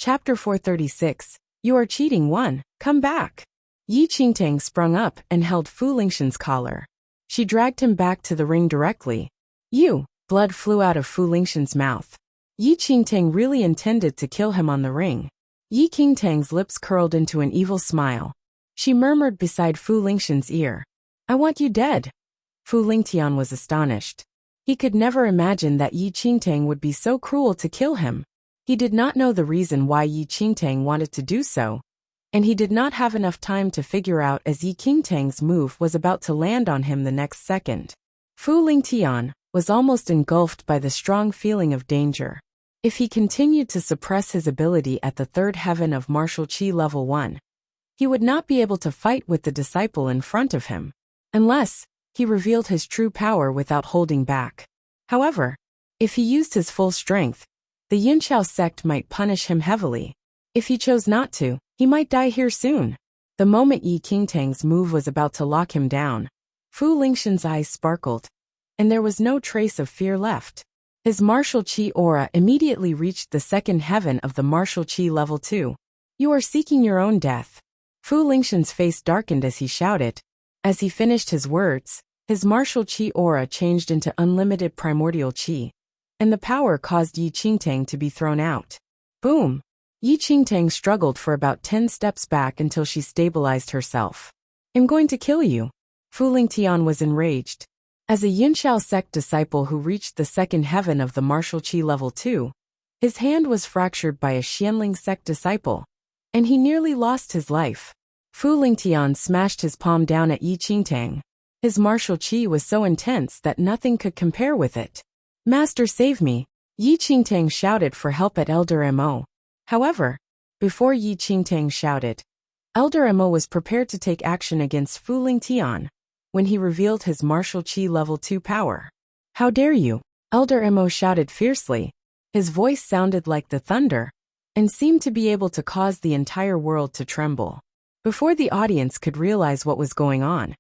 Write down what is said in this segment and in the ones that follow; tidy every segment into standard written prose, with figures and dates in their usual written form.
Chapter 436. You are cheating 1. Come back. Yi Qingtang sprung up and held Fu Lingshan's collar. She dragged him back to the ring directly. You! Blood flew out of Fu Lingshan's mouth. Yi Qingtang really intended to kill him on the ring. Yi Qingtang's lips curled into an evil smile. She murmured beside Fu Lingshan's ear. I want you dead. Fu Lingtian was astonished. He could never imagine that Yi Qingtang would be so cruel to kill him. He did not know the reason why Yi Qingtang wanted to do so, and he did not have enough time to figure out as Yi Qingtang's move was about to land on him the next second. Fu Lingtian was almost engulfed by the strong feeling of danger. If he continued to suppress his ability at the third heaven of martial qi level 1, he would not be able to fight with the disciple in front of him, unless he revealed his true power without holding back. However, if he used his full strength, the Yunqiao sect might punish him heavily. If he chose not to, he might die here soon. The moment Yi Qingtang's move was about to lock him down, Fu Lingshan's eyes sparkled, and there was no trace of fear left. His martial qi aura immediately reached the second heaven of the martial qi level 2. You are seeking your own death. Fu Lingshan's face darkened as he shouted. As he finished his words, his martial qi aura changed into unlimited primordial qi, and the power caused Yi Qingtang to be thrown out. Boom! Yi Qingtang struggled for about 10 steps back until she stabilized herself. I'm going to kill you. Fu Lingtian was enraged. As a Yunqiao sect disciple who reached the second heaven of the martial qi level 2, his hand was fractured by a Xianling sect disciple, and he nearly lost his life. Fu Lingtian smashed his palm down at Yi Qingtang. His martial qi was so intense that nothing could compare with it. Master, save me! Yi Qingtang shouted for help at Elder Mo. However, before Yi Qingtang shouted, Elder Mo was prepared to take action against Fu Lingtian when he revealed his martial qi level 2 power. How dare you! Elder Mo shouted fiercely. His voice sounded like the thunder, and seemed to be able to cause the entire world to tremble. Before the audience could realize what was going on,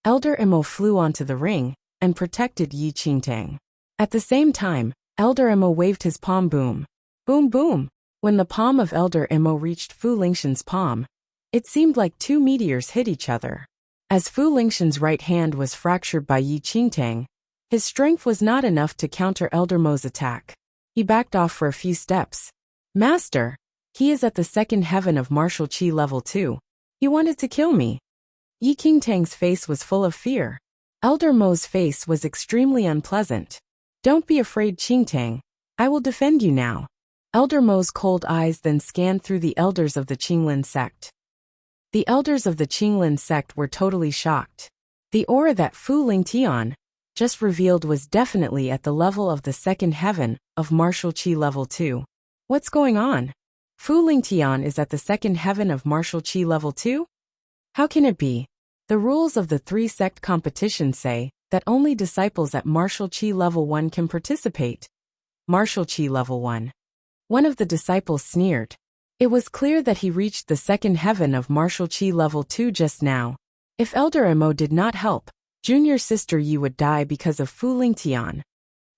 Elder Mo flew onto the ring and protected Yi Qingtang. At the same time, Elder Mo waved his palm. Boom! Boom boom! When the palm of Elder Mo reached Fu Lingshan's palm, it seemed like two meteors hit each other. As Fu Lingshan's right hand was fractured by Yi Qingtang, his strength was not enough to counter Elder Mo's attack. He backed off for a few steps. Master! He is at the second heaven of martial qi level 2. He wanted to kill me. Yi Qingtang's face was full of fear. Elder Mo's face was extremely unpleasant. Don't be afraid, Qingtang. I will defend you now. Elder Mo's cold eyes then scanned through the elders of the Qinglin sect. The elders of the Qinglin sect were totally shocked. The aura that Fu Lingtian just revealed was definitely at the level of the second heaven of martial qi level 2. What's going on? Fu Lingtian is at the second heaven of martial qi level 2? How can it be? The rules of the 3-sect competition say that only disciples at martial qi level 1 can participate. Martial qi level 1. One of the disciples sneered. It was clear that he reached the second heaven of martial qi level 2 just now. If Elder Mo did not help, junior sister Yi would die because of Fu Lingtian.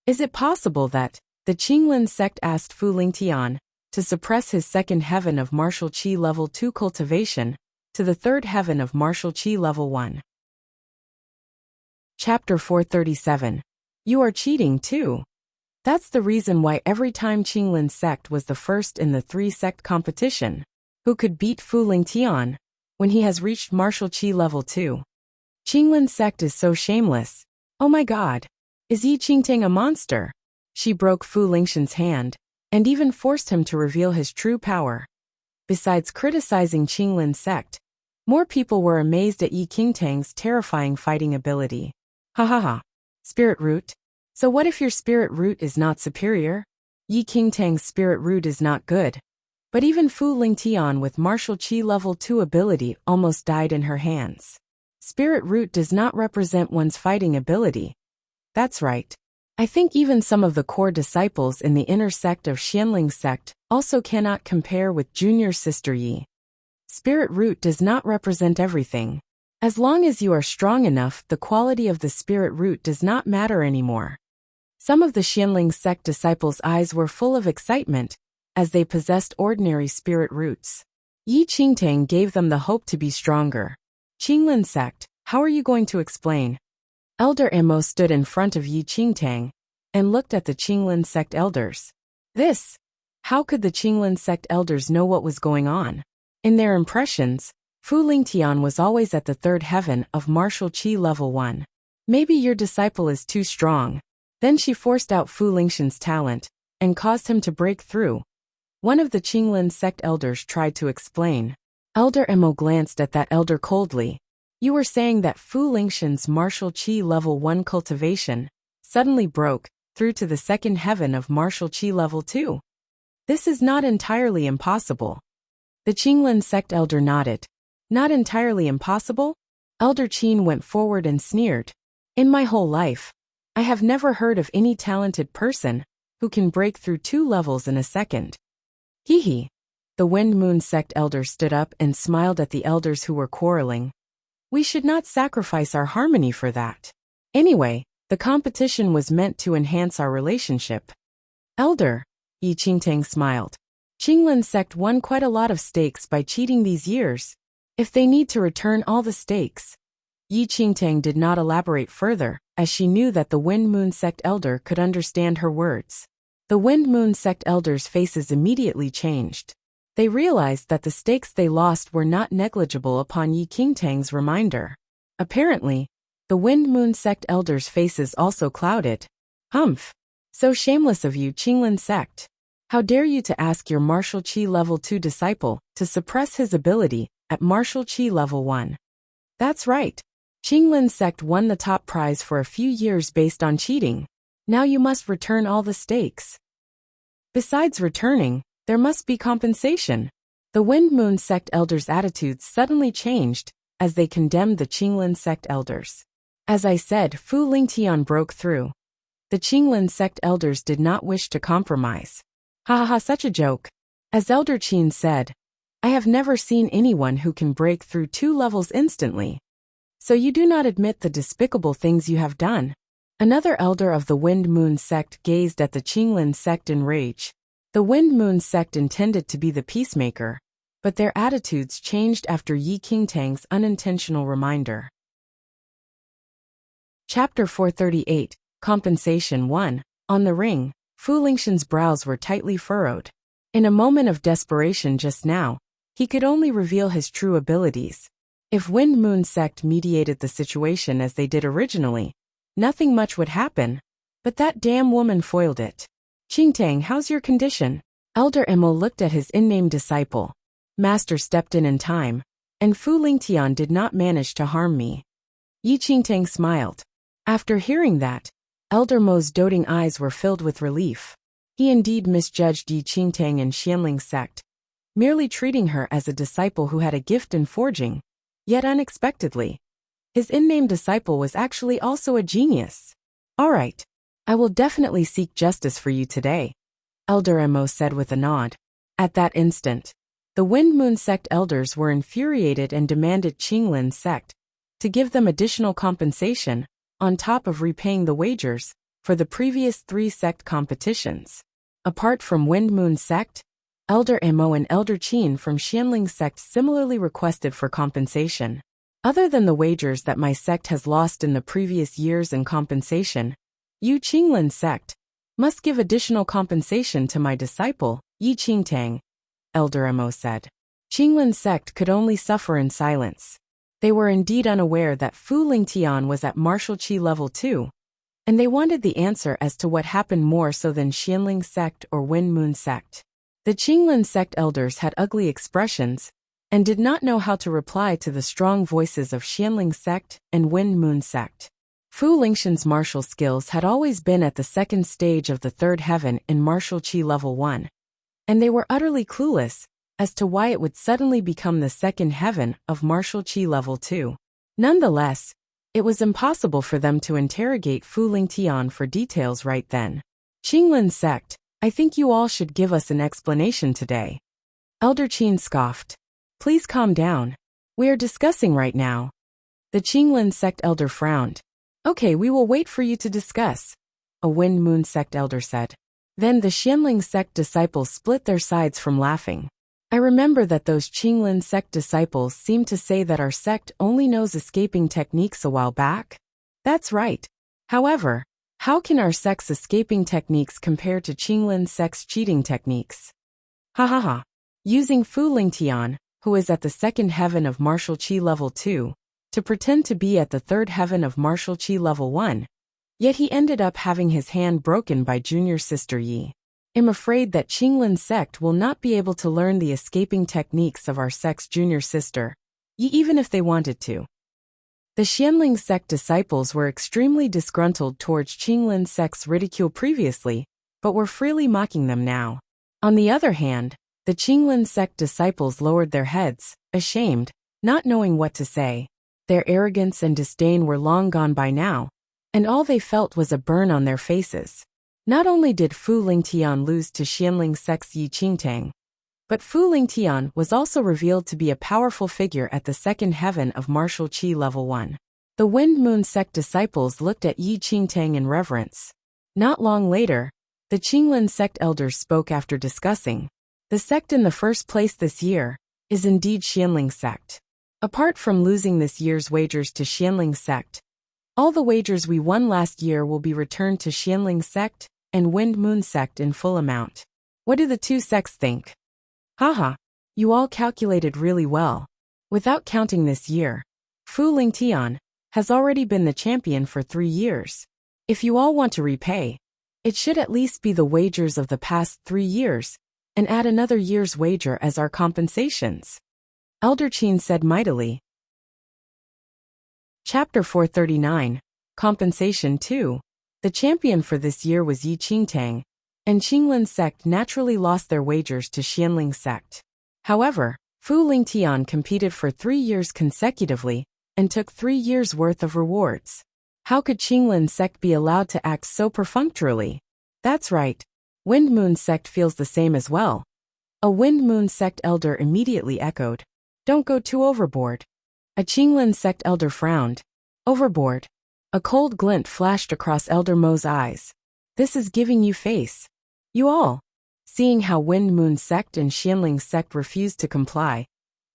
Is it possible that the Qinglin sect asked Fu Lingtian to suppress his second heaven of martial qi level 2 cultivation to the third heaven of martial qi level 1? Chapter 437. You are cheating too. That's the reason why every time Qinglin sect was the first in the 3-sect competition, who could beat Fu Lingtian when he has reached martial qi level 2. Qinglin sect is so shameless. Oh my god. Is Yi Qingtang a monster? She broke Fu Lingshan's hand, and even forced him to reveal his true power. Besides criticizing Qinglin sect, more people were amazed at Yi Qingtang's terrifying fighting ability. Ha ha ha. Spirit root? So what if your spirit root is not superior? Yi Qingtang's spirit root is not good. But even Fu Lingtian with martial qi level 2 ability almost died in her hands. Spirit root does not represent one's fighting ability. That's right. I think even some of the core disciples in the inner sect of Xianling sect also cannot compare with junior sister Yi. Spirit root does not represent everything. As long as you are strong enough, the quality of the spirit root does not matter anymore. Some of the Xianling sect disciples' eyes were full of excitement, as they possessed ordinary spirit roots. Yi Qingtang gave them the hope to be stronger. Qinglin sect, how are you going to explain? Elder Emo stood in front of Yi Qingtang and looked at the Qinglin sect elders. How could the Qinglin sect elders know what was going on? In their impressions, Fu Lingtian was always at the third heaven of martial qi level 1. Maybe your disciple is too strong. Then she forced out Fu Lingxian's talent and caused him to break through. One of the Qinglin sect elders tried to explain. Elder Emo glanced at that elder coldly. You were saying that Fu Lingxian's martial qi level 1 cultivation suddenly broke through to the second heaven of martial qi level 2. This is not entirely impossible. The Qinglin sect elder nodded. Not entirely impossible? Elder Qin went forward and sneered. In my whole life, I have never heard of any talented person who can break through 2 levels in a second. Hee. The Wind Moon sect elder stood up and smiled at the elders who were quarreling. We should not sacrifice our harmony for that. Anyway, the competition was meant to enhance our relationship. Elder, Yi Qingtang smiled. Qinglin sect won quite a lot of stakes by cheating these years. If they need to return all the stakes. Yi Qingtang did not elaborate further, as she knew that the Wind Moon sect elder could understand her words. The Wind Moon sect elders' faces immediately changed. They realized that the stakes they lost were not negligible upon Yi Qingtang's reminder. Apparently, the Wind Moon sect elders' faces also clouded. Humph! So shameless of you, Qinglin sect. How dare you to ask your martial qi level 2 disciple to suppress his ability at martial qi level 1. That's right. Qinglin sect won the top prize for a few years based on cheating. Now you must return all the stakes. Besides returning, there must be compensation. The Wind Moon sect elders' attitudes suddenly changed as they condemned the Qinglin sect elders. As I said, Fu Lingtian broke through. The Qinglin sect elders did not wish to compromise. Ha, such a joke. As Elder Qin said, I have never seen anyone who can break through 2 levels instantly. So you do not admit the despicable things you have done. Another elder of the Wind Moon sect gazed at the Qinglin sect in rage. The Wind Moon sect intended to be the peacemaker, but their attitudes changed after Yi Qingtang's unintentional reminder. Chapter 438, Compensation 1. On the ring, Fu Lingxian's brows were tightly furrowed. In a moment of desperation just now, he could only reveal his true abilities. If Wind Moon sect mediated the situation as they did originally, nothing much would happen, but that damn woman foiled it. Qingtang, how's your condition? Elder Emo looked at his unnamed disciple. Master stepped in time, and Fu Lingtian did not manage to harm me. Yi Qingtang smiled. After hearing that, Elder Mo's doting eyes were filled with relief. He indeed misjudged Yi Qingtang and Xianling's sect, merely treating her as a disciple who had a gift in forging. Yet unexpectedly, his unnamed disciple was actually also a genius. All right, I will definitely seek justice for you today, Elder Emo said with a nod. At that instant, the Wind Moon sect elders were infuriated and demanded Qinglin sect to give them additional compensation on top of repaying the wagers for the previous 3 sect competitions. Apart from Wind Moon sect, Elder Emo and Elder Qin from Xianling sect similarly requested for compensation. Other than the wagers that my sect has lost in the previous years in compensation, you Qinglin sect must give additional compensation to my disciple, Yi Qingtang, Elder Emo said. Qinglin sect could only suffer in silence. They were indeed unaware that Fu Lingtian was at martial qi level 2, and they wanted the answer as to what happened more so than Xianling sect or Wind Moon sect. The Qinglin sect elders had ugly expressions and did not know how to reply to the strong voices of Xianling sect and Wind Moon sect. Fu Lingxian's martial skills had always been at the second stage of the third heaven in martial qi level 1, and they were utterly clueless as to why it would suddenly become the second heaven of martial qi level 2. Nonetheless, it was impossible for them to interrogate Fu Lingtian for details right then. Qinglin sect, I think you all should give us an explanation today. Elder Qin scoffed. Please calm down. We are discussing right now. The Qinglin sect elder frowned. Okay, we will wait for you to discuss, a Wind Moon sect elder said. Then the Xianling sect disciples split their sides from laughing. I remember that those Qinglin sect disciples seemed to say that our sect only knows escaping techniques a while back. That's right. However, how can our sect's escaping techniques compare to Qinglin sect's cheating techniques? Ha ha ha. Using Fu Lingtian, who is at the second heaven of martial qi level 2, to pretend to be at the third heaven of martial qi level 1. Yet he ended up having his hand broken by junior sister Yi. I'm afraid that Qinglin sect will not be able to learn the escaping techniques of our sect's junior sister, Yi, even if they wanted to. The Xianling sect disciples were extremely disgruntled towards Qinglin sect's ridicule previously, but were freely mocking them now. On the other hand, the Qinglin sect disciples lowered their heads, ashamed, not knowing what to say. Their arrogance and disdain were long gone by now, and all they felt was a burn on their faces. Not only did Fu Lingtian lose to Xianling sect's Yi Qingtang, but Fu Lingtian was also revealed to be a powerful figure at the second heaven of martial qi level 1. The Wind Moon sect disciples looked at Yi Qingtang in reverence. Not long later, the Qinglin sect elders spoke after discussing. The sect in the first place this year is indeed Xianling sect. Apart from losing this year's wagers to Xianling sect, all the wagers we won last year will be returned to Xianling sect and Wind Moon sect in full amount. What do the two sects think? Haha, you all calculated really well. Without counting this year, Fu Lingtian has already been the champion for 3 years. If you all want to repay, it should at least be the wagers of the past 3 years, and add another year's wager as our compensations. Elder Qin said mightily. Chapter 439, Compensation 2. The champion for this year was Yi Qingtang, and Qinglin sect naturally lost their wagers to Xianling sect. However, Fu Lingtian competed for 3 years consecutively, and took 3 years' worth of rewards. How could Qinglin sect be allowed to act so perfunctorily? That's right. Wind Moon sect feels the same as well. A Wind Moon sect elder immediately echoed. Don't go too overboard. A Qinglin sect elder frowned. Overboard. A cold glint flashed across Elder Mo's eyes. This is giving you face. You all. Seeing how Wind Moon sect and Xianling sect refused to comply,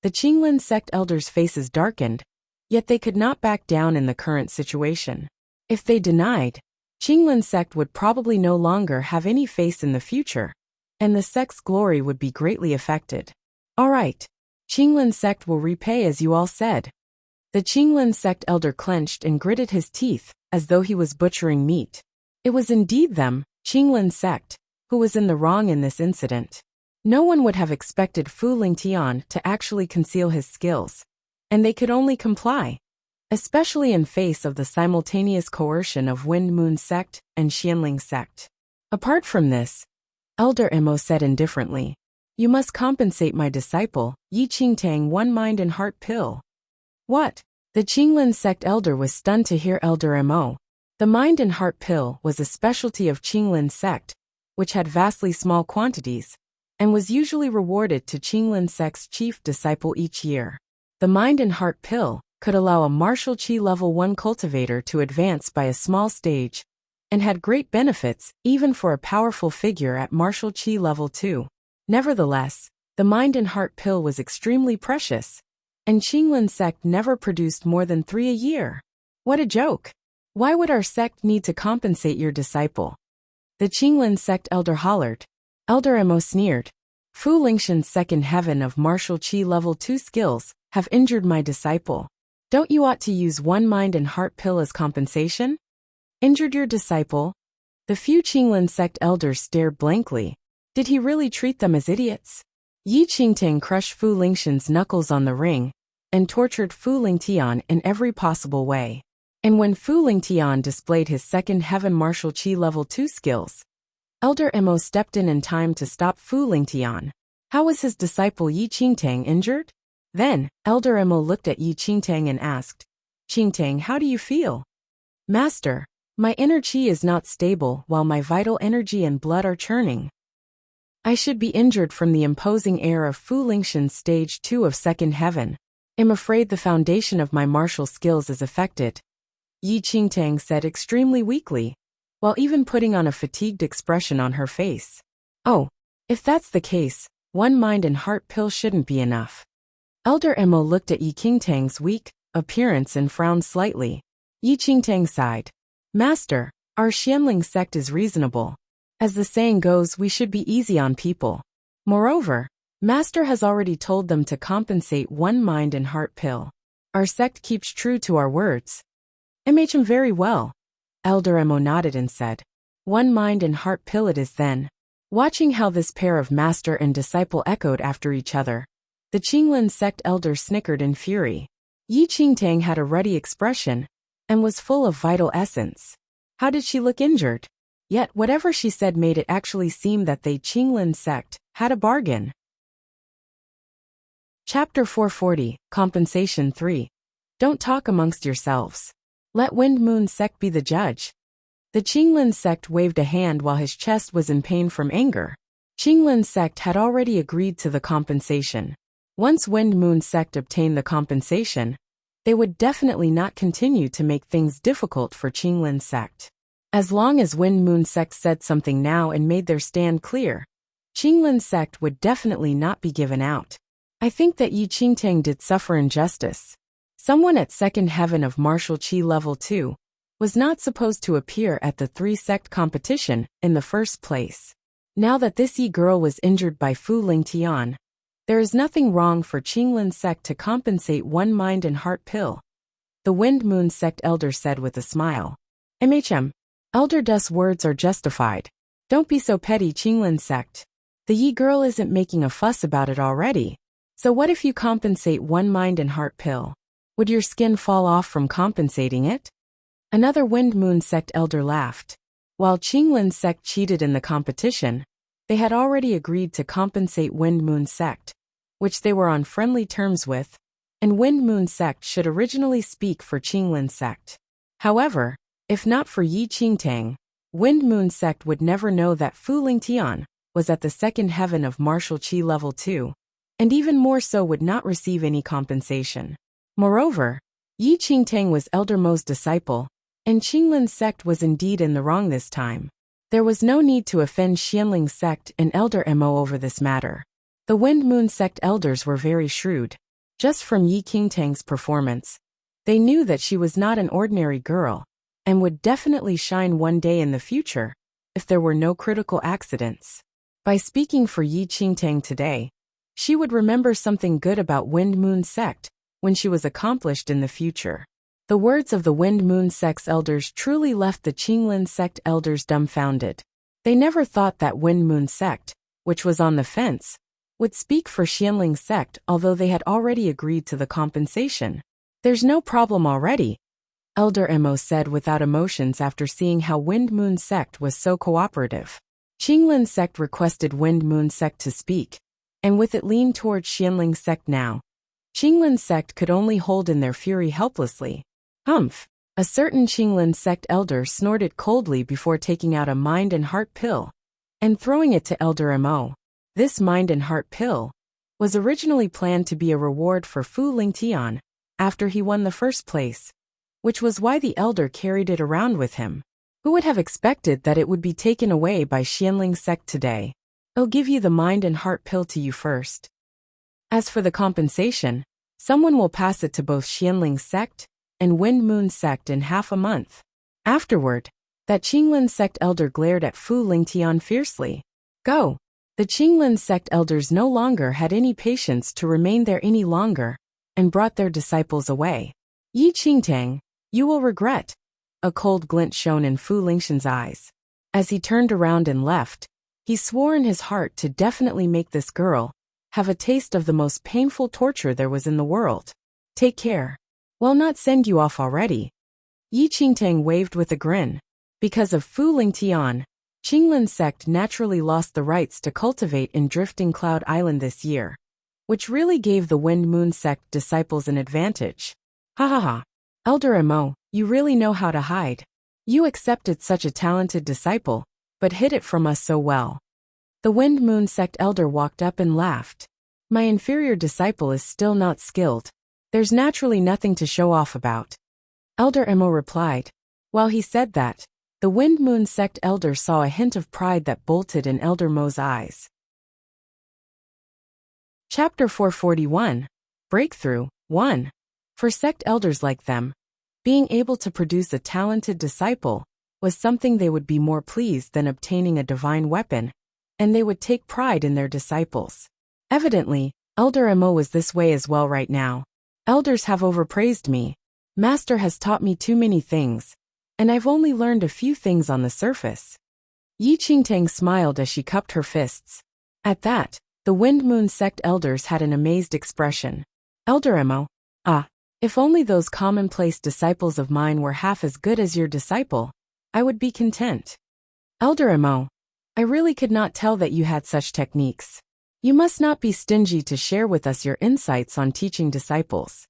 the Qinglin sect elders' faces darkened, yet they could not back down in the current situation. If they denied, Qinglin sect would probably no longer have any face in the future, and the sect's glory would be greatly affected. All right. Qinglin sect will repay as you all said. The Qinglin sect elder clenched and gritted his teeth, as though he was butchering meat. It was indeed them, Qinglin sect, who was in the wrong in this incident. No one would have expected Fu Lingtian to actually conceal his skills, and they could only comply, especially in face of the simultaneous coercion of Wind Moon sect and Xianling sect. Apart from this, Elder Mo said indifferently, you must compensate my disciple, Yi Qingtang, 1 mind and heart pill. What? The Qinglin sect elder was stunned to hear Elder Mo. The mind and heart pill was a specialty of Qinglin sect, which had vastly small quantities, and was usually rewarded to Qinglin sect's chief disciple each year. The mind and heart pill could allow a martial qi level 1 cultivator to advance by a small stage, and had great benefits even for a powerful figure at martial qi level 2. Nevertheless, the mind and heart pill was extremely precious, and Qinglin sect never produced more than 3 a year. What a joke! Why would our sect need to compensate your disciple? The Qinglin sect elder hollered. Elder Mo sneered. Fu Lingtian's second heaven of martial qi level 2 skills have injured my disciple. Don't you ought to use 1 mind and heart pill as compensation? Injured your disciple? The few Qinglin sect elders stared blankly. Did he really treat them as idiots? Yi Qingtang crushed Fu Lingtian's knuckles on the ring, and tortured Fu Lingtian in every possible way. And when Fu Lingtian displayed his second heaven martial qi level 2 skills, Elder Mo stepped in time to stop Fu Lingtian. How was his disciple Yi Qingtang injured? Then, Elder Mo looked at Yi Qingtang and asked, Qingtang, how do you feel? Master, my inner qi is not stable while my vital energy and blood are churning. I should be injured from the imposing air of Fu Lingtian's stage 2 of second heaven. I'm afraid the foundation of my martial skills is affected. Yi Qingtang said extremely weakly. while even putting on a fatigued expression on her face. Oh, if that's the case, one mind and heart pill shouldn't be enough. Elder Emo looked at Yi Qingtang's weak appearance and frowned slightly. Yi Qingtang sighed. Master, our Xianling sect is reasonable. As the saying goes, we should be easy on people. Moreover, Master has already told them to compensate one mind and heart pill. Our sect keeps true to our words. Very well. Elder Emo nodded and said, one mind and heart pill it is then. Watching how this pair of master and disciple echoed after each other, the Qinglin sect elder snickered in fury. Yi Qingtang had a ruddy expression and was full of vital essence. How did she look injured? Yet whatever she said made it actually seem that the Qinglin sect had a bargain. Chapter 440, Compensation 3. Don't talk amongst yourselves. Let Wind Moon sect be the judge. The Qinglin sect waved a hand while his chest was in pain from anger. Qinglin sect had already agreed to the compensation. Once Wind Moon sect obtained the compensation, they would definitely not continue to make things difficult for Qinglin sect. As long as Wind Moon sect said something now and made their stand clear, Qinglin sect would definitely not be given out. I think that Yi Qingtang did suffer injustice. Someone at second heaven of martial qi level 2 was not supposed to appear at the 3-sect competition in the first place. Now that this Yi girl was injured by Fu Lingtian, there is nothing wrong for Qinglin sect to compensate one mind and heart pill. The Wind Moon sect elder said with a smile. Elder Dus' words are justified. Don't be so petty, Qinglin sect. The Yi girl isn't making a fuss about it already. So what if you compensate one mind and heart pill? Would your skin fall off from compensating it? Another Wind Moon sect elder laughed. While Qinglin sect cheated in the competition, they had already agreed to compensate Wind Moon sect, which they were on friendly terms with, and Wind Moon sect should originally speak for Qinglin sect. However, if not for Yi Qingtang, Wind Moon sect would never know that Fu Lingtian was at the second heaven of martial qi level 2, and even more so would not receive any compensation. Moreover, Yi Qingtang was Elder Mo's disciple, and Qinglin sect was indeed in the wrong this time. There was no need to offend Xianling sect and Elder Mo over this matter. The Wind Moon sect elders were very shrewd. Just from Yi Qingtang's performance, they knew that she was not an ordinary girl, and would definitely shine one day in the future, if there were no critical accidents. By speaking for Yi Qingtang today, she would remember something good about Wind Moon sect when she was accomplished in the future. The words of the Wind Moon sect's elders truly left the Qinglin sect elders dumbfounded. They never thought that Wind Moon sect, which was on the fence, would speak for Xianling sect, although they had already agreed to the compensation. There's no problem already, Elder Mo said without emotions after seeing how Wind Moon sect was so cooperative. Qinglin sect requested Wind Moon sect to speak, and with it leaned towards Xianling sect now. Qinglin sect could only hold in their fury helplessly. Humph! A certain Qinglin sect elder snorted coldly before taking out a mind and heart pill and throwing it to Elder Mo. This mind and heart pill was originally planned to be a reward for Fu Lingtian after he won the first place, which was why the elder carried it around with him. Who would have expected that it would be taken away by Xianling sect today? I'll give you the mind and heart pill to you first. As for the compensation, someone will pass it to both Xianling sect and Wind Moon sect in half a month. Afterward, that Qinglin sect elder glared at Fu Lingtian fiercely. Go! The Qinglin sect elders no longer had any patience to remain there any longer, and brought their disciples away. Yi Qingtang, you will regret. A cold glint shone in Fu Lingtian's eyes. As he turned around and left, he swore in his heart to definitely make this girl have a taste of the most painful torture there was in the world. Take care. Well, not send you off already. Yi Qingtang waved with a grin. Because of Fu Lingtian, Qinglin sect naturally lost the rights to cultivate in Drifting Cloud Island this year, which really gave the Wind Moon sect disciples an advantage. Ha ha ha. Elder Mo, you really know how to hide. You accepted such a talented disciple, but hid it from us so well. The Wind Moon sect elder walked up and laughed. My inferior disciple is still not skilled. There's naturally nothing to show off about. Elder Mo replied. While he said that, The Wind Moon Sect elder saw a hint of pride that bolted in Elder Mo's eyes. Chapter 441. Breakthrough 1. For sect elders like them, being able to produce a talented disciple was something they would be more pleased than obtaining a divine weapon, and they would take pride in their disciples. Evidently, Elder Mo was this way as well right now. Elders have overpraised me. Master has taught me too many things, and I've only learned a few things on the surface. Yi Qingtang smiled as she cupped her fists. At that, the Wind Moon Sect elders had an amazed expression. Elder Mo, if only those commonplace disciples of mine were half as good as your disciple, I would be content. Elder Mo, I really could not tell that you had such techniques. You must not be stingy to share with us your insights on teaching disciples.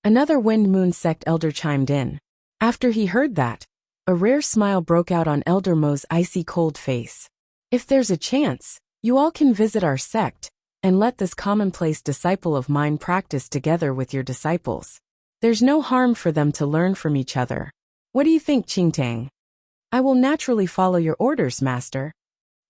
Another Wind Moon Sect elder chimed in. After he heard that, a rare smile broke out on Elder Mo's icy cold face. If there's a chance, you all can visit our sect, and let this commonplace disciple of mine practice together with your disciples. There's no harm for them to learn from each other. What do you think, Qingtang? I will naturally follow your orders, master.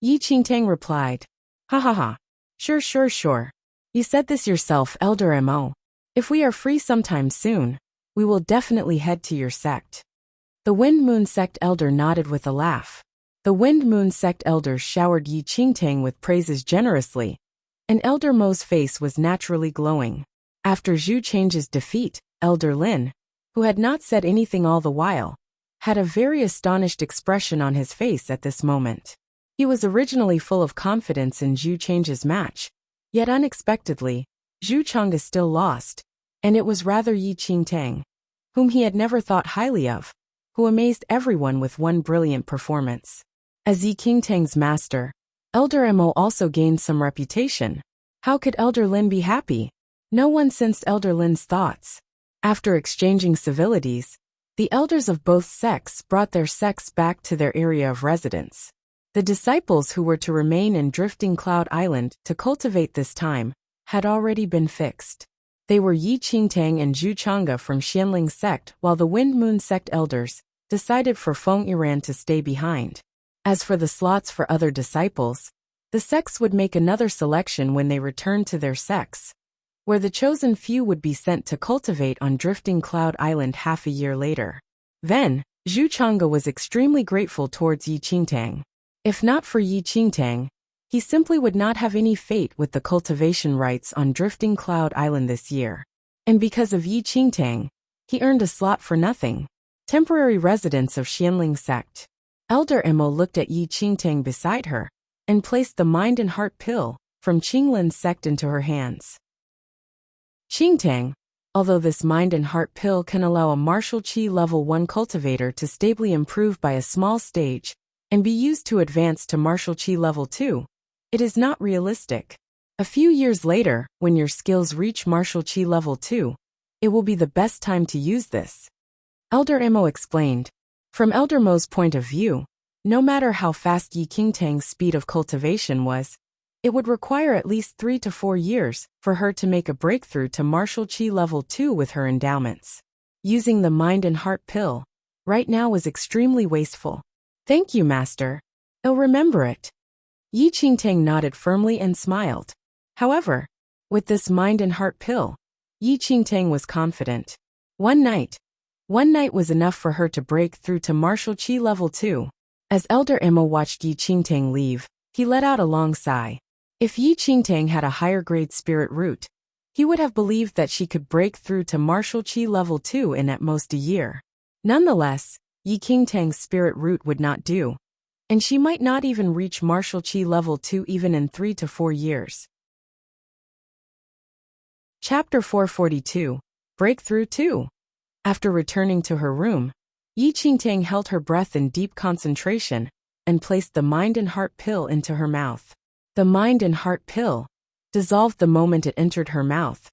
Yi Qingtang replied. Ha ha ha. Sure. You said this yourself, Elder Mo. If we are free sometime soon, we will definitely head to your sect. The Wind Moon Sect elder nodded with a laugh. The Wind Moon Sect elders showered Yi Qingtang with praises generously, and Elder Mo's face was naturally glowing. After Zhu Chang's defeat, Elder Lin, who had not said anything all the while, had a very astonished expression on his face at this moment. He was originally full of confidence in Zhu Chang's match, yet unexpectedly, Zhu Chang is still lost, and it was rather Yi Qingtang, whom he had never thought highly of, who amazed everyone with one brilliant performance. As Yi Qingtang's master, Elder Mo also gained some reputation. How could Elder Lin be happy? No one sensed Elder Lin's thoughts. After exchanging civilities, the elders of both sects brought their sects back to their area of residence. The disciples who were to remain in Drifting Cloud Island to cultivate this time had already been fixed. They were Yi Qingtang and Zhu Chang'e from Xianling sect, while the Wind Moon Sect elders decided for Feng Yiran to stay behind. As for the slots for other disciples, the sects would make another selection when they returned to their sects, where the chosen few would be sent to cultivate on Drifting Cloud Island half a year later. Then, Zhu Chang'e was extremely grateful towards Yi Qingtang. If not for Yi Qingtang, he simply would not have any fate with the cultivation rights on Drifting Cloud Island this year. And because of Yi Qingtang, he earned a slot for nothing. Temporary residence of Xianling sect. Elder Mo looked at Yi Qingtang beside her, and placed the Mind and Heart pill from Qinglin's sect into her hands. Qingtang, although this Mind and Heart pill can allow a martial Qi level 1 cultivator to stably improve by a small stage, and be used to advance to martial Qi level 2, it is not realistic. A few years later, when your skills reach martial Qi level 2, it will be the best time to use this. Elder Mo explained. From Elder Mo's point of view, no matter how fast Yi Qingtang's speed of cultivation was, it would require at least 3 to 4 years for her to make a breakthrough to martial Qi level 2 with her endowments. Using the Mind and Heart pill right now was extremely wasteful. Thank you, master. I'll remember it. Yi Qingtang nodded firmly and smiled. However, with this Mind and Heart pill, Yi Qingtang was confident. One night was enough for her to break through to martial Qi level 2. As Elder Mo watched Yi Qingtang leave, he let out a long sigh. If Yi Qingtang had a higher grade spirit root, he would have believed that she could break through to martial Qi level 2 in at most a year. Nonetheless, Yi Qingtang's spirit root would not do, and she might not even reach martial Qi level 2 even in 3 to 4 years. Chapter 442. Breakthrough 2. After returning to her room, Yi Qingtang held her breath in deep concentration and placed the Mind and Heart pill into her mouth. The Mind and Heart pill dissolved the moment it entered her mouth,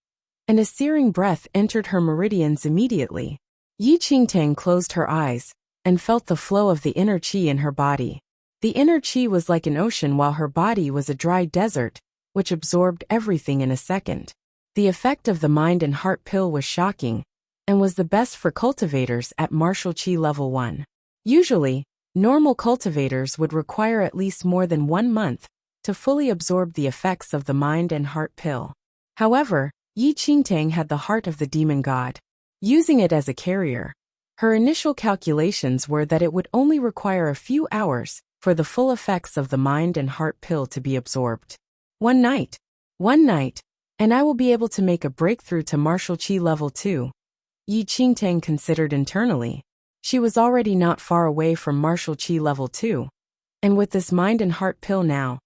and a searing breath entered her meridians immediately. Yi Qingtang closed her eyes and felt the flow of the inner qi in her body. The inner qi was like an ocean while her body was a dry desert, which absorbed everything in a second. The effect of the Mind and Heart pill was shocking, and was the best for cultivators at martial Qi level 1. Usually, Normal cultivators would require at least more than 1 month to fully absorb the effects of the mind and heart pill. However, Yi Qingtang had the heart of the demon god. Using it as a carrier, her initial calculations were that it would only require a few hours for the full effects of the mind and heart pill to be absorbed. One night, and I will be able to make a breakthrough to martial qi level 2. Yi Qingtang considered internally. She was already not far away from martial qi level 2. And with this mind and heart pill now,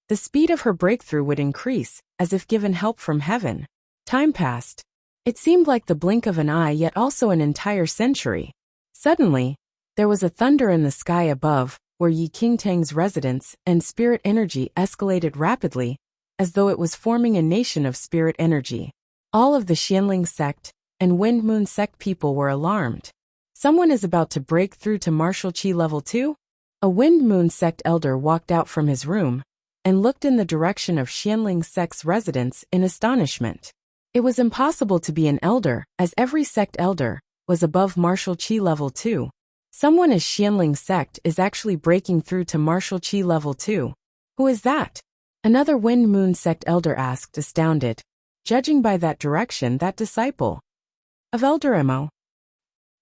the speed of her breakthrough would increase, as if given help from heaven. Time passed. It seemed like the blink of an eye, yet also an entire century. Suddenly, there was a thunder in the sky above, where Yi Qingtang's residence and spirit energy escalated rapidly, as though it was forming a nation of spirit energy. All of the Xianling sect and Wind Moon sect people were alarmed. Someone is about to break through to martial qi level 2? A Wind Moon sect elder walked out from his room and looked in the direction of Xianling sect's residence in astonishment. It was impossible to be an elder, as every sect elder was above martial qi level 2. Someone as Xianling sect is actually breaking through to martial qi level 2. Who is that? Another Wind Moon sect elder asked, astounded. Judging by that direction, that disciple of Elder Mo.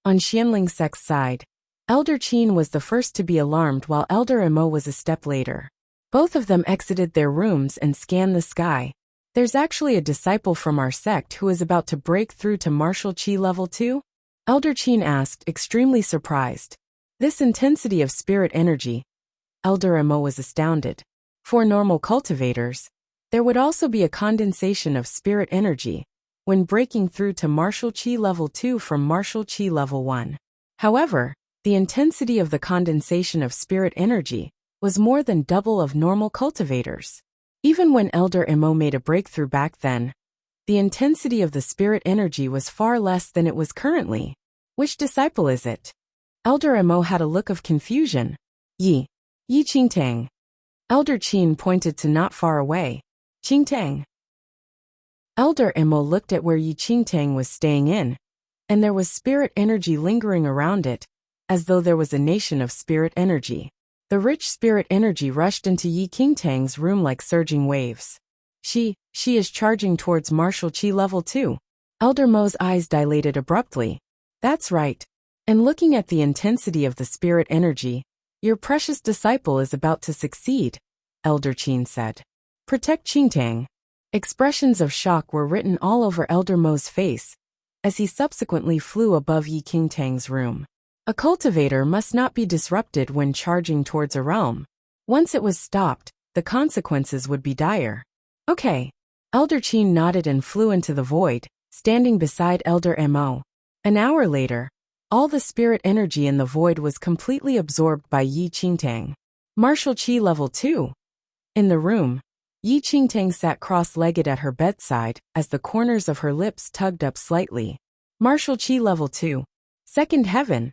On Xianling sect's side, Elder Qin was the first to be alarmed, while Elder Mo was a step later. Both of them exited their rooms and scanned the sky. There's actually a disciple from our sect who is about to break through to martial qi level 2? Elder Qin asked, extremely surprised. This intensity of spirit energy. Elder Mo was astounded. For normal cultivators, there would also be a condensation of spirit energy when breaking through to martial qi level 2 from martial qi level 1. However, the intensity of the condensation of spirit energy was more than double of normal cultivators. Even when Elder Mo made a breakthrough back then, the intensity of the spirit energy was far less than it was currently. Which disciple is it? Elder Mo had a look of confusion. Yi Qingtang. Elder Qin pointed to not far away. Qingtang. Elder Mo looked at where Yi Qingtang was staying in, and there was spirit energy lingering around it, as though there was a nation of spirit energy. The rich spirit energy rushed into Yi Qingtang's room like surging waves. She is charging towards martial qi level 2. Elder Mo's eyes dilated abruptly. That's right. And looking at the intensity of the spirit energy, your precious disciple is about to succeed, Elder Qin said. Protect Qingtang. Expressions of shock were written all over Elder Mo's face, as he subsequently flew above Yi Qingtang's room. A cultivator must not be disrupted when charging towards a realm. Once it was stopped, the consequences would be dire. Okay. Elder Qin nodded and flew into the void, standing beside Elder Mo. An hour later, all the spirit energy in the void was completely absorbed by Yi Qingtang. Martial qi level 2. In the room, Yi Qingtang sat cross-legged at her bedside as the corners of her lips tugged up slightly. Martial qi level 2. Second heaven.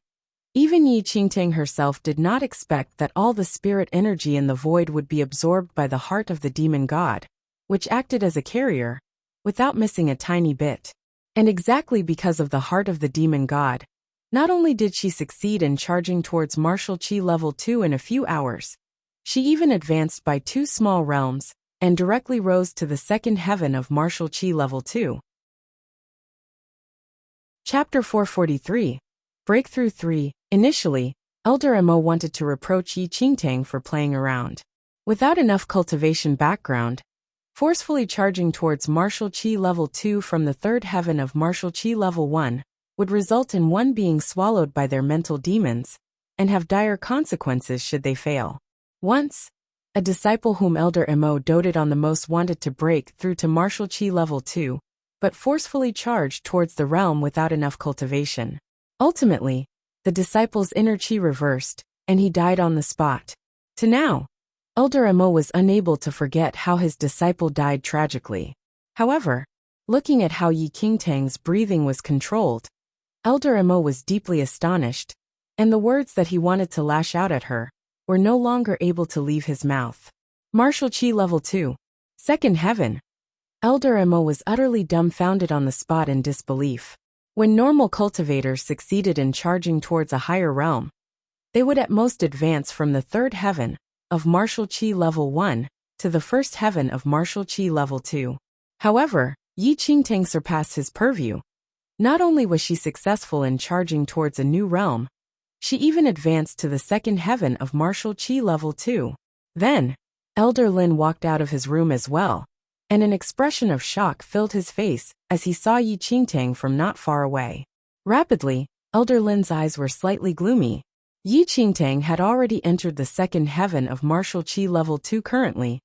Even Yi Qingtang herself did not expect that all the spirit energy in the void would be absorbed by the heart of the demon god, which acted as a carrier, without missing a tiny bit. And exactly because of the heart of the demon god, not only did she succeed in charging towards martial qi level 2 in a few hours, she even advanced by 2 small realms, and directly rose to the second heaven of martial qi level 2. Chapter 443. Breakthrough 3. Initially, Elder Mo wanted to reproach Yi Qingtang for playing around. Without enough cultivation background, forcefully charging towards martial qi level 2 from the third heaven of martial qi level 1 would result in one being swallowed by their mental demons, and have dire consequences should they fail. Once, a disciple whom Elder Mo doted on the most wanted to break through to martial qi level 2, but forcefully charged towards the realm without enough cultivation. Ultimately, the disciple's inner qi reversed, and he died on the spot. To now, Elder Mo was unable to forget how his disciple died tragically. However, looking at how Yi Qingtang's breathing was controlled, Elder Mo was deeply astonished, and the words that he wanted to lash out at her were no longer able to leave his mouth. Martial qi level 2. Second heaven. Elder Mo was utterly dumbfounded on the spot in disbelief. When normal cultivators succeeded in charging towards a higher realm, They would at most advance from the third heaven of martial chi level 1 to the first heaven of martial chi level 2. However, Yi Qingtang surpassed his purview. Not only was she successful in charging towards a new realm, she even advanced to the second heaven of martial chi level 2. Then, Elder Lin walked out of his room as well, and an expression of shock filled his face as he saw Yi Qingtang from not far away. Rapidly, Elder Lin's eyes were slightly gloomy. Yi Qingtang had already entered the second heaven of martial chi level 2 currently,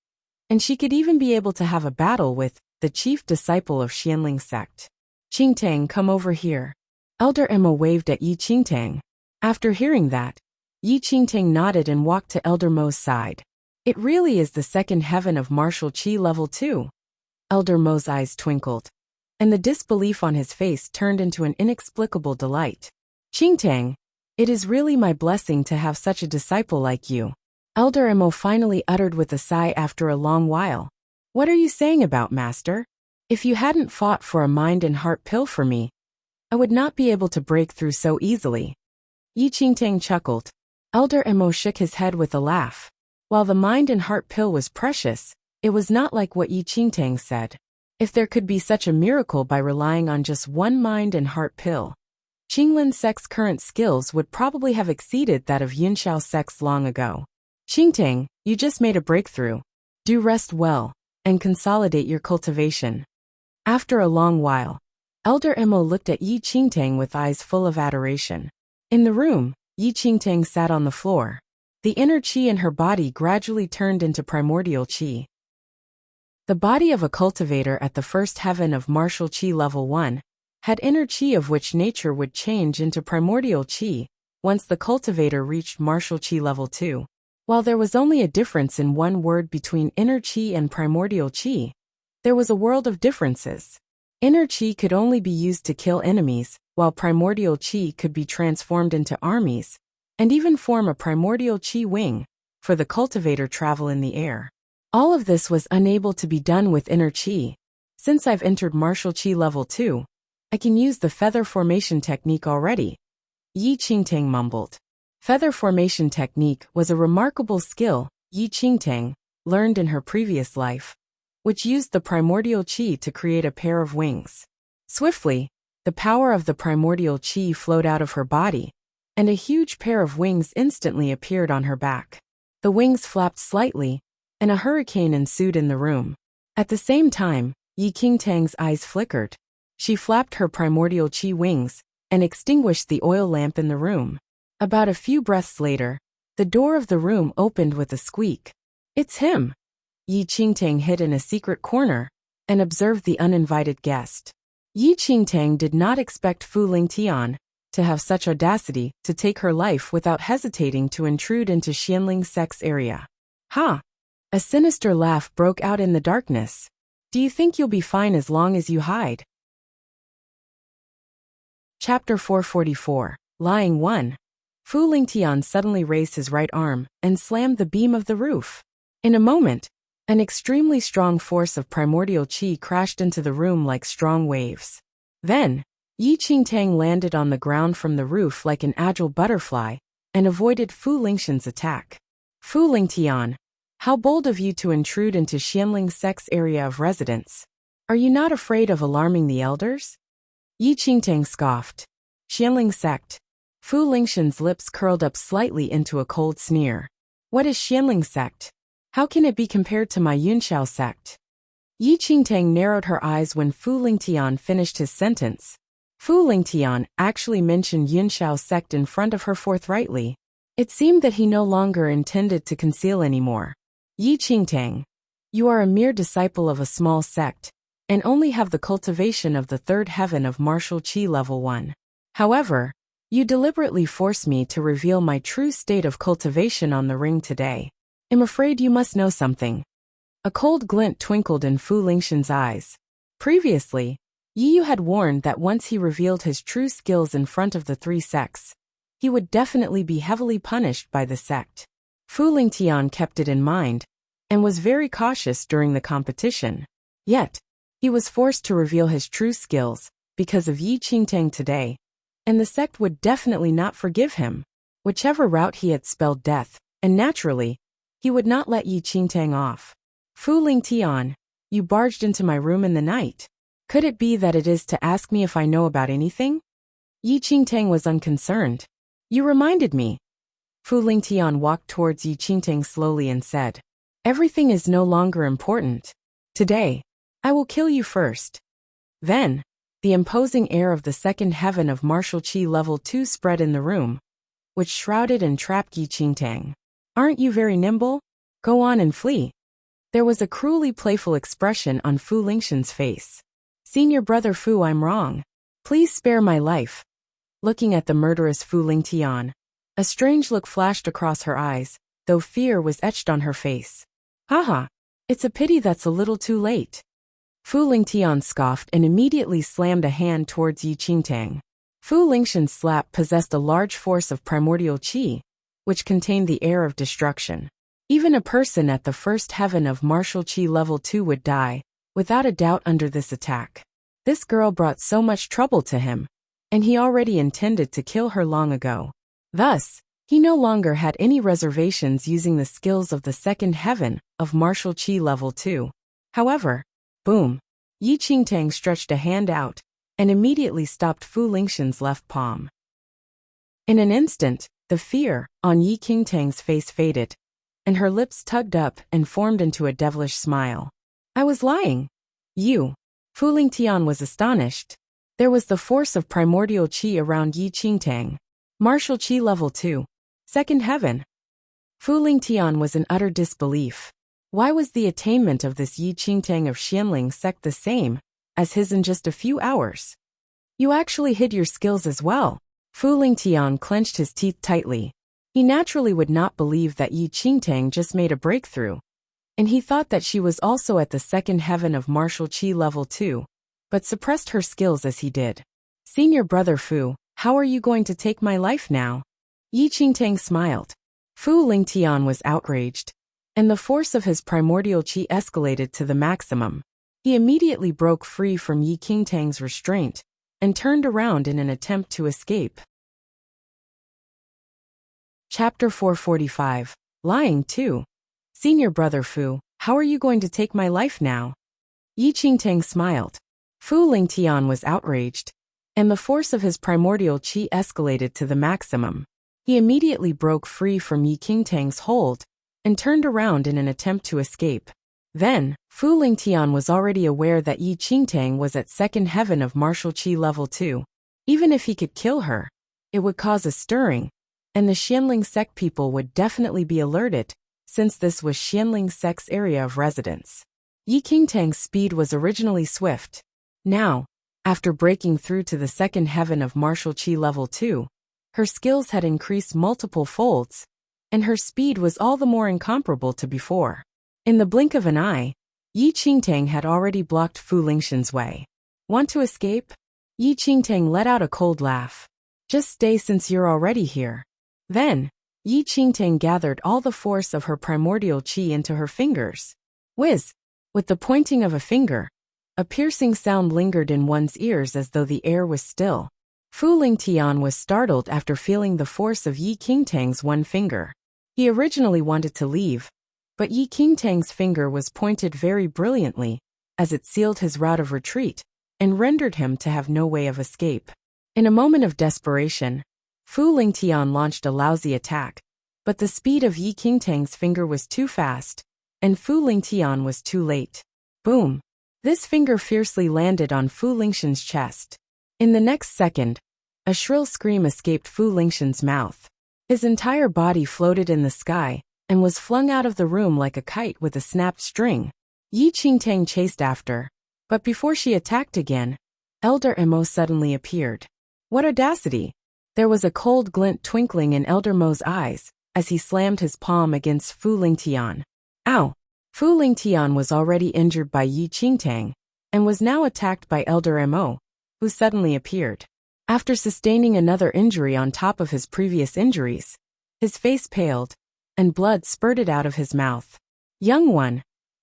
and she could even be able to have a battle with the chief disciple of Xianling sect. Qingtang, come over here. Elder Emma waved at Yi Qingtang. After hearing that, Yi Qingtang nodded and walked to Elder Mo's side. It really is the second heaven of martial chi level 2. Elder Mo's eyes twinkled, and the disbelief on his face turned into an inexplicable delight. Qingtang, it is really my blessing to have such a disciple like you. Elder Emma finally uttered with a sigh after a long while. What are you saying about Master? If you hadn't fought for a mind and heart pill for me, I would not be able to break through so easily. Yi Qingtang chuckled. Elder Emma shook his head with a laugh. While the mind and heart pill was precious, it was not like what Yi Qingtang said. If there could be such a miracle by relying on just one mind and heart pill, Qinglin sect's current skills would probably have exceeded that of Yunxiao sect's long ago. Qingtang, you just made a breakthrough. Do rest well, and consolidate your cultivation. After a long while, Elder Emma looked at Yi Qingtang with eyes full of adoration. In the room, Yi Qingtang sat on the floor. The inner qi in her body gradually turned into primordial qi. The body of a cultivator at the first heaven of martial qi level 1 had inner qi of which nature would change into primordial qi once the cultivator reached martial qi level 2. While there was only a difference in one word between inner qi and primordial qi, there was a world of differences. Inner qi could only be used to kill enemies, while primordial qi could be transformed into armies, and even form a primordial qi wing for the cultivator travel in the air. All of this was unable to be done with inner qi. Since I've entered martial qi level 2, I can use the feather formation technique already. Yi Qingtang mumbled. Feather formation technique was a remarkable skill Yi Qingtang learned in her previous life, which used the primordial qi to create a pair of wings. Swiftly, the power of the primordial qi flowed out of her body, and a huge pair of wings instantly appeared on her back. The wings flapped slightly, and a hurricane ensued in the room. At the same time, Yi Qingtang's eyes flickered. She flapped her primordial qi wings and extinguished the oil lamp in the room. About a few breaths later, the door of the room opened with a squeak. It's him! Yi Qingtang hid in a secret corner and observed the uninvited guest. Yi Qingtang did not expect Fu Lingtian to have such audacity to take her life without hesitating to intrude into Xianling sect's area. Ha! A sinister laugh broke out in the darkness. Do you think you'll be fine as long as you hide? Chapter 444, Lying 1. Fu Lingtian suddenly raised his right arm and slammed the beam of the roof. In a moment, an extremely strong force of primordial qi crashed into the room like strong waves. Then, Yi Qingtang landed on the ground from the roof like an agile butterfly and avoided Fu Lingtian's attack. Fu Lingtian, how bold of you to intrude into Xianling sect's area of residence. Are you not afraid of alarming the elders? Yi Qingtang scoffed. Xianling sect. Fu Lingtian's lips curled up slightly into a cold sneer. What is Xianling sect? How can it be compared to my Yunxiao sect? Yi Qingtang narrowed her eyes when Fu Lingtian finished his sentence. Fu Lingtian actually mentioned Yunxiao sect in front of her forthrightly. It seemed that he no longer intended to conceal anymore. Yi Qingtang, you are a mere disciple of a small sect, and only have the cultivation of the third heaven of martial qi level 1. However, you deliberately force me to reveal my true state of cultivation on the ring today. I'm afraid you must know something. A cold glint twinkled in Fu Lingtian's eyes. Previously, Yi Yu had warned that once he revealed his true skills in front of the three sects, he would definitely be heavily punished by the sect. Fu Lingtian kept it in mind, and was very cautious during the competition. Yet, he was forced to reveal his true skills because of Yi Qingtang today, and the sect would definitely not forgive him. Whichever route he had spelled death, and naturally, he would not let Yi Qingtang off. Fu Lingtian, you barged into my room in the night. Could it be that it is to ask me if I know about anything? Yi Qingtang was unconcerned. You reminded me. Fu Lingtian walked towards Yi Qingtang slowly and said, everything is no longer important. Today, I will kill you first. Then, the imposing air of the second heaven of martial qi level 2 spread in the room, which shrouded and trapped Yi Qingtang. Aren't you very nimble? Go on and flee. There was a cruelly playful expression on Fu Lingxian's face. Senior brother Fu, I'm wrong. Please spare my life. Looking at the murderous Fu Lingtian, a strange look flashed across her eyes, though fear was etched on her face. Haha, it's a pity that's a little too late. Fu Lingtian scoffed and immediately slammed a hand towards Yi Qingtang. Fu Lingxian's slap possessed a large force of primordial qi, which contained the air of destruction. Even a person at the first heaven of martial qi level 2 would die, without a doubt, under this attack. This girl brought so much trouble to him, and he already intended to kill her long ago. Thus, he no longer had any reservations using the skills of the second heaven of martial qi level 2. However, boom, Yi Qingtang stretched a hand out and immediately stopped Fu Lingxian's left palm. In an instant, the fear on Yi Qingtang's face faded, and her lips tugged up and formed into a devilish smile. I was lying. You. Fu Lingtian was astonished. There was the force of primordial qi around Yi Qingtang. Martial qi level 2. Second heaven. Fu Lingtian was in utter disbelief. Why was the attainment of this Yi Qingtang of Xianling sect the same as his in just a few hours? You actually hid your skills as well. Fu Lingtian clenched his teeth tightly. He naturally would not believe that Yi Qingtang just made a breakthrough, and he thought that she was also at the second heaven of martial qi level 2, but suppressed her skills as he did. Senior brother Fu, how are you going to take my life now? Yi Qingtang smiled. Fu Lingtian was outraged, and the force of his primordial qi escalated to the maximum. He immediately broke free from Yi Qingtang's restraint and turned around in an attempt to escape. Chapter 445. Lying too. Senior brother Fu, how are you going to take my life now? Yi Qingtang smiled. Fu Lingtian was outraged, and the force of his primordial qi escalated to the maximum. He immediately broke free from Yi Qingtang's hold and turned around in an attempt to escape. Then, Fu Lingtian was already aware that Yi Qingtang was at second heaven of martial qi level 2. Even if he could kill her, it would cause a stirring, and the Xianling sect people would definitely be alerted, since this was Xianling sect's area of residence. Yi Qingtang's speed was originally swift. Now, after breaking through to the second heaven of martial qi level 2, her skills had increased multiple folds, and her speed was all the more incomparable to before. In the blink of an eye, Yi Qingtang had already blocked Fu Lingxian's way. Want to escape? Yi Qingtang let out a cold laugh. Just stay since you're already here. Then, Yi Qingtang gathered all the force of her primordial qi into her fingers. Whiz! With the pointing of a finger, a piercing sound lingered in one's ears as though the air was still. Fu Lingtian was startled after feeling the force of Yi Qingtang's one finger. He originally wanted to leave, but Yi Qingtang's finger was pointed very brilliantly, as it sealed his route of retreat, and rendered him to have no way of escape. In a moment of desperation, Fu Lingtian launched a lousy attack, but the speed of Yi Qingtang's finger was too fast, and Fu Lingtian was too late. Boom! This finger fiercely landed on Fu Lingxian's chest. In the next second, a shrill scream escaped Fu Lingxian's mouth. His entire body floated in the sky and was flung out of the room like a kite with a snapped string. Yi Qingtang chased after, but before she attacked again, Elder Mo suddenly appeared. What audacity! There was a cold glint twinkling in Elder Mo's eyes as he slammed his palm against Fu Lingtian. Ow! Fu Lingtian was already injured by Yi Qingtang and was now attacked by Elder Mo, who suddenly appeared. After sustaining another injury on top of his previous injuries, his face paled, and blood spurted out of his mouth. Young one,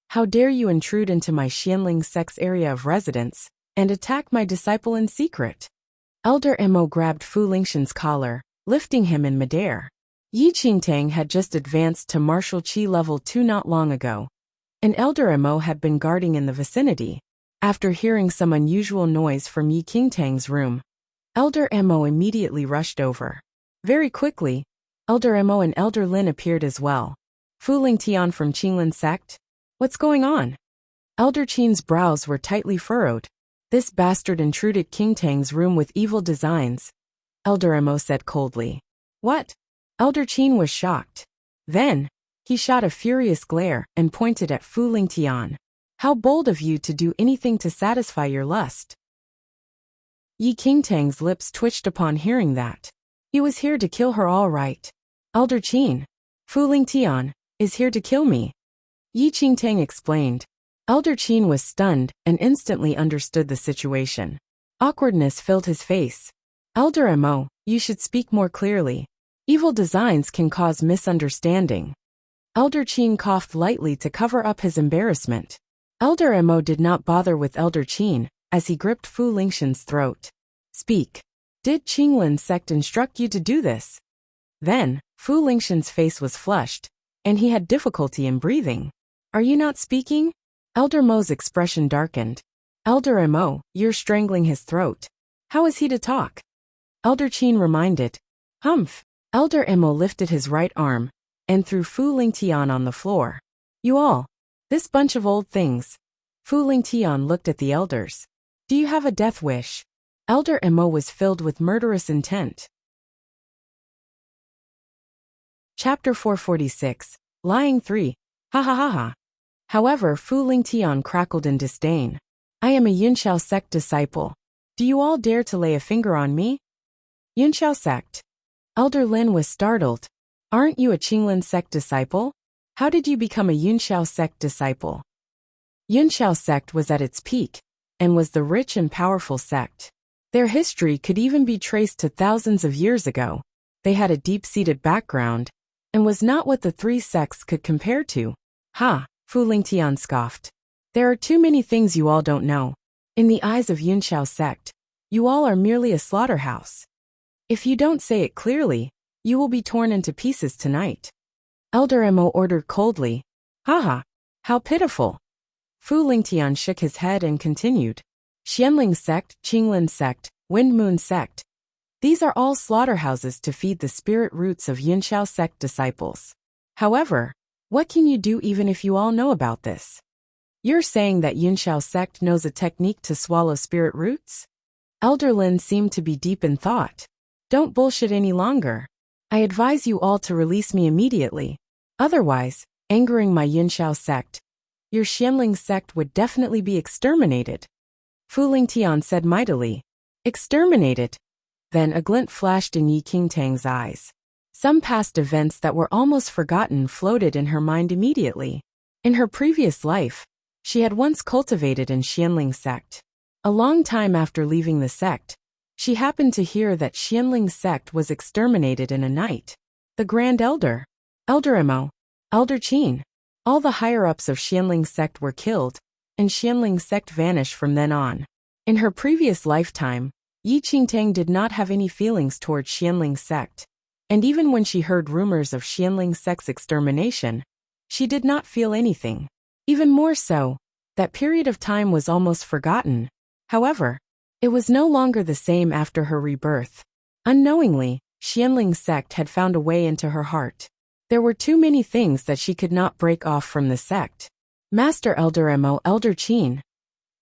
how dare you intrude into my Xianling sect's area of residence and attack my disciple in secret? Elder Mo grabbed Fu Lingxian's collar lifting him in midair. Yi Qingtang had just advanced to martial chi level 2 not long ago. An elder Mo had been guarding in the vicinity. After hearing some unusual noise from Yi Qingtang's room, Elder Mo immediately rushed over. Very quickly, Elder Mo and Elder Lin appeared as well. Fu Lingtian from Qinglin sect? What's going on? Elder Qin's brows were tightly furrowed. This bastard intruded Qingtang's room with evil designs, Elder Mo said coldly. What? Elder Qin was shocked. Then, he shot a furious glare and pointed at Fu Lingtian. How bold of you to do anything to satisfy your lust. Yi Qingtang's lips twitched upon hearing that. He was here to kill her all right. Elder Qin, Fu Lingtian, is here to kill me. Yi Qingtang explained. Elder Qin was stunned and instantly understood the situation. Awkwardness filled his face. Elder Mo, you should speak more clearly. Evil designs can cause misunderstanding. Elder Qin coughed lightly to cover up his embarrassment. Elder Mo did not bother with Elder Qin, as he gripped Fu Lingtian's throat. Speak. Did Qinglin sect instruct you to do this? Then, Fu Lingtian's face was flushed, and he had difficulty in breathing. Are you not speaking? Elder Mo's expression darkened. Elder Mo, you're strangling his throat. How is he to talk? Elder Qin reminded. Humph. Elder Mo lifted his right arm and threw Fu Lingtian on the floor. You all. This bunch of old things. Fu Lingtian looked at the elders. Do you have a death wish? Elder Mo was filled with murderous intent. Chapter 446. Lying 3. Ha ha ha ha. However, Fu Lingtian crackled in disdain. I am a Yunxiao sect disciple. Do you all dare to lay a finger on me? Yunxiao sect. Elder Lin was startled. Aren't you a Qinglin sect disciple? How did you become a Yunxiao sect disciple? Yunxiao sect was at its peak, and was the rich and powerful sect. Their history could even be traced to thousands of years ago. They had a deep-seated background, and was not what the three sects could compare to. Ha, Fu Lingtian scoffed. There are too many things you all don't know. In the eyes of Yunxiao sect, you all are merely a slaughterhouse. If you don't say it clearly, you will be torn into pieces tonight. Elder Mo ordered coldly. Haha, how pitiful. Fu Lingtian shook his head and continued. Xianling sect, Qinglin sect, Wind Moon sect. These are all slaughterhouses to feed the spirit roots of Yunxiao sect disciples. However, what can you do even if you all know about this? You're saying that Yunxiao sect knows a technique to swallow spirit roots? Elder Lin seemed to be deep in thought. Don't bullshit any longer. I advise you all to release me immediately. Otherwise, angering my Yunxiao sect, your Xianling sect would definitely be exterminated. Fu Lingtian said mightily. Exterminated? Then a glint flashed in Yi Qingtang's eyes. Some past events that were almost forgotten floated in her mind immediately. In her previous life, she had once cultivated in Xianling sect. A long time after leaving the sect, she happened to hear that Xianling sect was exterminated in a night. The Grand Elder, Elder Mo, Elder Qin, all the higher-ups of Xianling sect were killed, and Xianling sect vanished from then on. In her previous lifetime, Yi Qingtang did not have any feelings toward Xianling sect, and even when she heard rumors of Xianling sect's extermination, she did not feel anything. Even more so, that period of time was almost forgotten. However, it was no longer the same after her rebirth. Unknowingly, Xianling sect had found a way into her heart. There were too many things that she could not break off from the sect. Master Elder Mo, Elder Qin,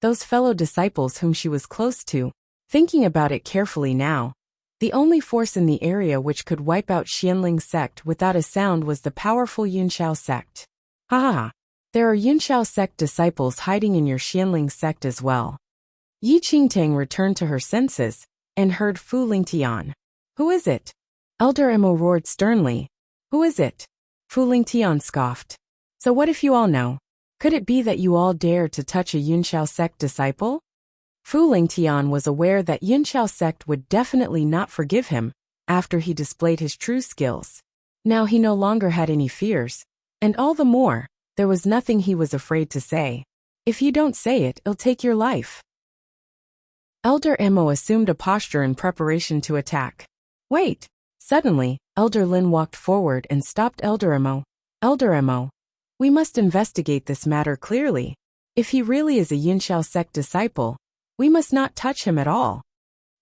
those fellow disciples whom she was close to, thinking about it carefully now, the only force in the area which could wipe out Xianling sect without a sound was the powerful Yunxiao sect. Ha ha ha. There are Yunxiao sect disciples hiding in your Xianling sect as well. Yi Qingtang returned to her senses, and heard Fu Lingtian. Who is it? Elder Mo roared sternly. Who is it? Fu Lingtian scoffed. So what if you all know? Could it be that you all dare to touch a Yunxiao sect disciple? Fu Lingtian was aware that Yunxiao sect would definitely not forgive him, after he displayed his true skills. Now he no longer had any fears, and all the more, there was nothing he was afraid to say. If you don't say it, it'll take your life. Elder Mo assumed a posture in preparation to attack. Wait, Suddenly, Elder Lin walked forward and stopped Elder Emo. Elder Emo, we must investigate this matter clearly. If he really is a Yunxiao sect disciple, we must not touch him at all,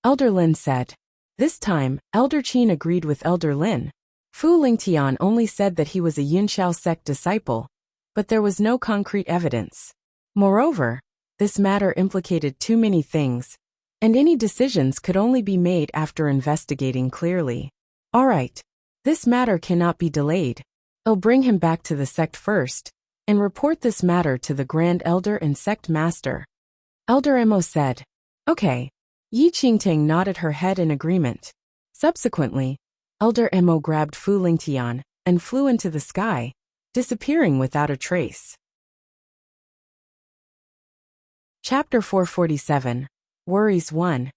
Elder Lin said. This time, Elder Qin agreed with Elder Lin. Fu Lingtian only said that he was a Yunxiao sect disciple, but there was no concrete evidence. Moreover, this matter implicated too many things, and any decisions could only be made after investigating clearly. Alright, this matter cannot be delayed. I'll bring him back to the sect first, and report this matter to the Grand Elder and Sect Master. Elder Emo said. Okay. Yi Qingtang nodded her head in agreement. Subsequently, Elder Emo grabbed Fu Lingtian and flew into the sky, disappearing without a trace. Chapter 447. Worries 1.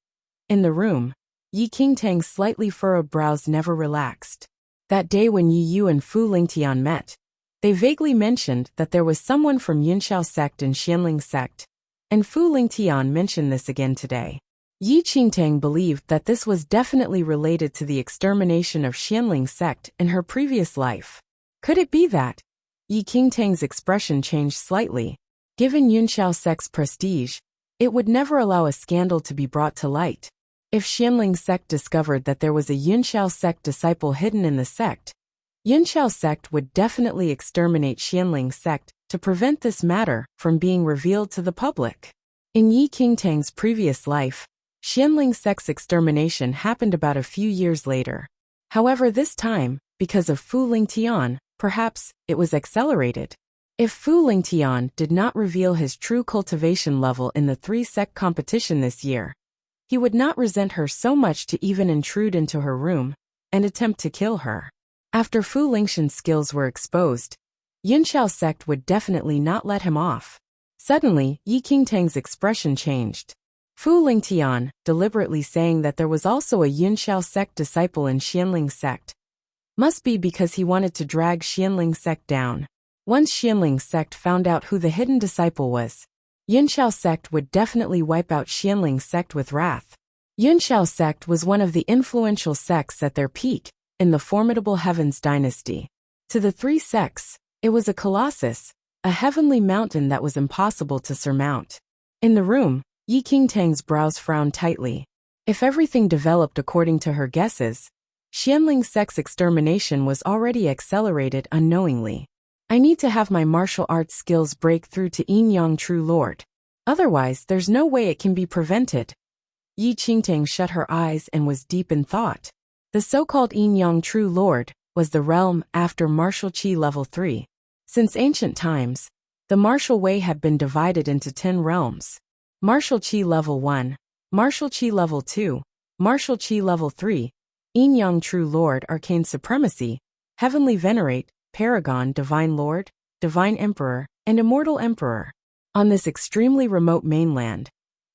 In the room, Yi Qingtang's slightly furrowed brows never relaxed. That day when Yi Yu and Fu Lingtian met, they vaguely mentioned that there was someone from Yunxiao sect and Xianling sect, and Fu Lingtian mentioned this again today. Yi Qingtang believed that this was definitely related to the extermination of Xianling sect in her previous life. Could it be that? Yi Qingtang's expression changed slightly. Given Yunxiao sect's prestige, it would never allow a scandal to be brought to light. If Xianling sect discovered that there was a Yunxiao sect disciple hidden in the sect, Yunxiao sect would definitely exterminate Xianling sect to prevent this matter from being revealed to the public. In Yi Qingtang's previous life, Xianling sect's extermination happened about a few years later. However, this time, because of Fu Lingtian, perhaps it was accelerated. If Fu Lingtian did not reveal his true cultivation level in the 3-sect competition this year, he would not resent her so much to even intrude into her room and attempt to kill her. After Fu Lingtian's skills were exposed, Yunxiao sect would definitely not let him off. Suddenly, Yi Qingtang's expression changed. Fu Lingtian, deliberately saying that there was also a Yunxiao sect disciple in Xianling sect, must be because he wanted to drag Xianling sect down. Once Xianling sect found out who the hidden disciple was, Yunxiao sect would definitely wipe out Xianling sect with wrath. Yunxiao sect was one of the influential sects at their peak in the formidable Heavens dynasty. To the 3 sects, it was a colossus, a heavenly mountain that was impossible to surmount. In the room, Yi Qingtang's brows frowned tightly. If everything developed according to her guesses, Xianling sect's extermination was already accelerated unknowingly. I need to have my martial arts skills break through to Yin Yang True Lord. Otherwise, there's no way it can be prevented. Yi Qingtang shut her eyes and was deep in thought. The so-called Yin Yang True Lord was the realm after martial qi level 3. Since ancient times, the martial way had been divided into 10 realms. Martial qi level 1, martial qi level 2, martial qi level 3, Yin Yang True Lord Arcane Supremacy, Heavenly Venerate, Paragon Divine Lord, Divine Emperor, and Immortal Emperor. On this extremely remote mainland,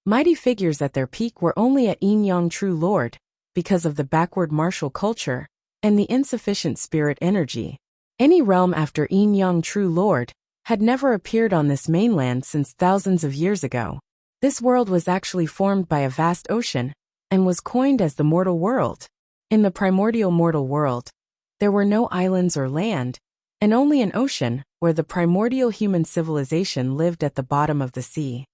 mighty figures at their peak were only at Yin Yang True Lord because of the backward martial culture and the insufficient spirit energy. Any realm after Yin Yang True Lord had never appeared on this mainland since thousands of years ago. This world was actually formed by a vast ocean and was coined as the mortal world. In the primordial mortal world, there were no islands or land, and only an ocean where the primordial human civilization lived at the bottom of the sea.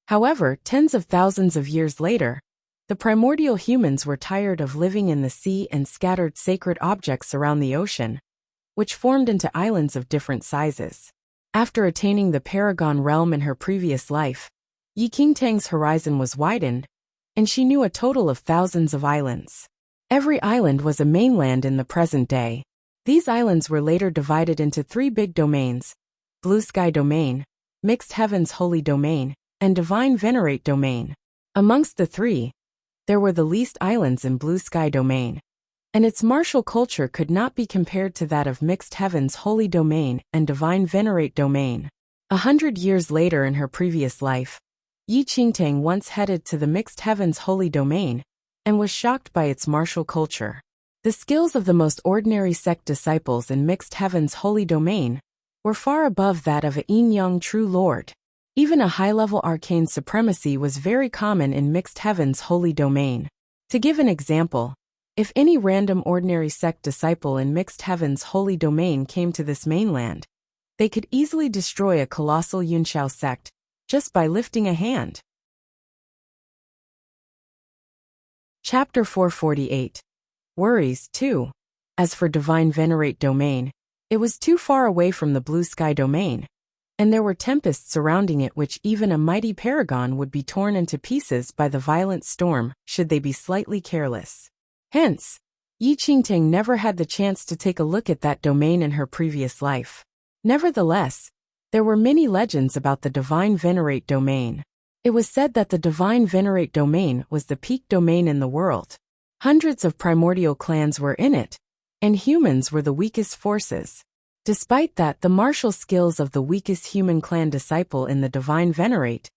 However, tens of thousands of years later, the primordial humans were tired of living in the sea and scattered sacred objects around the ocean, which formed into islands of different sizes. After attaining the Paragon realm in her previous life, Yi Qingtang's horizon was widened, and she knew a total of thousands of islands. Every island was a mainland in the present day. These islands were later divided into 3 big domains: Blue Sky Domain, Mixed Heavens Holy Domain, and Divine Venerate Domain. Amongst the 3, there were the least islands in Blue Sky Domain, and its martial culture could not be compared to that of Mixed Heavens Holy Domain and Divine Venerate Domain. 100 years later in her previous life, Yi Qingtang once headed to the Mixed Heavens Holy Domain and was shocked by its martial culture. The skills of the most ordinary sect disciples in Mixed Heavens Holy Domain were far above that of a Yin Yang True Lord. Even a high-level arcane supremacy was very common in Mixed Heavens Holy Domain. To give an example, If any random ordinary sect disciple in Mixed Heaven's holy domain came to this mainland, they could easily destroy a colossal Yunxiao sect just by lifting a hand. Chapter 448. Worries 2. As for Divine Venerate domain, it was too far away from the Blue Sky domain, and there were tempests surrounding it which even a mighty paragon would be torn into pieces by the violent storm should they be slightly careless. Hence, Yi Qingtang never had the chance to take a look at that domain in her previous life. Nevertheless, there were many legends about the Divine Venerate domain. It was said that the Divine Venerate domain was the peak domain in the world. Hundreds of primordial clans were in it, and humans were the weakest forces. Despite that, the martial skills of the weakest human clan disciple in the Divine Venerate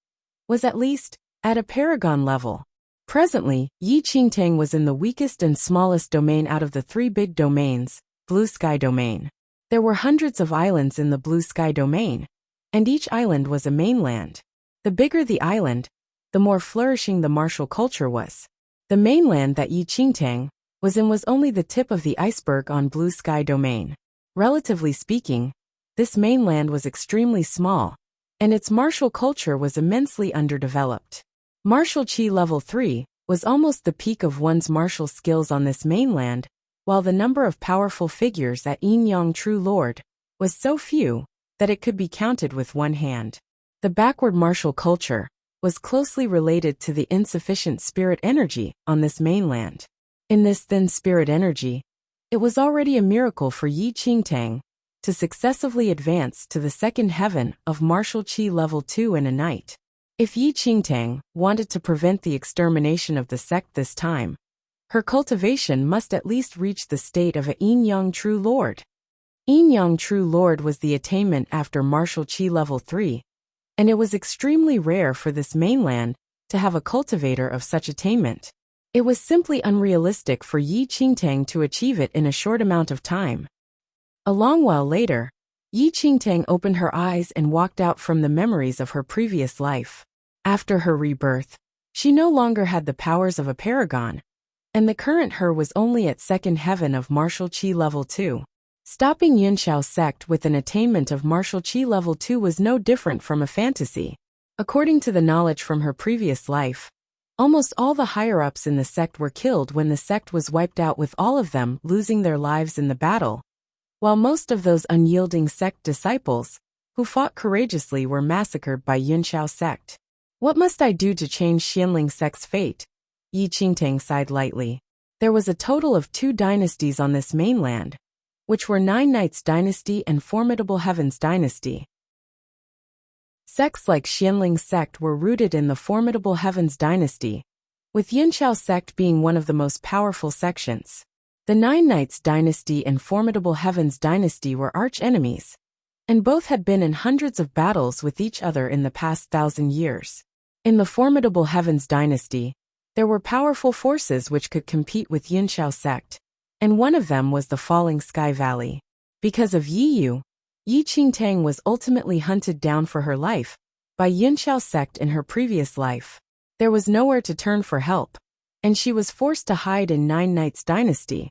was at least at a paragon level. Presently, Yi Qingtang was in the weakest and smallest domain out of the three big domains, Blue Sky domain. There were hundreds of islands in the Blue Sky domain, and each island was a mainland. The bigger the island, the more flourishing the martial culture was. The mainland that Yi Qingtang was in was only the tip of the iceberg on Blue Sky domain. Relatively speaking, this mainland was extremely small, and its martial culture was immensely underdeveloped. Martial Qi level 3 was almost the peak of one's martial skills on this mainland, while the number of powerful figures at Yin Yang True Lord was so few that it could be counted with one hand. The backward martial culture was closely related to the insufficient spirit energy on this mainland. In this thin spirit energy, it was already a miracle for Yi Qingtang to successively advance to the second heaven of martial Qi level 2 in a night. If Yi Qingtang wanted to prevent the extermination of the sect this time, her cultivation must at least reach the state of a Yin Yang True Lord. Yin Yang True Lord was the attainment after martial Qi level 3, and it was extremely rare for this mainland to have a cultivator of such attainment. It was simply unrealistic for Yi Qingtang to achieve it in a short amount of time. A long while later, Yi Qingtang opened her eyes and walked out from the memories of her previous life. After her rebirth, she no longer had the powers of a paragon, and the current her was only at second heaven of martial Qi level 2. Stopping Yunxiao sect with an attainment of martial Qi level 2 was no different from a fantasy. According to the knowledge from her previous life, almost all the higher-ups in the sect were killed when the sect was wiped out, with all of them losing their lives in the battle, while most of those unyielding sect disciples who fought courageously were massacred by Yunxiao sect. What must I do to change Xianling sect's fate? Yi Qingtang sighed lightly. There was a total of 2 dynasties on this mainland, which were Nine Nights Dynasty and Formidable Heavens Dynasty. Sects like Xianling sect were rooted in the Formidable Heavens Dynasty, with Yunxiao sect being one of the most powerful sections. The Nine Nights Dynasty and Formidable Heavens Dynasty were arch-enemies, and both had been in hundreds of battles with each other in the past 1,000 years. In the Formidable Heavens Dynasty, there were powerful forces which could compete with Yunxiao sect, and one of them was the Falling Sky Valley. Because of Yi Qingtang was ultimately hunted down for her life by Yunxiao sect in her previous life. There was nowhere to turn for help, and she was forced to hide in Nine Nights Dynasty,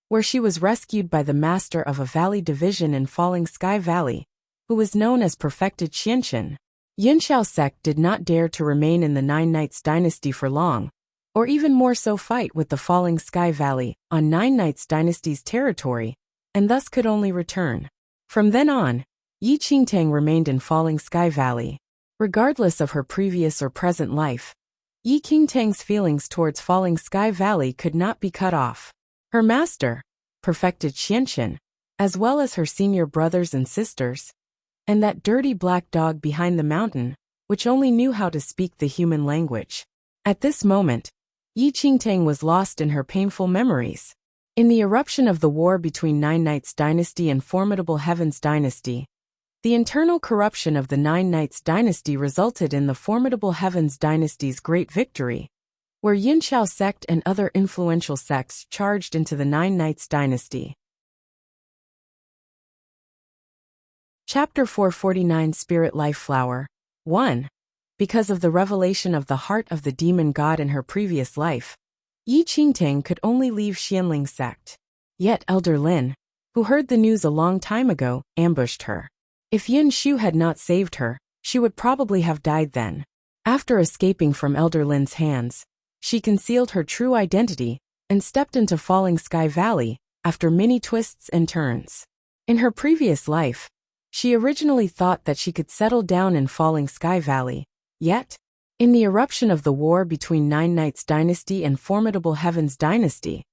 where she was rescued by the master of a valley division in Falling Sky Valley, who was known as Perfected Xianxin. Yunxiao sect did not dare to remain in the Nine Nights Dynasty for long, or even more so fight with the Falling Sky Valley on Nine Nights Dynasty's territory, and thus could only return. From then on, Yi Qingtang remained in Falling Sky Valley. Regardless of her previous or present life, Yi Qingtang's feelings towards Falling Sky Valley could not be cut off. Her master, Perfected Xianxin, as well as her senior brothers and sisters, and that dirty black dog behind the mountain, which only knew how to speak the human language. At this moment, Yi Qingtang was lost in her painful memories. In the eruption of the war between Nine Nights Dynasty and Formidable Heavens Dynasty, the internal corruption of the Nine Nights Dynasty resulted in the Formidable Heavens Dynasty's great victory, where Yunxiao sect and other influential sects charged into the Nine Nights Dynasty. Chapter 449 Spirit Life Flower 1. Because of the revelation of the heart of the demon god in her previous life, Yi Qingtang could only leave Xianling sect. Yet Elder Lin, who heard the news a long time ago, ambushed her. If Yin Shu had not saved her, she would probably have died then. After escaping from Elder Lin's hands, she concealed her true identity and stepped into Falling Sky Valley after many twists and turns. In her previous life, she originally thought that she could settle down in Falling Sky Valley. Yet, in the eruption of the war between Nine Knights Dynasty and Formidable Heavens Dynasty,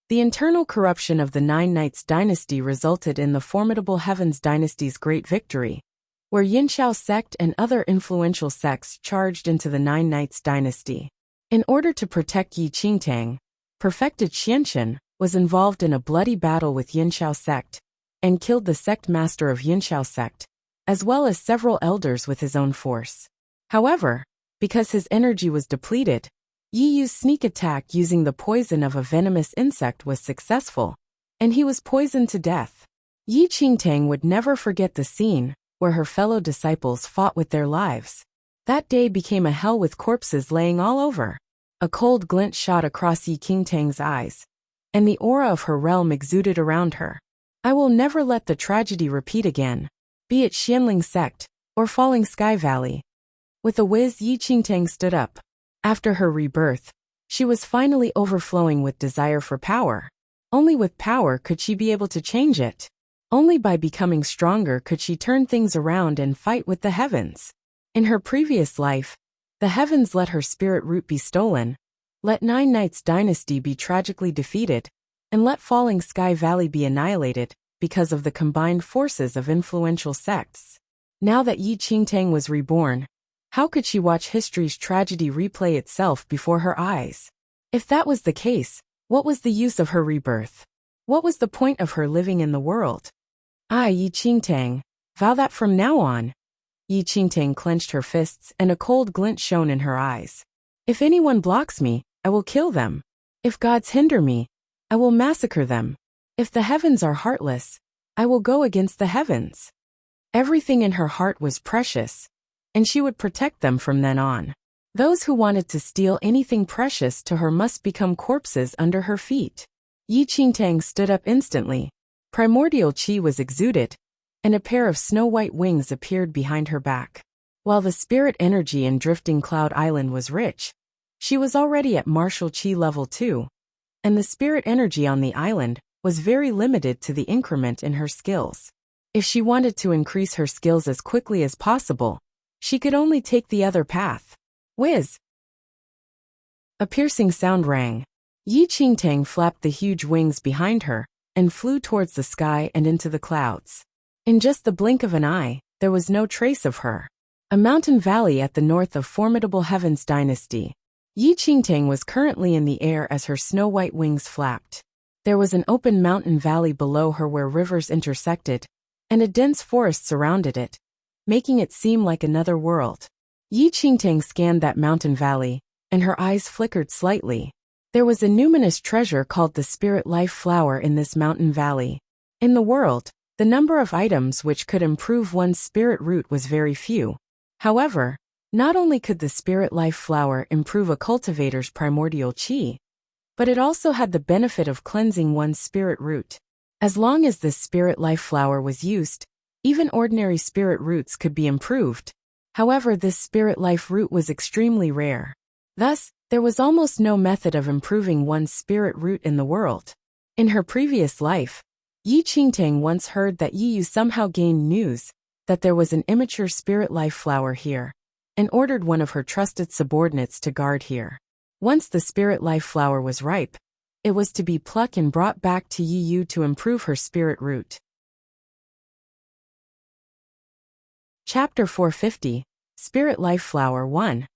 the internal corruption of the Nine Knights Dynasty resulted in the Formidable Heavens Dynasty's great victory, where Yinxiao sect and other influential sects charged into the Nine Knights Dynasty. In order to protect Yi Qingtang, Perfected Xianxian was involved in a bloody battle with Yinxiao sect and killed the sect master of Yinxiao sect, as well as several elders with his own force. However, because his energy was depleted, Yi Yu's sneak attack using the poison of a venomous insect was successful, and he was poisoned to death. Yi Qingtang would never forget the scene where her fellow disciples fought with their lives. That day became a hell with corpses laying all over. A cold glint shot across Yi Qingtang's eyes, and the aura of her realm exuded around her. I will never let the tragedy repeat again, be it Xianling sect or Falling Sky Valley. With a whiz, Yi Qingtang stood up. After her rebirth, she was finally overflowing with desire for power. Only with power could she be able to change it. Only by becoming stronger could she turn things around and fight with the heavens. In her previous life, the heavens let her spirit root be stolen, let Nine Knights Dynasty be tragically defeated, and let Falling Sky Valley be annihilated because of the combined forces of influential sects. Now that Yi Qingtang was reborn, how could she watch history's tragedy replay itself before her eyes? If that was the case, what was the use of her rebirth? What was the point of her living in the world? I, Yi Qingtang, vow that from now on. Yi Qingtang clenched her fists and a cold glint shone in her eyes. If anyone blocks me, I will kill them. If gods hinder me, I will massacre them. If the heavens are heartless, I will go against the heavens. Everything in her heart was precious, and she would protect them from then on. Those who wanted to steal anything precious to her must become corpses under her feet. Yi Qingtang stood up instantly. Primordial qi was exuded, and a pair of snow-white wings appeared behind her back. While the spirit energy in Drifting Cloud Island was rich, she was already at martial qi level 2, and the spirit energy on the island was very limited to the increment in her skills. If she wanted to increase her skills as quickly as possible, she could only take the other path. Whiz! A piercing sound rang. Yi Qingtang flapped the huge wings behind her and flew towards the sky and into the clouds. In just the blink of an eye, there was no trace of her. A mountain valley at the north of Formidable Heavens Dynasty. Yi Qingtang was currently in the air as her snow-white wings flapped. There was an open mountain valley below her where rivers intersected, and a dense forest surrounded it, making it seem like another world. Yi Qingtang scanned that mountain valley, and her eyes flickered slightly. There was a numinous treasure called the Spirit Life Flower in this mountain valley. In the world, the number of items which could improve one's spirit root was very few. However, not only could the Spirit Life Flower improve a cultivator's primordial qi, but it also had the benefit of cleansing one's spirit root. As long as this Spirit Life Flower was used, even ordinary spirit roots could be improved. However, this spirit life root was extremely rare. Thus, there was almost no method of improving one's spirit root in the world. In her previous life, Yi Qingtang once heard that Yi Yu somehow gained news that there was an immature spirit life flower here, and ordered one of her trusted subordinates to guard here. Once the spirit life flower was ripe, it was to be plucked and brought back to Yi Yu to improve her spirit root. Chapter 450, Spirit Life Flower 1.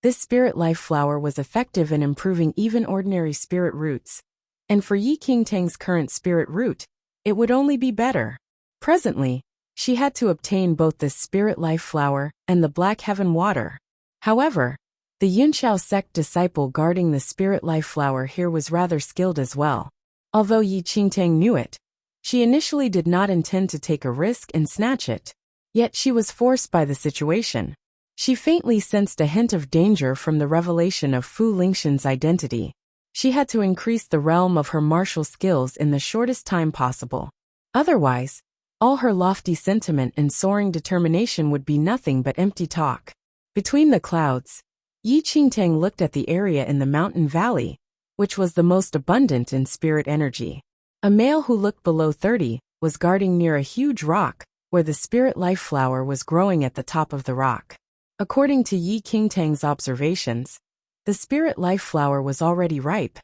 This Spirit Life Flower was effective in improving even ordinary spirit roots, and for Yi Qingtang's current spirit root, it would only be better. Presently, she had to obtain both the Spirit Life Flower and the Black Heaven Water. However, the Yunxiao sect disciple guarding the Spirit Life Flower here was rather skilled as well. Although Yi Qingtang knew it, she initially did not intend to take a risk and snatch it. Yet she was forced by the situation. She faintly sensed a hint of danger from the revelation of Fu Lingxian's identity. She had to increase the realm of her martial skills in the shortest time possible. Otherwise, all her lofty sentiment and soaring determination would be nothing but empty talk. Between the clouds, Yi Qingtang looked at the area in the mountain valley, which was the most abundant in spirit energy. A male who looked below 30 was guarding near a huge rock, where the spirit life flower was growing at the top of the rock. According to Yi Qingtang's observations, the spirit life flower was already ripe,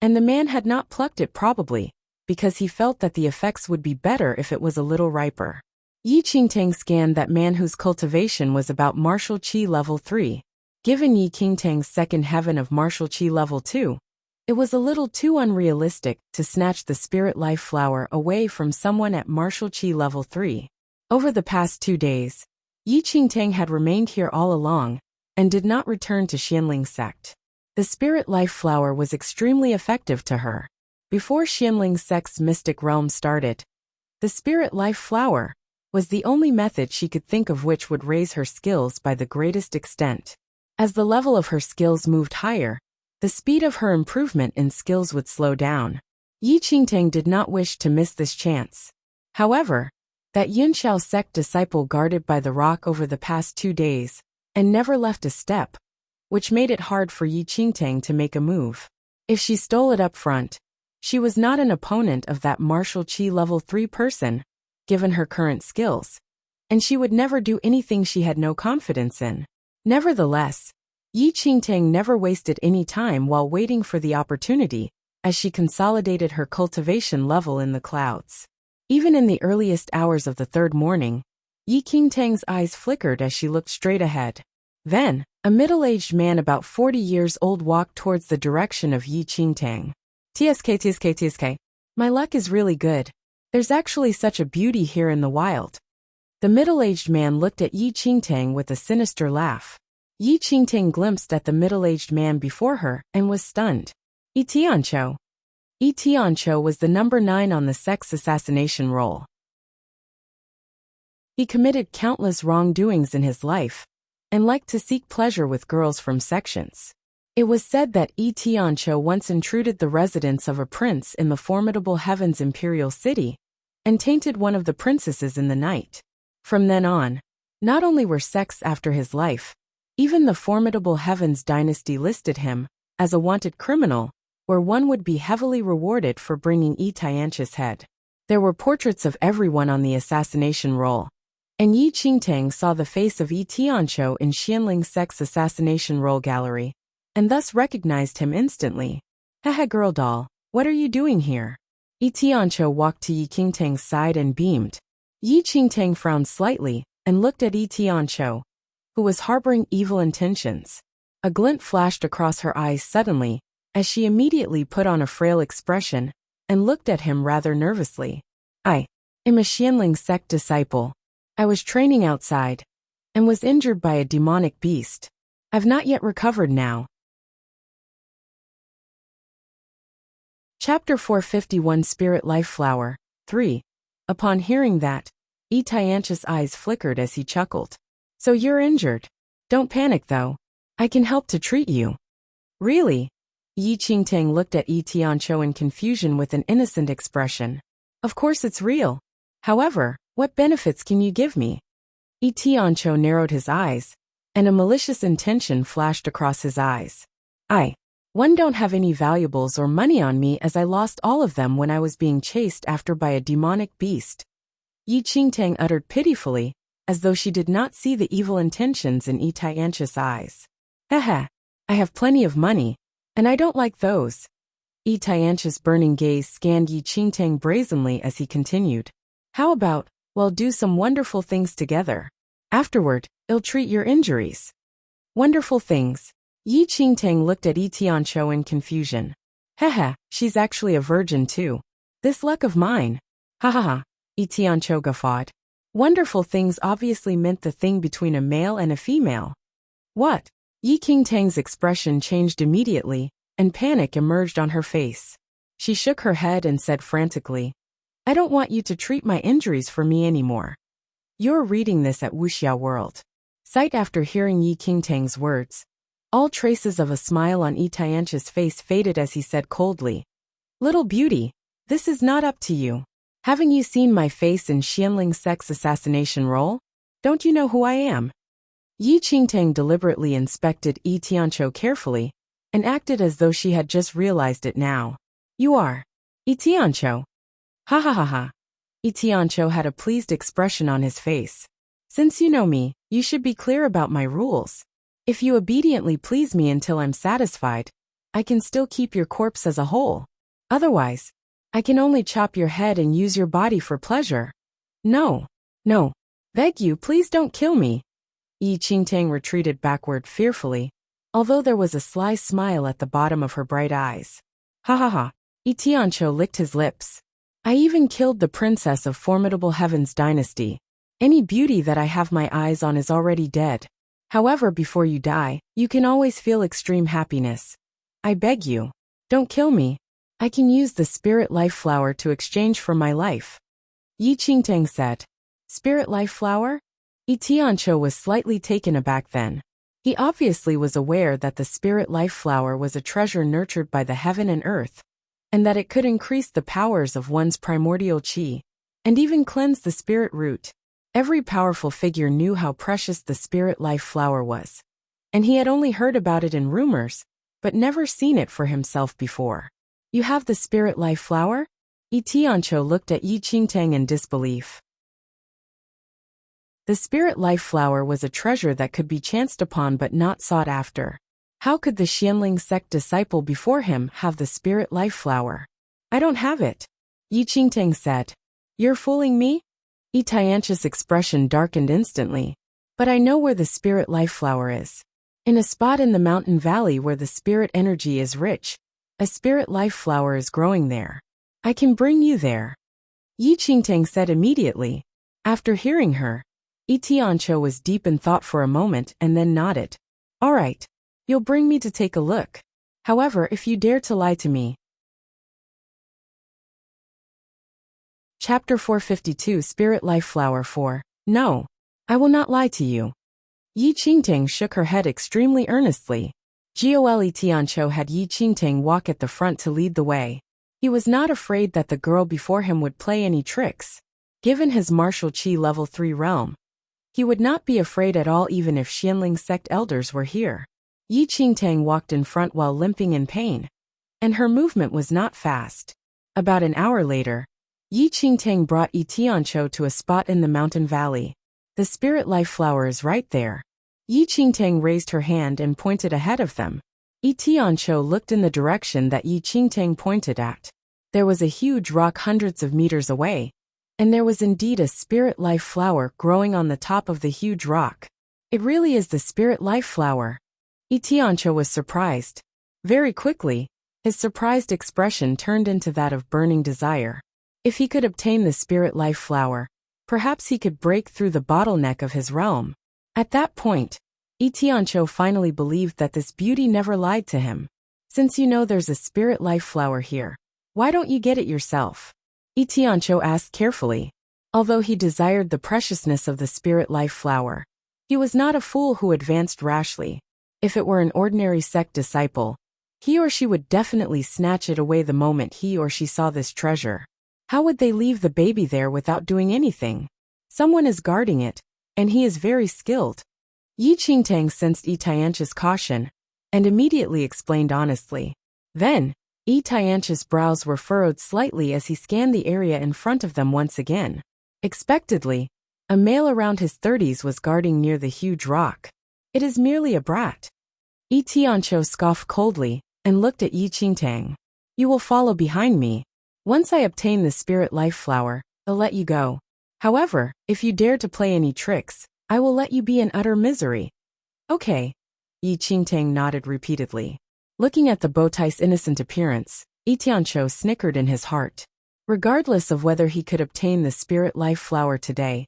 and the man had not plucked it probably, because he felt that the effects would be better if it was a little riper. Yi Qingtang scanned that man whose cultivation was about martial qi level 3. Given Yi Qingtang's second heaven of martial qi level 2, it was a little too unrealistic to snatch the spirit life flower away from someone at martial qi level 3. Over the past 2 days, Yi Qingtang had remained here all along, and did not return to Xianling sect. The spirit life flower was extremely effective to her. Before Xianling sect's mystic realm started, the spirit life flower was the only method she could think of which would raise her skills by the greatest extent. As the level of her skills moved higher, the speed of her improvement in skills would slow down. Yi Qingtang did not wish to miss this chance. However, that Yunxiao sect disciple guarded by the rock over the past 2 days, and never left a step, which made it hard for Yi Qingtang to make a move. If she stole it up front, she was not an opponent of that martial qi level 3 person, given her current skills, and she would never do anything she had no confidence in. Nevertheless, Yi Qingtang never wasted any time while waiting for the opportunity, as she consolidated her cultivation level in the clouds. Even in the earliest hours of the third morning, Yi Qingtang's eyes flickered as she looked straight ahead. Then, a middle-aged man about 40 years old walked towards the direction of Yi Qingtang. TSK. My luck is really good. There's actually such a beauty here in the wild. The middle-aged man looked at Yi Qingtang with a sinister laugh. Yi Qingtang glimpsed at the middle-aged man before her and was stunned. Yi Tianqiu. Yi Tianqiu was the number 9 on the sex assassination roll. He committed countless wrongdoings in his life, and liked to seek pleasure with girls from sections. It was said that Yi Tianqiu once intruded the residence of a prince in the formidable Heaven's imperial city, and tainted one of the princesses in the night. From then on, not only were sects after his life, even the formidable Heaven's dynasty listed him as a wanted criminal, where one would be heavily rewarded for bringing Yi Tianqiu's head. There were portraits of everyone on the assassination roll, and Yi Qingtang saw the face of Yi Tianqiu in Xianling sect's assassination roll gallery, and thus recognized him instantly. Haha, girl doll, what are you doing here? Yi Tianqiu walked to Yi Qingtang's side and beamed. Yi Qingtang frowned slightly and looked at Yi Tianqiu, who was harboring evil intentions. A glint flashed across her eyes suddenly, as she immediately put on a frail expression and looked at him rather nervously. I am a Xianling sect disciple. I was training outside, and was injured by a demonic beast. I've not yet recovered now. Chapter 451 Spirit Life Flower 3. Upon hearing that, Yi Tianqiu's eyes flickered as he chuckled. So you're injured. Don't panic though. I can help to treat you. Really? Yi Qingtang looked at Yi Tianqiu in confusion with an innocent expression. Of course it's real. However, what benefits can you give me? Yi Tianqiu narrowed his eyes, and a malicious intention flashed across his eyes. One don't have any valuables or money on me as I lost all of them when I was being chased after by a demonic beast. Yi Qingtang uttered pitifully, as though she did not see the evil intentions in Yi Tianqiu's eyes. Haha, I have plenty of money, and I don't like those. Yi Tianqiu's burning gaze scanned Yi Qingtang brazenly as he continued. How about, we'll do some wonderful things together. Afterward, I'll treat your injuries. Wonderful things. Yi Qingtang looked at Yi Tianqiu in confusion. Haha, she's actually a virgin too. This luck of mine. Ha ha ha, Yi Tianqiu guffawed. Wonderful things obviously meant the thing between a male and a female. What? Yi Qingtang's expression changed immediately, and panic emerged on her face. She shook her head and said frantically, I don't want you to treat my injuries for me anymore. You're reading this at Wuxia World. Sight. After hearing Yi Qingtang's words, All traces of a smile on Yi Tianqi's face faded as he said coldly, "Little beauty, this is not up to you. Haven't you seen my face in Xianling Sect's assassination role? Don't you know who I am?" Yi Qingtang deliberately inspected Yi Tianqiu carefully and acted as though she had just realized it now. "You are Yi Tianqiu." Ha ha ha ha. Yi Tianqiu had a pleased expression on his face. "Since you know me, you should be clear about my rules. If you obediently please me until I'm satisfied, I can still keep your corpse as a whole. Otherwise, I can only chop your head and use your body for pleasure." "No, no. Beg you, please don't kill me." Yi Qingtang retreated backward fearfully, although there was a sly smile at the bottom of her bright eyes. "Ha ha ha." Yi Tianqiu licked his lips. "I even killed the princess of formidable Heaven's dynasty. Any beauty that I have my eyes on is already dead. However, before you die, you can always feel extreme happiness. I beg you, don't kill me. I can use the spirit life flower to exchange for my life." Yi Qingtang said. "Spirit life flower?" Yi Tianqiu was slightly taken aback then. He obviously was aware that the spirit life flower was a treasure nurtured by the heaven and earth, and that it could increase the powers of one's primordial qi, and even cleanse the spirit root. Every powerful figure knew how precious the spirit life flower was, and he had only heard about it in rumors, but never seen it for himself before. "You have the spirit life flower?" Yi Tianqiu looked at Yi Qingtang in disbelief. The spirit life flower was a treasure that could be chanced upon but not sought after. How could the Xianling sect disciple before him have the spirit life flower? "I don't have it," Yi Qingtang said. "You're fooling me?" Yi Tianqi's expression darkened instantly. "But I know where the spirit life flower is. In a spot in the mountain valley where the spirit energy is rich, a spirit life flower is growing there. I can bring you there," Yi Qingtang said immediately. After hearing her, Yi Tianqiu was deep in thought for a moment and then nodded. "All right, you'll bring me to take a look. However, if you dare to lie to me." Chapter 452 Spirit Life Flower 4. "No, I will not lie to you." Yi Qingtang shook her head extremely earnestly. Gol Yi Tianqiu had Yi Qingtang walk at the front to lead the way. He was not afraid that the girl before him would play any tricks. Given his martial qi level 3 realm, he would not be afraid at all even if Xianling sect elders were here. Yi Qingtang walked in front while limping in pain, and her movement was not fast. About an hour later, Yi Qingtang brought Yi Tianqiu to a spot in the mountain valley. "The spirit life flower is right there." Yi Qingtang raised her hand and pointed ahead of them. Yi Tianqiu looked in the direction that Yi Qingtang pointed at. There was a huge rock hundreds of meters away, and there was indeed a spirit life flower growing on the top of the huge rock. "It really is the spirit life flower." Yi Tianqiu was surprised. Very quickly, his surprised expression turned into that of burning desire. If he could obtain the spirit life flower, perhaps he could break through the bottleneck of his realm. At that point, Yi Tianqiu finally believed that this beauty never lied to him. "Since you know there's a spirit life flower here, why don't you get it yourself?" Yi Tianqiu asked carefully. Although he desired the preciousness of the spirit life flower, he was not a fool who advanced rashly. If it were an ordinary sect disciple, he or she would definitely snatch it away the moment he or she saw this treasure. How would they leave the baby there without doing anything? Someone is guarding it, and he is very skilled. Yi Qingtang sensed Yi Tianqi's caution, and immediately explained honestly. Then, Yi Tianqi's brows were furrowed slightly as he scanned the area in front of them once again. Expectedly, a male around his 30s was guarding near the huge rock. "It is merely a brat." Yi Tianqiu scoffed coldly, and looked at Yi Qingtang. "You will follow behind me. Once I obtain the spirit life flower, I'll let you go. However, if you dare to play any tricks, I will let you be in utter misery." "Okay." Yi Qingtang nodded repeatedly. Looking at the bowtie's innocent appearance, Yi Tianqiu snickered in his heart. Regardless of whether he could obtain the spirit life flower today,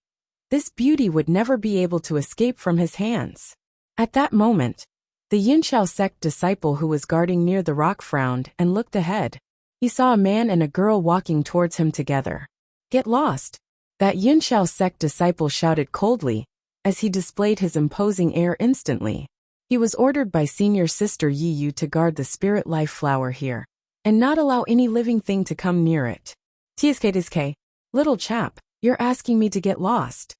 this beauty would never be able to escape from his hands. At that moment, the Yinxiao sect disciple who was guarding near the rock frowned and looked ahead. He saw a man and a girl walking towards him together. "Get lost!" That Yinxiao sect disciple shouted coldly, as he displayed his imposing air instantly. He was ordered by Senior Sister Yi Yu to guard the spirit life flower here, and not allow any living thing to come near it. Tsk, little chap, you're asking me to get lost.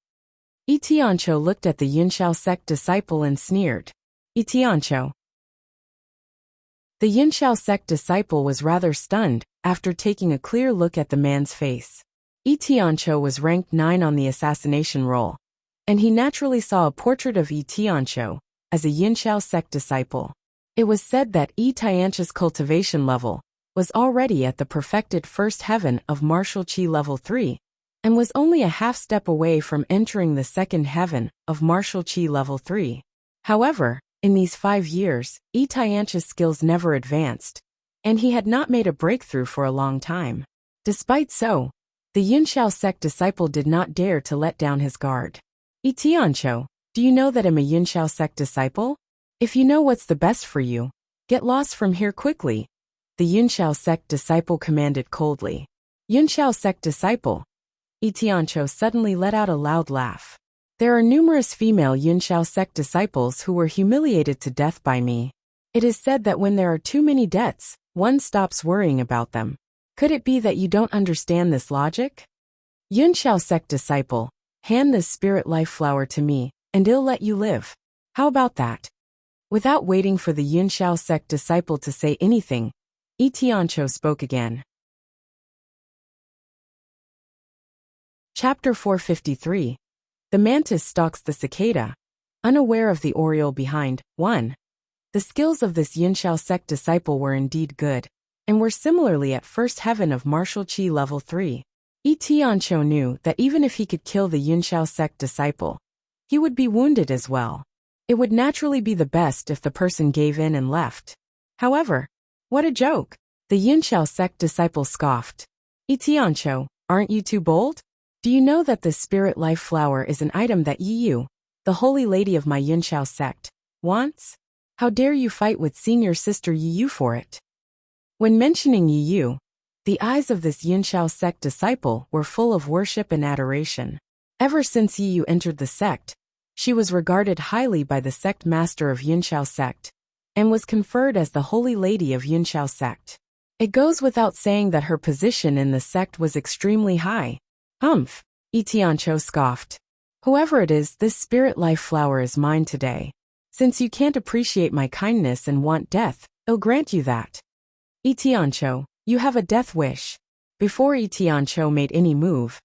Itiancho looked at the Yinxiao sect disciple and sneered. Itiancho. The Yinxiao sect disciple was rather stunned after taking a clear look at the man's face. Itiancho was ranked 9 on the assassination roll, and he naturally saw a portrait of Itiancho as a Yinxiao sect disciple. It was said that Itiancho's cultivation level was already at the perfected first heaven of martial chi level 3, and was only a half step away from entering the second heaven of martial chi level 3. However, in these 5 years, Itiancho's skills never advanced, and he had not made a breakthrough for a long time. Despite so, the Yinxiao sect disciple did not dare to let down his guard. Itiancho, do you know that I'm a Yinxiao sect disciple? If you know what's the best for you, get lost from here quickly, the Yinxiao sect disciple commanded coldly. Yinxiao sect disciple. Itiancho suddenly let out a loud laugh. There are numerous female Yinxiao sect disciples who were humiliated to death by me. It is said that when there are too many deaths, one stops worrying about them. Could it be that you don't understand this logic? Yinxiao sect disciple, hand this spirit life flower to me, and I'll let you live. How about that? Without waiting for the Yinxiao sect disciple to say anything, Itiancho spoke again. Chapter 453. The mantis stalks the cicada, unaware of the oriole behind. 1. The skills of this Yinxiao sect disciple were indeed good, and were similarly at first heaven of martial chi level 3. Itiancho knew that even if he could kill the Yinxiao sect disciple, he would be wounded as well. It would naturally be the best if the person gave in and left. However, what a joke! The Yinxiao sect disciple scoffed. Itiancho, aren't you too bold? Do you know that this spirit life flower is an item that Yi Yu, the holy lady of my Yinxiao sect, wants? How dare you fight with Senior Sister Yi Yu for it? When mentioning Yi Yu, the eyes of this Yinxiao sect disciple were full of worship and adoration. Ever since Yi Yu entered the sect, she was regarded highly by the sect master of Yinxiao sect, and was conferred as the holy lady of Yinxiao sect. It goes without saying that her position in the sect was extremely high. Humph! Itiancho scoffed. Whoever it is, this spirit life flower is mine today. Since you can't appreciate my kindness and want death, I'll grant you that. Itiancho, you have a death wish. Before Itiancho made any move,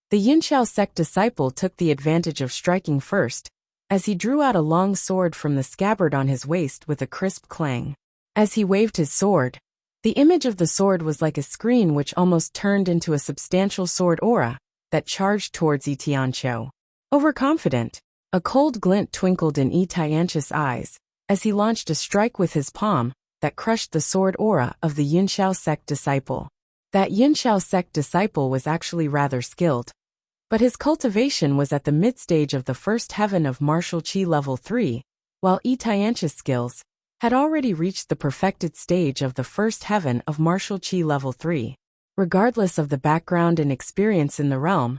the Yinxiao sect disciple took the advantage of striking first, as he drew out a long sword from the scabbard on his waist with a crisp clang. As he waved his sword, the image of the sword was like a screen which almost turned into a substantial sword aura that charged towards Itiancho. Overconfident, a cold glint twinkled in Itiancho's eyes as he launched a strike with his palm that crushed the sword aura of the Yinxiao sect disciple. That Yinxiao sect disciple was actually rather skilled, but his cultivation was at the mid-stage of the first heaven of martial chi level 3, while Itiancho's skills had already reached the perfected stage of the first heaven of martial chi level 3. Regardless of the background and experience in the realm,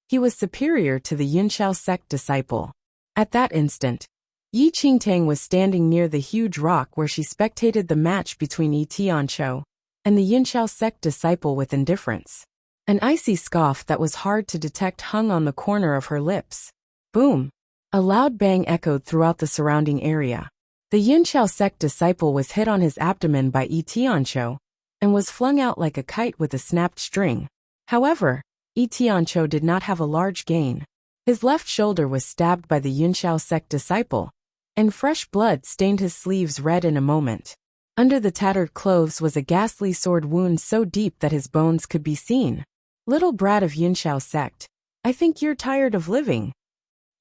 he was superior to the Yinxiao sect disciple. At that instant, Yi Qingtang was standing near the huge rock where she spectated the match between Itiancho and the Yinxiao sect disciple with indifference. An icy scoff that was hard to detect hung on the corner of her lips. Boom! A loud bang echoed throughout the surrounding area. The Yinxiao sect disciple was hit on his abdomen by Itiancho, and was flung out like a kite with a snapped string. However, Itiancho did not have a large gain. His left shoulder was stabbed by the Yinxiao sect disciple, and fresh blood stained his sleeves red in a moment. Under the tattered clothes was a ghastly sword wound so deep that his bones could be seen. Little brat of Yinxiao sect, I think you're tired of living.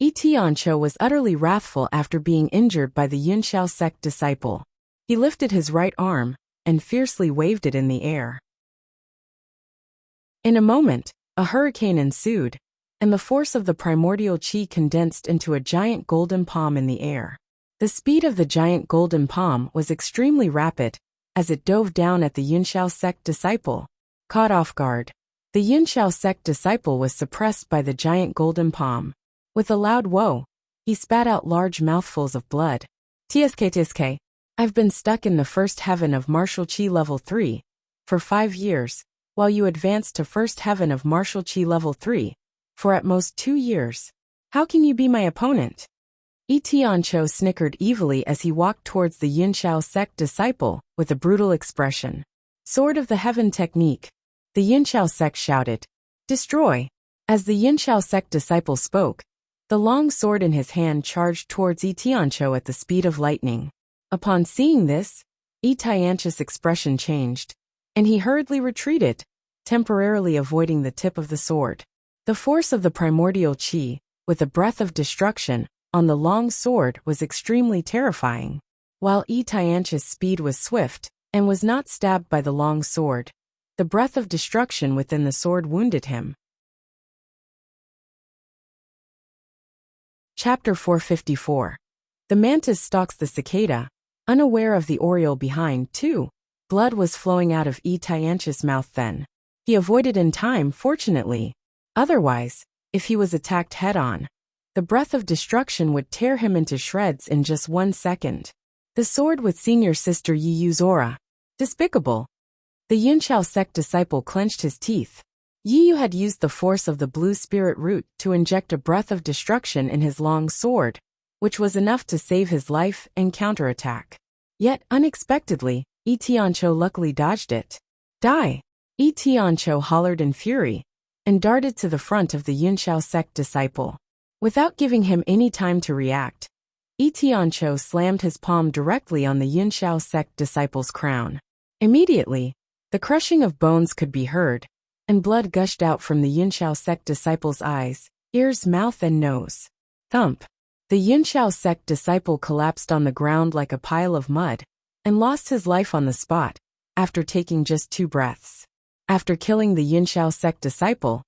Itiancho was utterly wrathful after being injured by the Yinxiao sect disciple. He lifted his right arm and fiercely waved it in the air. In a moment, a hurricane ensued, and the force of the primordial chi condensed into a giant golden palm in the air. The speed of the giant golden palm was extremely rapid, as it dove down at the Yinxiao sect disciple. Caught off guard, the Yinxiao sect disciple was suppressed by the giant golden palm. With a loud woe, he spat out large mouthfuls of blood. TSK. I've been stuck in the first heaven of martial chi level 3 for 5 years, while you advanced to first heaven of martial chi level 3 for at most 2 years. How can you be my opponent? Tianqiu snickered evilly as he walked towards the Yinxiao sect disciple with a brutal expression. Sword of the Heaven technique. The Yinxiao sect shouted. Destroy. As the Yinxiao sect disciple spoke, the long sword in his hand charged towards Tianqiu at the speed of lightning. Upon seeing this, Tianqiu's expression changed, and he hurriedly retreated, temporarily avoiding the tip of the sword. The force of the primordial qi, with a breath of destruction, on the long sword was extremely terrifying. While Tianqiu's speed was swift, and was not stabbed by the long sword, the breath of destruction within the sword wounded him. Chapter 454. The mantis stalks the cicada, unaware of the oriole behind, too. Blood was flowing out of Tianqiu's mouth then. He avoided in time, fortunately. Otherwise, if he was attacked head-on, the breath of destruction would tear him into shreds in just 1 second. The sword with senior sister Yiyu's aura. Despicable. The Yinxiao sect disciple clenched his teeth. Yiyu had used the force of the blue spirit root to inject a breath of destruction in his long sword, which was enough to save his life and counterattack. Yet, unexpectedly, Tianqiu luckily dodged it. Die! Tianqiu hollered in fury, and darted to the front of the Yinxiao sect disciple. Without giving him any time to react, Tianqiu slammed his palm directly on the Yinxiao sect disciple's crown. Immediately, the crushing of bones could be heard, and blood gushed out from the Yinxiao sect disciple's eyes, ears, mouth, and nose. Thump! The Yinxiao sect disciple collapsed on the ground like a pile of mud, and lost his life on the spot, after taking just 2 breaths. After killing the Yinxiao sect disciple,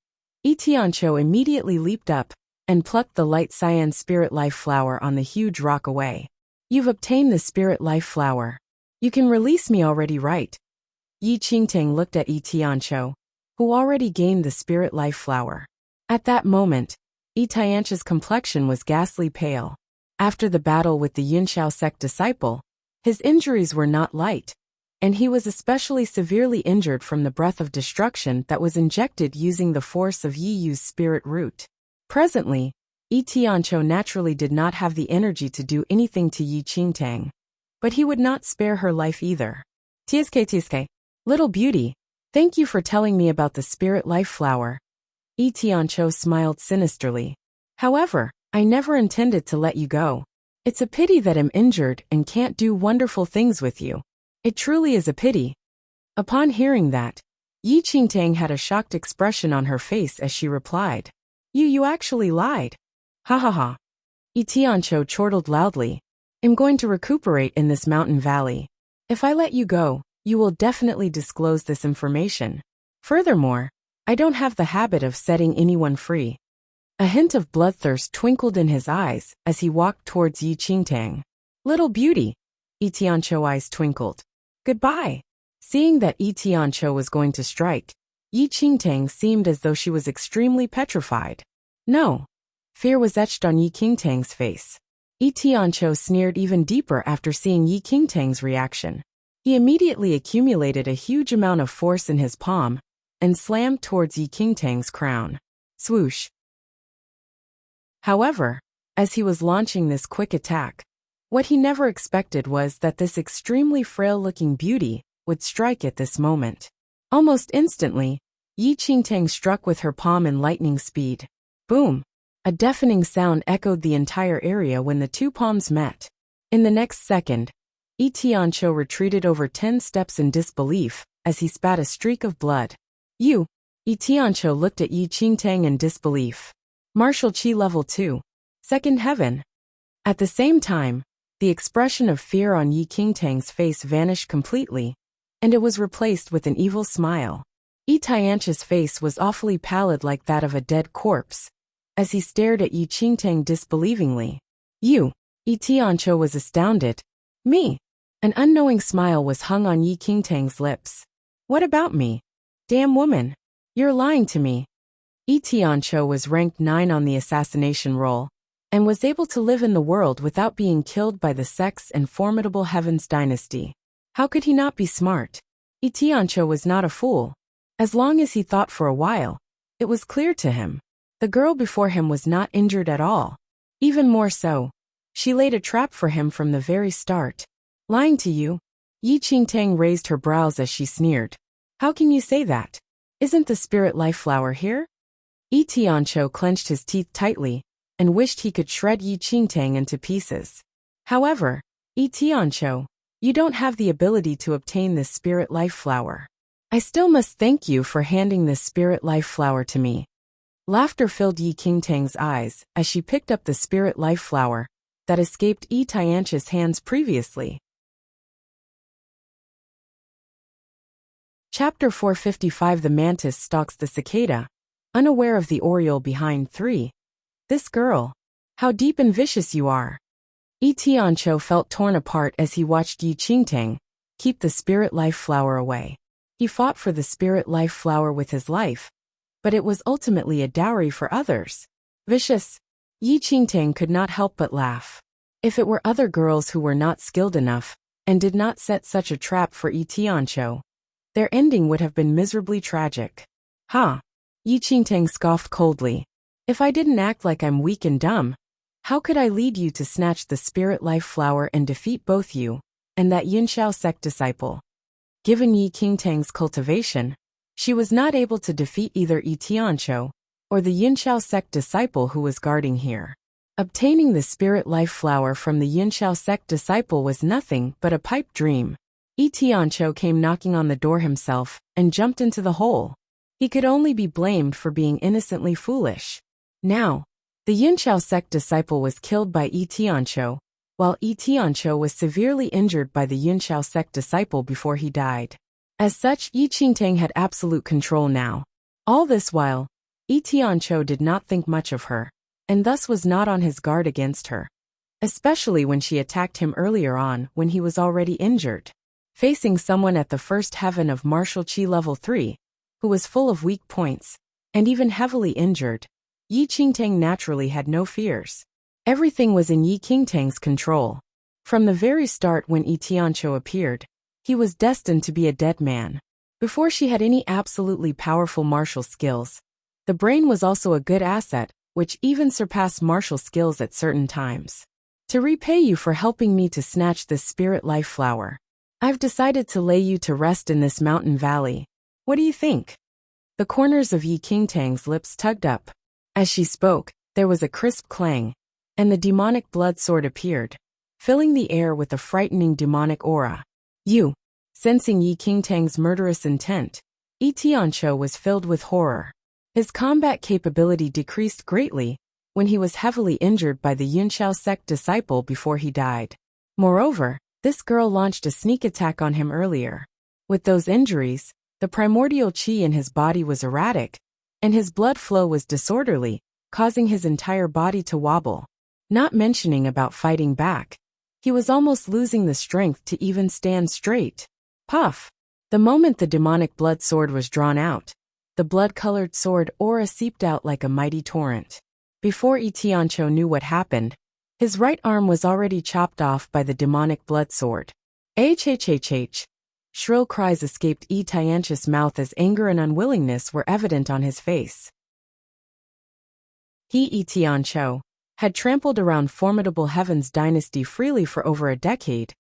Tianqiu immediately leaped up, and plucked the light cyan spirit life flower on the huge rock away. You've obtained the spirit life flower. You can release me already, right? Yi Qingtang looked at Tianqiu, who already gained the spirit life flower. At that moment, Tianqiu's complexion was ghastly pale. After the battle with the Yinxiao sect disciple, his injuries were not light, and he was especially severely injured from the breath of destruction that was injected using the force of Yiyu's spirit root. Presently, Tianqiu naturally did not have the energy to do anything to Yi Qingtang, but he would not spare her life either. TSK. Little beauty, thank you for telling me about the spirit life flower. Tianqiu smiled sinisterly. However, I never intended to let you go. It's a pity that I'm injured and can't do wonderful things with you. It truly is a pity. Upon hearing that, Yi Qingtang had a shocked expression on her face as she replied. You actually lied. Ha ha ha. Tianqiu chortled loudly. I'm going to recuperate in this mountain valley. If I let you go, you will definitely disclose this information. Furthermore, I don't have the habit of setting anyone free. A hint of bloodthirst twinkled in his eyes as he walked towards Yi Qingtang. Little beauty. Tianqiu's eyes twinkled. Goodbye. Seeing that Tianqiu was going to strike, Yi Qingtang seemed as though she was extremely petrified. No. Fear was etched on Yi Qingtang's face. Tianqiu sneered even deeper after seeing Yi Qingtang's reaction. He immediately accumulated a huge amount of force in his palm and slammed towards Yi Qingtang's crown. Swoosh. However, as he was launching this quick attack, what he never expected was that this extremely frail-looking beauty would strike at this moment. Almost instantly, Yi Qingtang struck with her palm in lightning speed. Boom! A deafening sound echoed the entire area when the 2 palms met. In the next second, Tianqiu retreated over 10 steps in disbelief as he spat a streak of blood. You! Tianqiu looked at Yi Qingtang in disbelief. Martial Qi Level 2. Second Heaven. At the same time, the expression of fear on Yi Qingtang's face vanished completely, and it was replaced with an evil smile. Tianqiu's face was awfully pallid like that of a dead corpse, as he stared at Yi Qingtang disbelievingly. You! Tianqiu was astounded. Me! An unknowing smile was hung on Yi Qingtang's lips. What about me? Damn woman! You're lying to me. Tianqiu was ranked 9 on the assassination roll, and was able to live in the world without being killed by the sex and formidable Heaven's dynasty. How could he not be smart? Itiancho was not a fool. As long as he thought for a while, it was clear to him. The girl before him was not injured at all. Even more so, she laid a trap for him from the very start. Lying to you? Yi Qingtang raised her brows as she sneered. How can you say that? Isn't the spirit life flower here? Itiancho clenched his teeth tightly and wished he could shred Yi Qingtang into pieces. However, Itiancho, you don't have the ability to obtain this spirit life flower. I still must thank you for handing this spirit life flower to me. Laughter filled Yi Qingtang's eyes as she picked up the spirit life flower that escaped Itiancho's hands previously. Chapter 455. The mantis stalks the cicada, unaware of the oriole behind. 3. This girl. How deep and vicious you are. Itiancho felt torn apart as he watched Yi Qingtang keep the spirit life flower away. He fought for the spirit life flower with his life, but it was ultimately a dowry for others. Vicious. Yi Qingtang could not help but laugh. If it were other girls who were not skilled enough and did not set such a trap for Itiancho, their ending would have been miserably tragic. Ha! Yi Qingtang scoffed coldly. If I didn't act like I'm weak and dumb, how could I lead you to snatch the spirit life flower and defeat both you and that Yunxiao sect disciple? Given Yi Qingtang's cultivation, she was not able to defeat either Itiancho or the Yunxiao sect disciple who was guarding here. Obtaining the spirit life flower from the Yunxiao sect disciple was nothing but a pipe dream. Itiancho came knocking on the door himself and jumped into the hole. He could only be blamed for being innocently foolish. Now, the Yunxiao sect disciple was killed by Itiancho, while Itiancho was severely injured by the Yunxiao sect disciple before he died. As such, Yi Qingtang had absolute control now. All this while, Itiancho did not think much of her, and thus was not on his guard against her, especially when she attacked him earlier on when he was already injured. Facing someone at the first heaven of martial chi level 3, who was full of weak points, and even heavily injured, Yi Qingtang naturally had no fears. Everything was in Yi Qingtang's control. From the very start when Itiancho appeared, he was destined to be a dead man. Before she had any absolutely powerful martial skills, the brain was also a good asset, which even surpassed martial skills at certain times. To repay you for helping me to snatch this spirit life flower, I've decided to lay you to rest in this mountain valley. What do you think? The corners of Yi Qingtang's lips tugged up. As she spoke, there was a crisp clang, and the demonic blood sword appeared, filling the air with a frightening demonic aura. You. Sensing Yi Qingtang's murderous intent, Itiancho was filled with horror. His combat capability decreased greatly when he was heavily injured by the Yunxiao sect disciple before he died. Moreover, this girl launched a sneak attack on him earlier. With those injuries, the primordial chi in his body was erratic, and his blood flow was disorderly, causing his entire body to wobble. Not mentioning about fighting back, he was almost losing the strength to even stand straight. Puff! The moment the demonic blood sword was drawn out, the blood-colored sword aura seeped out like a mighty torrent. Before Itiancho knew what happened, his right arm was already chopped off by the demonic blood sword. HHHH! Shrill cries escaped Itiancho's mouth as anger and unwillingness were evident on his face. He, Itiancho, had trampled around formidable Heaven's dynasty freely for over a decade,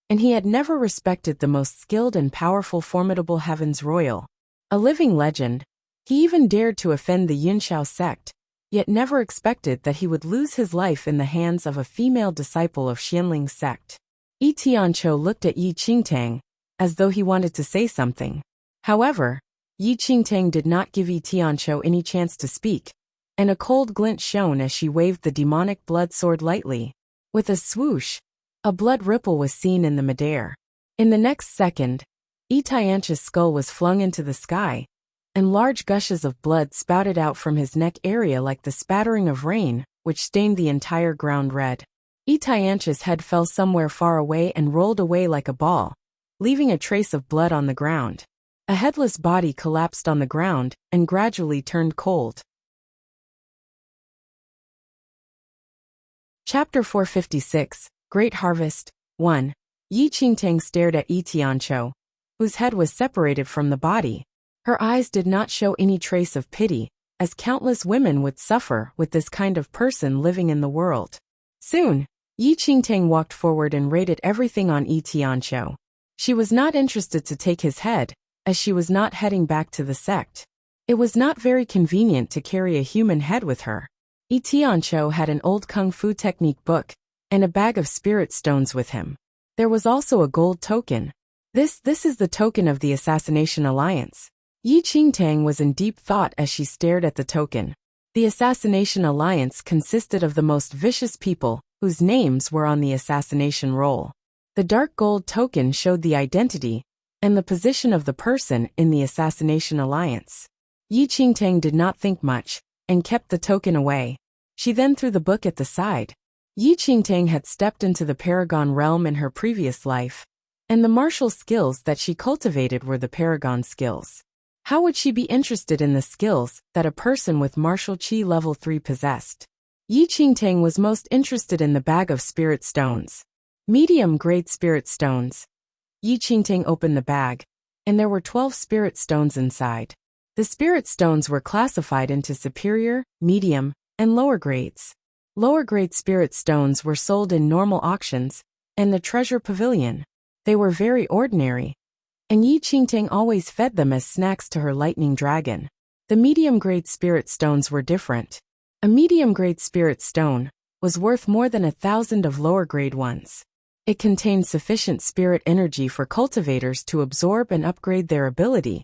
and he had never respected the most skilled and powerful formidable Heaven's royal. A living legend, he even dared to offend the Yunxiao sect, yet never expected that he would lose his life in the hands of a female disciple of Xianling's sect. Itiancho looked at Yi Qingtang, as though he wanted to say something. However, Yi Qingtang did not give Itiancho any chance to speak, and a cold glint shone as she waved the demonic blood sword lightly. With a swoosh, a blood ripple was seen in the midair. In the next second, Itiancho's skull was flung into the sky, and large gushes of blood spouted out from his neck area like the spattering of rain, which stained the entire ground red. Itiancho's head fell somewhere far away and rolled away like a ball, leaving a trace of blood on the ground. A headless body collapsed on the ground and gradually turned cold. Chapter 456, Great Harvest. 1. Yi Qingtang stared at Yi Tianqiu, whose head was separated from the body. Her eyes did not show any trace of pity, as countless women would suffer with this kind of person living in the world. Soon, Yi Qingtang walked forward and rated everything on Yi Tianqiu. She was not interested to take his head, as she was not heading back to the sect. It was not very convenient to carry a human head with her. Yi Tianqiu had an old kung fu technique book and a bag of spirit stones with him. There was also a gold token. This is the token of the Assassination Alliance. Yi Qingtang was in deep thought as she stared at the token. The Assassination Alliance consisted of the most vicious people whose names were on the assassination roll. The dark gold token showed the identity and the position of the person in the Assassination Alliance. Yi Qingtang did not think much and kept the token away. She then threw the book at the side. Yi Qingtang had stepped into the Paragon realm in her previous life, and the martial skills that she cultivated were the Paragon skills. How would she be interested in the skills that a person with martial chi level 3 possessed? Yi Qingtang was most interested in the bag of spirit stones. Medium-grade spirit stones. Yi Qingtang opened the bag, and there were 12 spirit stones inside. The spirit stones were classified into superior, medium, and lower grades. Lower-grade spirit stones were sold in normal auctions and the treasure pavilion. They were very ordinary, and Yi Qingtang always fed them as snacks to her lightning dragon. The medium-grade spirit stones were different. A medium-grade spirit stone was worth more than 1,000 of lower-grade ones. It contained sufficient spirit energy for cultivators to absorb and upgrade their ability,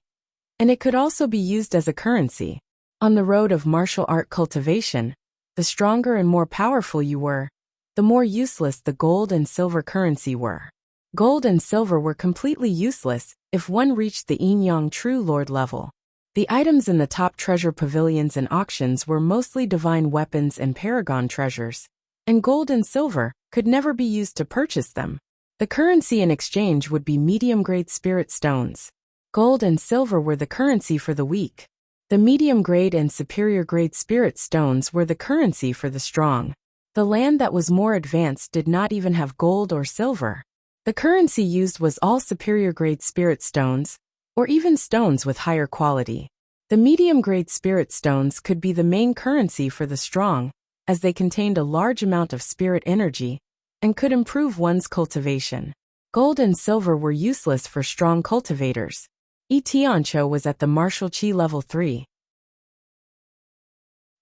and it could also be used as a currency. On the road of martial art cultivation, the stronger and more powerful you were, the more useless the gold and silver currency were. Gold and silver were completely useless if one reached the Yin-Yang True Lord level. The items in the top treasure pavilions and auctions were mostly divine weapons and paragon treasures, and gold and silver could never be used to purchase them. The currency in exchange would be medium-grade spirit stones. Gold and silver were the currency for the weak. The medium-grade and superior-grade spirit stones were the currency for the strong. The land that was more advanced did not even have gold or silver. The currency used was all superior-grade spirit stones, or even stones with higher quality. The medium-grade spirit stones could be the main currency for the strong, as they contained a large amount of spirit energy and could improve one's cultivation. Gold and silver were useless for strong cultivators. Yi Tianqiu was at the martial chi level 3.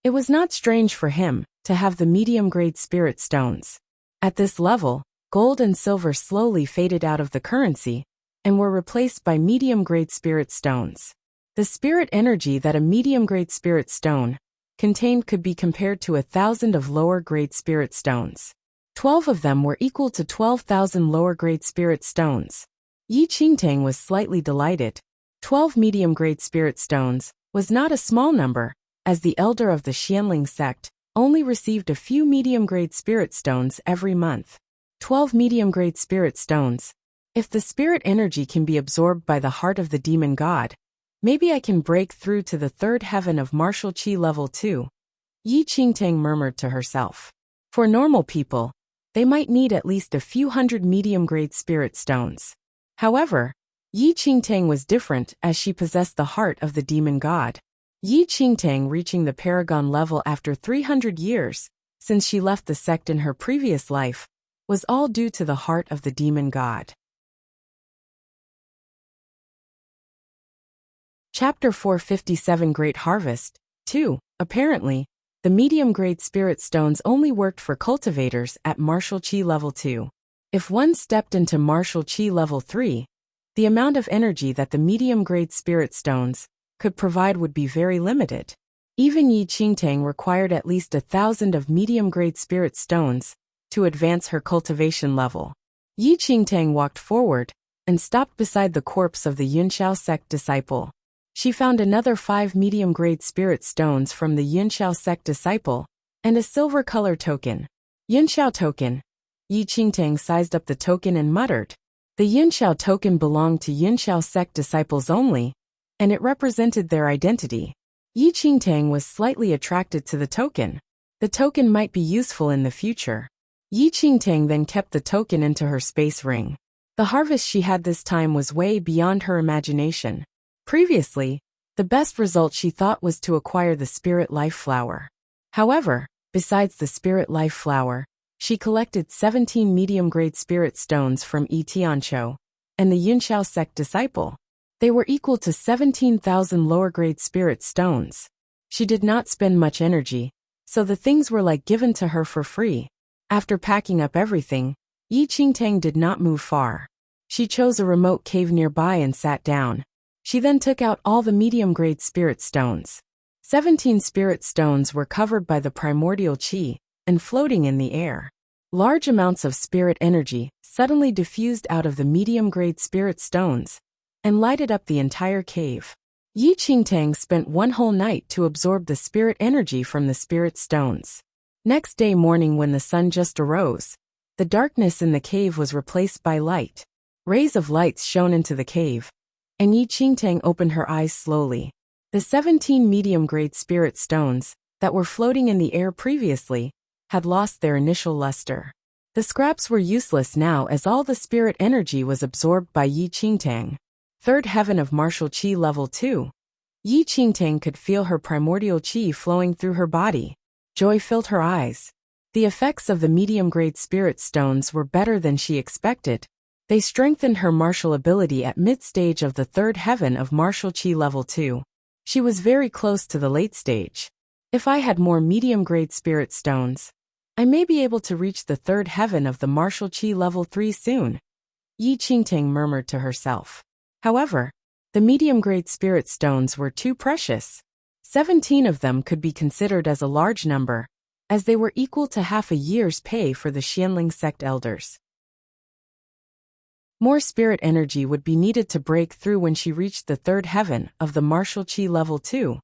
It was not strange for him to have the medium-grade spirit stones. At this level, gold and silver slowly faded out of the currency and were replaced by medium-grade spirit stones. The spirit energy that a medium-grade spirit stone contained could be compared to 1,000 of lower-grade spirit stones. 12 of them were equal to 12,000 lower-grade spirit stones. Yi Qingtang was slightly delighted. 12 medium-grade spirit stones was not a small number, as the elder of the Xianling sect only received a few medium-grade spirit stones every month. 12 medium-grade spirit stones. If the spirit energy can be absorbed by the heart of the demon god, maybe I can break through to the third heaven of martial chi level 2. Yi Qingtang murmured to herself. For normal people, they might need at least a few hundred medium-grade spirit stones. However, Yi Qingtang was different as she possessed the heart of the demon god. Yi Qingtang reaching the paragon level after 300 years, since she left the sect in her previous life, was all due to the heart of the demon god. Chapter 457 Great Harvest. 2. Apparently, the medium-grade spirit stones only worked for cultivators at martial chi level 2. If one stepped into martial chi level 3, the amount of energy that the medium-grade spirit stones could provide would be very limited. Even Yi Qingtang required at least 1,000 of medium-grade spirit stones to advance her cultivation level. Yi Qingtang walked forward and stopped beside the corpse of the Yunxiao sect disciple. She found another 5 medium-grade spirit stones from the Yunxiao sect disciple and a silver color token. Yunxiao token. Yi Qingtang sized up the token and muttered. The Yunxiao token belonged to Yunxiao sect disciples only, and it represented their identity. Yi Qingtang was slightly attracted to the token. The token might be useful in the future. Yi Qingtang then kept the token into her space ring. The harvest she had this time was way beyond her imagination. Previously, the best result she thought was to acquire the Spirit Life Flower. However, besides the Spirit Life Flower, she collected 17 medium-grade spirit stones from Yi Tianqiu and the Yunxiao sect disciple. They were equal to 17,000 lower-grade spirit stones. She did not spend much energy, so the things were like given to her for free. After packing up everything, Yi Qingtang did not move far. She chose a remote cave nearby and sat down. She then took out all the medium-grade spirit stones. 17 spirit stones were covered by the primordial qi and floating in the air. Large amounts of spirit energy suddenly diffused out of the medium-grade spirit stones and lighted up the entire cave. Yi Qingtang spent one whole night to absorb the spirit energy from the spirit stones. Next day morning when the sun just arose, the darkness in the cave was replaced by light. Rays of lights shone into the cave, and Yi Qingtang opened her eyes slowly. The 17 medium-grade spirit stones that were floating in the air previously had lost their initial luster. The scraps were useless now as all the spirit energy was absorbed by Yi Qingtang. Third heaven of martial qi level 2. Yi Qingtang could feel her primordial qi flowing through her body. Joy filled her eyes. The effects of the medium-grade spirit stones were better than she expected. They strengthened her martial ability at mid-stage of the third heaven of martial qi level 2. She was very close to the late stage. If I had more medium-grade spirit stones, I may be able to reach the third heaven of the martial qi level 3 soon, Yi Qingtang murmured to herself. However, the medium-grade spirit stones were too precious. 17 of them could be considered as a large number, as they were equal to half a year's pay for the Xianling sect elders. More spirit energy would be needed to break through when she reached the third heaven of the martial qi level 2,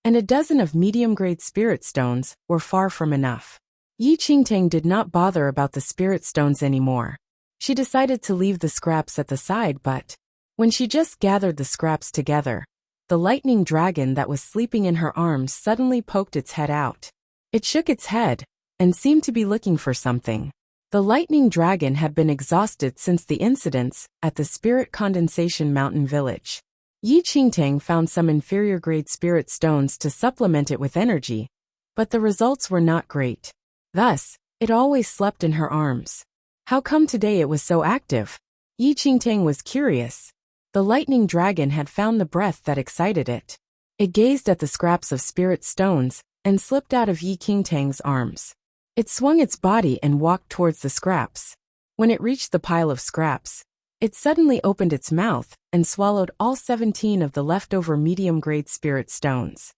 and a dozen of medium-grade spirit stones were far from enough. Yi Qingtang did not bother about the spirit stones anymore. She decided to leave the scraps at the side, but when she just gathered the scraps together, the lightning dragon that was sleeping in her arms suddenly poked its head out. It shook its head and seemed to be looking for something. The lightning dragon had been exhausted since the incidents at the Spirit Condensation Mountain village. Yi Qingtang found some inferior-grade spirit stones to supplement it with energy, but the results were not great. Thus, it always slept in her arms. How come today it was so active? Yi Qingtang was curious. The lightning dragon had found the breath that excited it. It gazed at the scraps of spirit stones and slipped out of Yi Qingtang's arms. It swung its body and walked towards the scraps. When it reached the pile of scraps, it suddenly opened its mouth and swallowed all 17 of the leftover medium-grade spirit stones.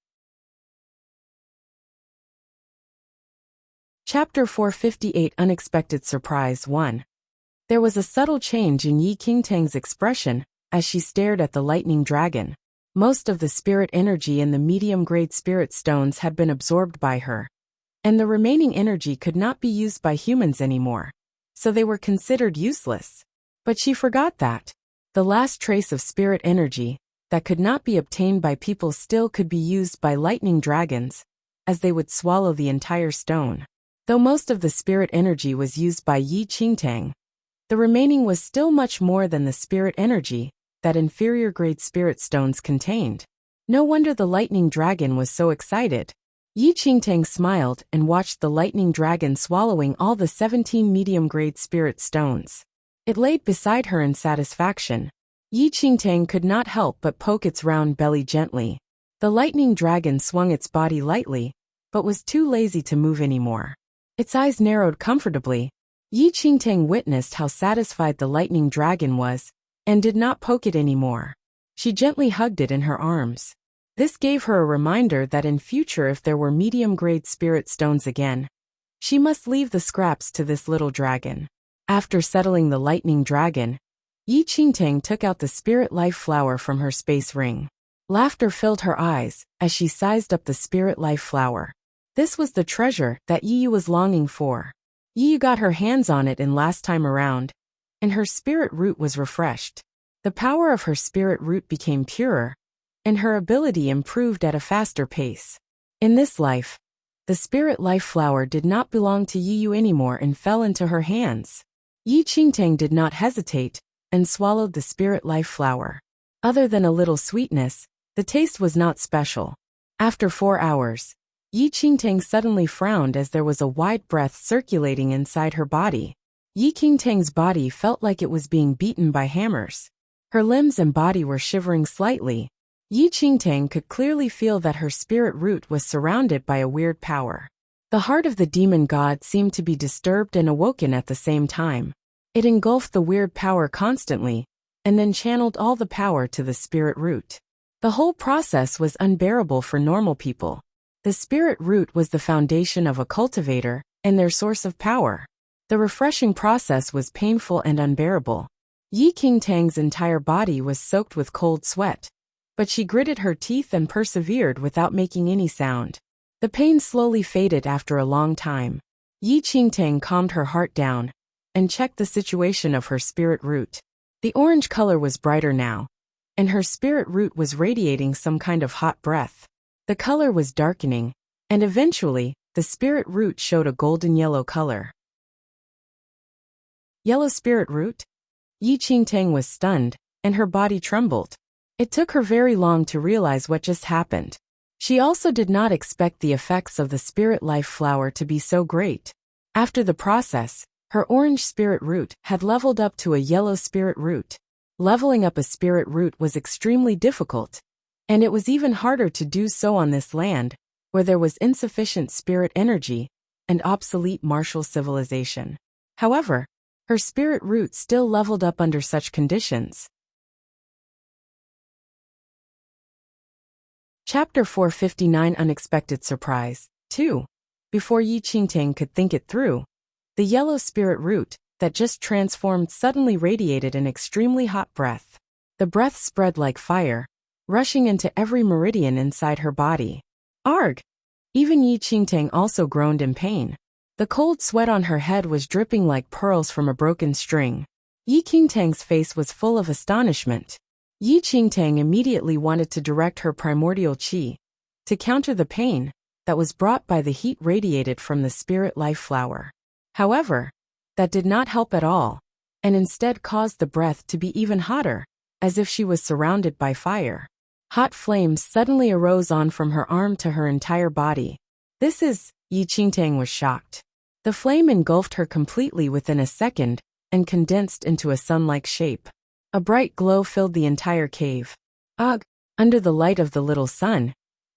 Chapter 458 Unexpected Surprise 1. There was a subtle change in Yi Qingtang's expression as she stared at the lightning dragon. Most of the spirit energy in the medium-grade spirit stones had been absorbed by her, and the remaining energy could not be used by humans anymore, so they were considered useless. But she forgot that the last trace of spirit energy that could not be obtained by people still could be used by lightning dragons, as they would swallow the entire stone. Though most of the spirit energy was used by Yi Qingtang, the remaining was still much more than the spirit energy that inferior-grade spirit stones contained. No wonder the lightning dragon was so excited. Yi Qingtang smiled and watched the lightning dragon swallowing all the 17 medium-grade spirit stones. It laid beside her in satisfaction. Yi Qingtang could not help but poke its round belly gently. The lightning dragon swung its body lightly, but was too lazy to move anymore. Its eyes narrowed comfortably. Yi Qingtang witnessed how satisfied the lightning dragon was, and did not poke it anymore. She gently hugged it in her arms. This gave her a reminder that in future if there were medium-grade spirit stones again, she must leave the scraps to this little dragon. After settling the lightning dragon, Yi Qingtang took out the spirit life flower from her space ring. Laughter filled her eyes as she sized up the spirit life flower. This was the treasure that Yi was longing for. Yi got her hands on it in last time around, and her spirit root was refreshed. The power of her spirit root became purer, and her ability improved at a faster pace. In this life, The spirit life flower did not belong to Yi Yu anymore and fell into her hands. Yi Qingtang did not hesitate and swallowed the spirit life flower. Other than a little sweetness, the taste was not special. After 4 hours, Yi Qingtang suddenly frowned as there was a wide breath circulating inside her body. Yi Qingtang's body felt like it was being beaten by hammers. Her limbs and body were shivering slightly. Yi Qingtang could clearly feel that her spirit root was surrounded by a weird power. The heart of the demon god seemed to be disturbed and awoken at the same time. It engulfed the weird power constantly, and then channeled all the power to the spirit root. The whole process was unbearable for normal people. The spirit root was the foundation of a cultivator and their source of power. The refreshing process was painful and unbearable. Yi Qingtang's entire body was soaked with cold sweat, but she gritted her teeth and persevered without making any sound. The pain slowly faded after a long time. Yi Qingtang calmed her heart down and checked the situation of her spirit root. The orange color was brighter now, and her spirit root was radiating some kind of hot breath. The color was darkening, and eventually, the spirit root showed a golden yellow color. Yellow spirit root? Yi Qingtang was stunned, and her body trembled. It took her very long to realize what just happened. She also did not expect the effects of the spirit life flower to be so great. After the process, her orange spirit root had leveled up to a yellow spirit root. Leveling up a spirit root was extremely difficult, and it was even harder to do so on this land, where there was insufficient spirit energy and obsolete martial civilization. However, her spirit root still leveled up under such conditions. Chapter 459 Unexpected Surprise 2. Before Yi Qingtang could think it through, the yellow spirit root that just transformed suddenly radiated an extremely hot breath. The breath spread like fire, rushing into every meridian inside her body. Arg! Even Yi Qingtang also groaned in pain. The cold sweat on her head was dripping like pearls from a broken string. Yi Qingtang's face was full of astonishment. Yi Qingtang immediately wanted to direct her primordial qi to counter the pain that was brought by the heat radiated from the spirit life flower. However, that did not help at all, and instead caused the breath to be even hotter, as if she was surrounded by fire. Hot flames suddenly arose on from her arm to her entire body. Yi Qingtang was shocked. The flame engulfed her completely within a second and condensed into a sun-like shape. A bright glow filled the entire cave. Ugh! Under the light of the little sun,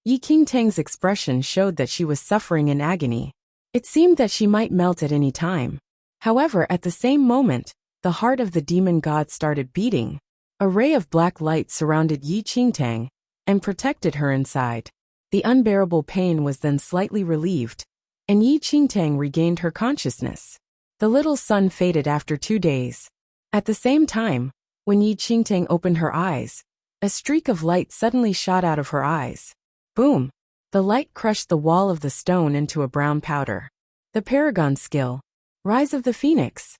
Yi Qingtang's expression showed that she was suffering in agony. It seemed that she might melt at any time. However, at the same moment, the heart of the demon god started beating. A ray of black light surrounded Yi Qingtang and protected her inside. The unbearable pain was then slightly relieved, and Yi Qingtang regained her consciousness. The little sun faded after 2 days. At the same time, when Yi Qingtang opened her eyes, a streak of light suddenly shot out of her eyes. Boom! The light crushed the wall of the stone into a brown powder. The Paragon Skill. Rise of the Phoenix.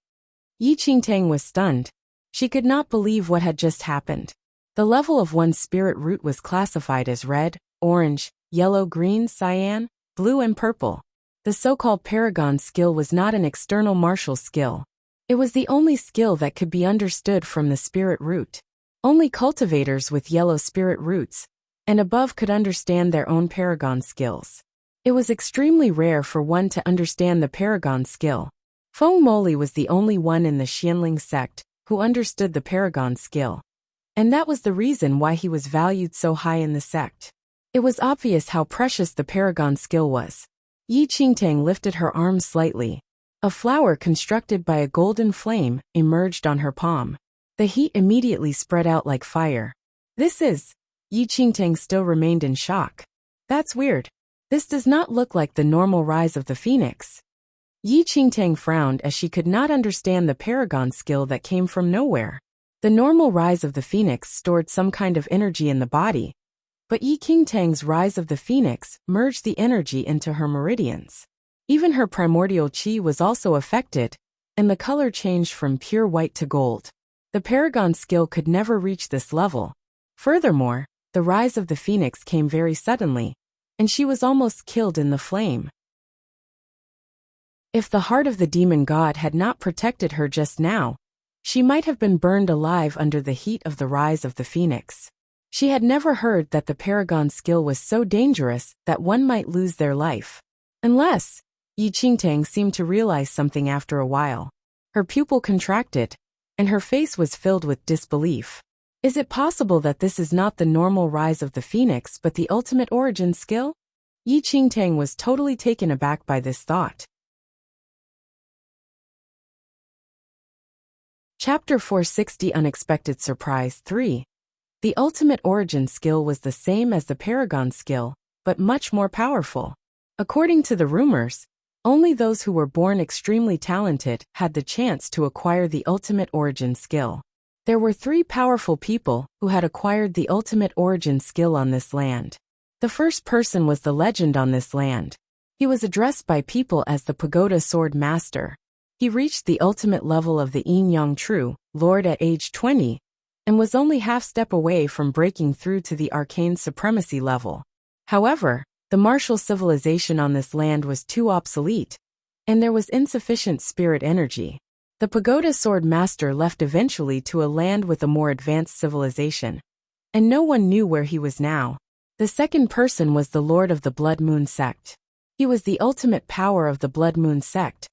Yi Qingtang was stunned. She could not believe what had just happened. The level of one's spirit root was classified as red, orange, yellow, green, cyan, blue, and purple. The so-called Paragon Skill was not an external martial skill. It was the only skill that could be understood from the spirit root. Only cultivators with yellow spirit roots and above could understand their own Paragon skills. It was extremely rare for one to understand the Paragon skill. Feng Moli was the only one in the Xianling sect who understood the Paragon skill. And that was the reason why he was valued so high in the sect. It was obvious how precious the Paragon skill was. Yi Qingtang lifted her arm slightly. A flower constructed by a golden flame emerged on her palm. The heat immediately spread out like fire. Yi Qingtang still remained in shock. That's weird. This does not look like the normal rise of the phoenix. Yi Qingtang frowned as she could not understand the Paragon skill that came from nowhere. The normal rise of the phoenix stored some kind of energy in the body, but Yi Qingtang's rise of the phoenix merged the energy into her meridians. Even her primordial qi was also affected, and the color changed from pure white to gold. The Paragon skill could never reach this level. Furthermore, the rise of the phoenix came very suddenly, and she was almost killed in the flame. If the heart of the demon god had not protected her just now, she might have been burned alive under the heat of the rise of the phoenix. She had never heard that the paragon skill was so dangerous that one might lose their life. Unless, Yi Qingtang seemed to realize something after a while. Her pupil contracted, and her face was filled with disbelief. Is it possible that this is not the normal rise of the phoenix but the ultimate origin skill? Yi Qingtang was totally taken aback by this thought. Chapter 460 Unexpected Surprise 3. The ultimate origin skill was the same as the paragon skill, but much more powerful. According to the rumors, only those who were born extremely talented had the chance to acquire the ultimate origin skill. There were 3 powerful people who had acquired the ultimate origin skill on this land. The first person was the legend on this land. He was addressed by people as the Pagoda Sword Master. He reached the ultimate level of the Yin Yang True Lord at age 20, and was only half step away from breaking through to the arcane supremacy level. However, the martial civilization on this land was too obsolete, and there was insufficient spirit energy. The Pagoda Sword Master left eventually to a land with a more advanced civilization, and no one knew where he was now. The second person was the Lord of the Blood Moon Sect. He was the ultimate power of the Blood Moon Sect,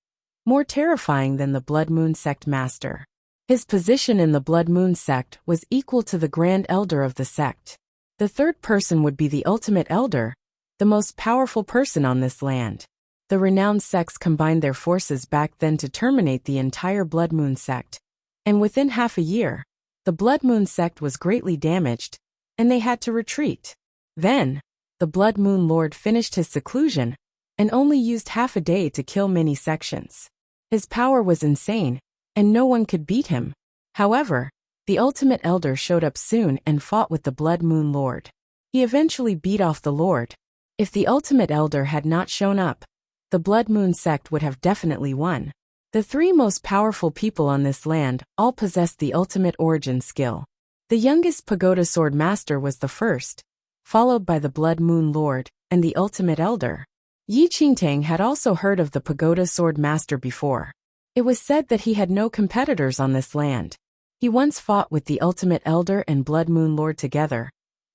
more terrifying than the Blood Moon Sect Master. His position in the Blood Moon Sect was equal to the Grand Elder of the sect. The third person would be the Ultimate Elder, the most powerful person on this land. The renowned sects combined their forces back then to terminate the entire Blood Moon Sect, and within half a year, the Blood Moon Sect was greatly damaged, and they had to retreat. Then, the Blood Moon Lord finished his seclusion, and only used half a day to kill many sections. His power was insane, and no one could beat him. However, the Ultimate Elder showed up soon and fought with the Blood Moon Lord. He eventually beat off the Lord. If the Ultimate Elder had not shown up, the Blood Moon Sect would have definitely won. The 3 most powerful people on this land all possessed the ultimate origin skill. The youngest Pagoda Sword Master was the first, followed by the Blood Moon Lord and the Ultimate Elder. Yi Qingtang had also heard of the Pagoda Sword Master before. It was said that he had no competitors on this land. He once fought with the Ultimate Elder and Blood Moon Lord together,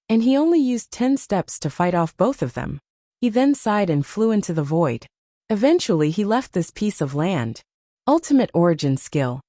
and he only used 10 steps to fight off both of them. He then sighed and flew into the void. Eventually he left this piece of land. Ultimate origin skill.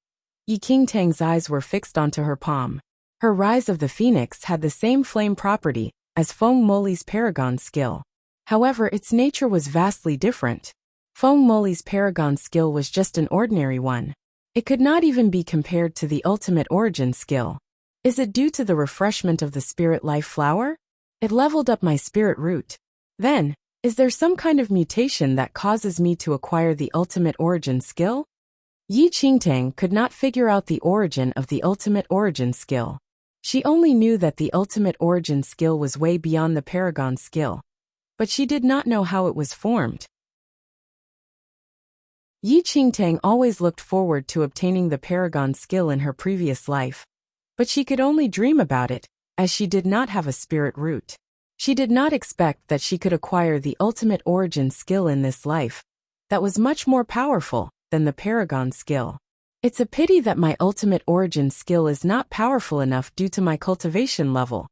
Yi Qingtang's eyes were fixed onto her palm. Her Rise of the Phoenix had the same flame property as Feng Moli's paragon skill. However, its nature was vastly different. Feng Moli's paragon skill was just an ordinary one. It could not even be compared to the ultimate origin skill. Is it due to the refreshment of the spirit life flower? It leveled up my spirit root. Then, is there some kind of mutation that causes me to acquire the ultimate origin skill? Yi Qingtang could not figure out the origin of the ultimate origin skill. She only knew that the ultimate origin skill was way beyond the paragon skill, but she did not know how it was formed. Yi Qingtang always looked forward to obtaining the paragon skill in her previous life, but she could only dream about it, as she did not have a spirit root. She did not expect that she could acquire the ultimate origin skill in this life, that was much more powerful than the paragon skill. It's a pity that my ultimate origin skill is not powerful enough due to my cultivation level.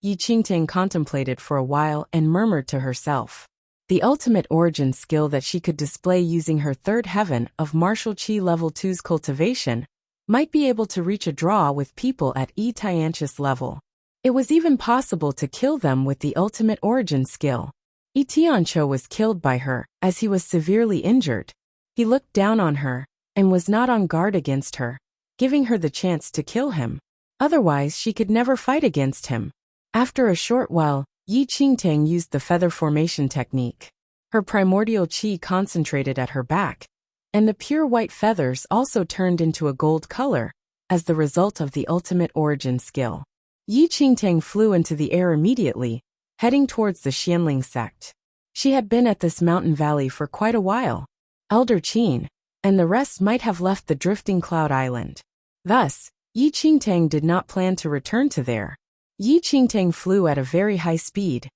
Yi Qingtang contemplated for a while and murmured to herself. The ultimate origin skill that she could display using her third heaven of martial qi level 2's cultivation might be able to reach a draw with people at Yi Tianqi's level. It was even possible to kill them with the ultimate origin skill. Yi Tianqi was killed by her, as he was severely injured. He looked down on her, and was not on guard against her, giving her the chance to kill him. Otherwise she could never fight against him. After a short while, Yi Qingtang used the feather formation technique. Her primordial qi concentrated at her back, and the pure white feathers also turned into a gold color, as the result of the ultimate origin skill. Yi Qingtang flew into the air immediately, heading towards the Xianling sect. She had been at this mountain valley for quite a while. Elder Qin, and the rest might have left the drifting cloud island. Thus, Yi Qingtang did not plan to return to there. Yi Qingtang flew at a very high speed,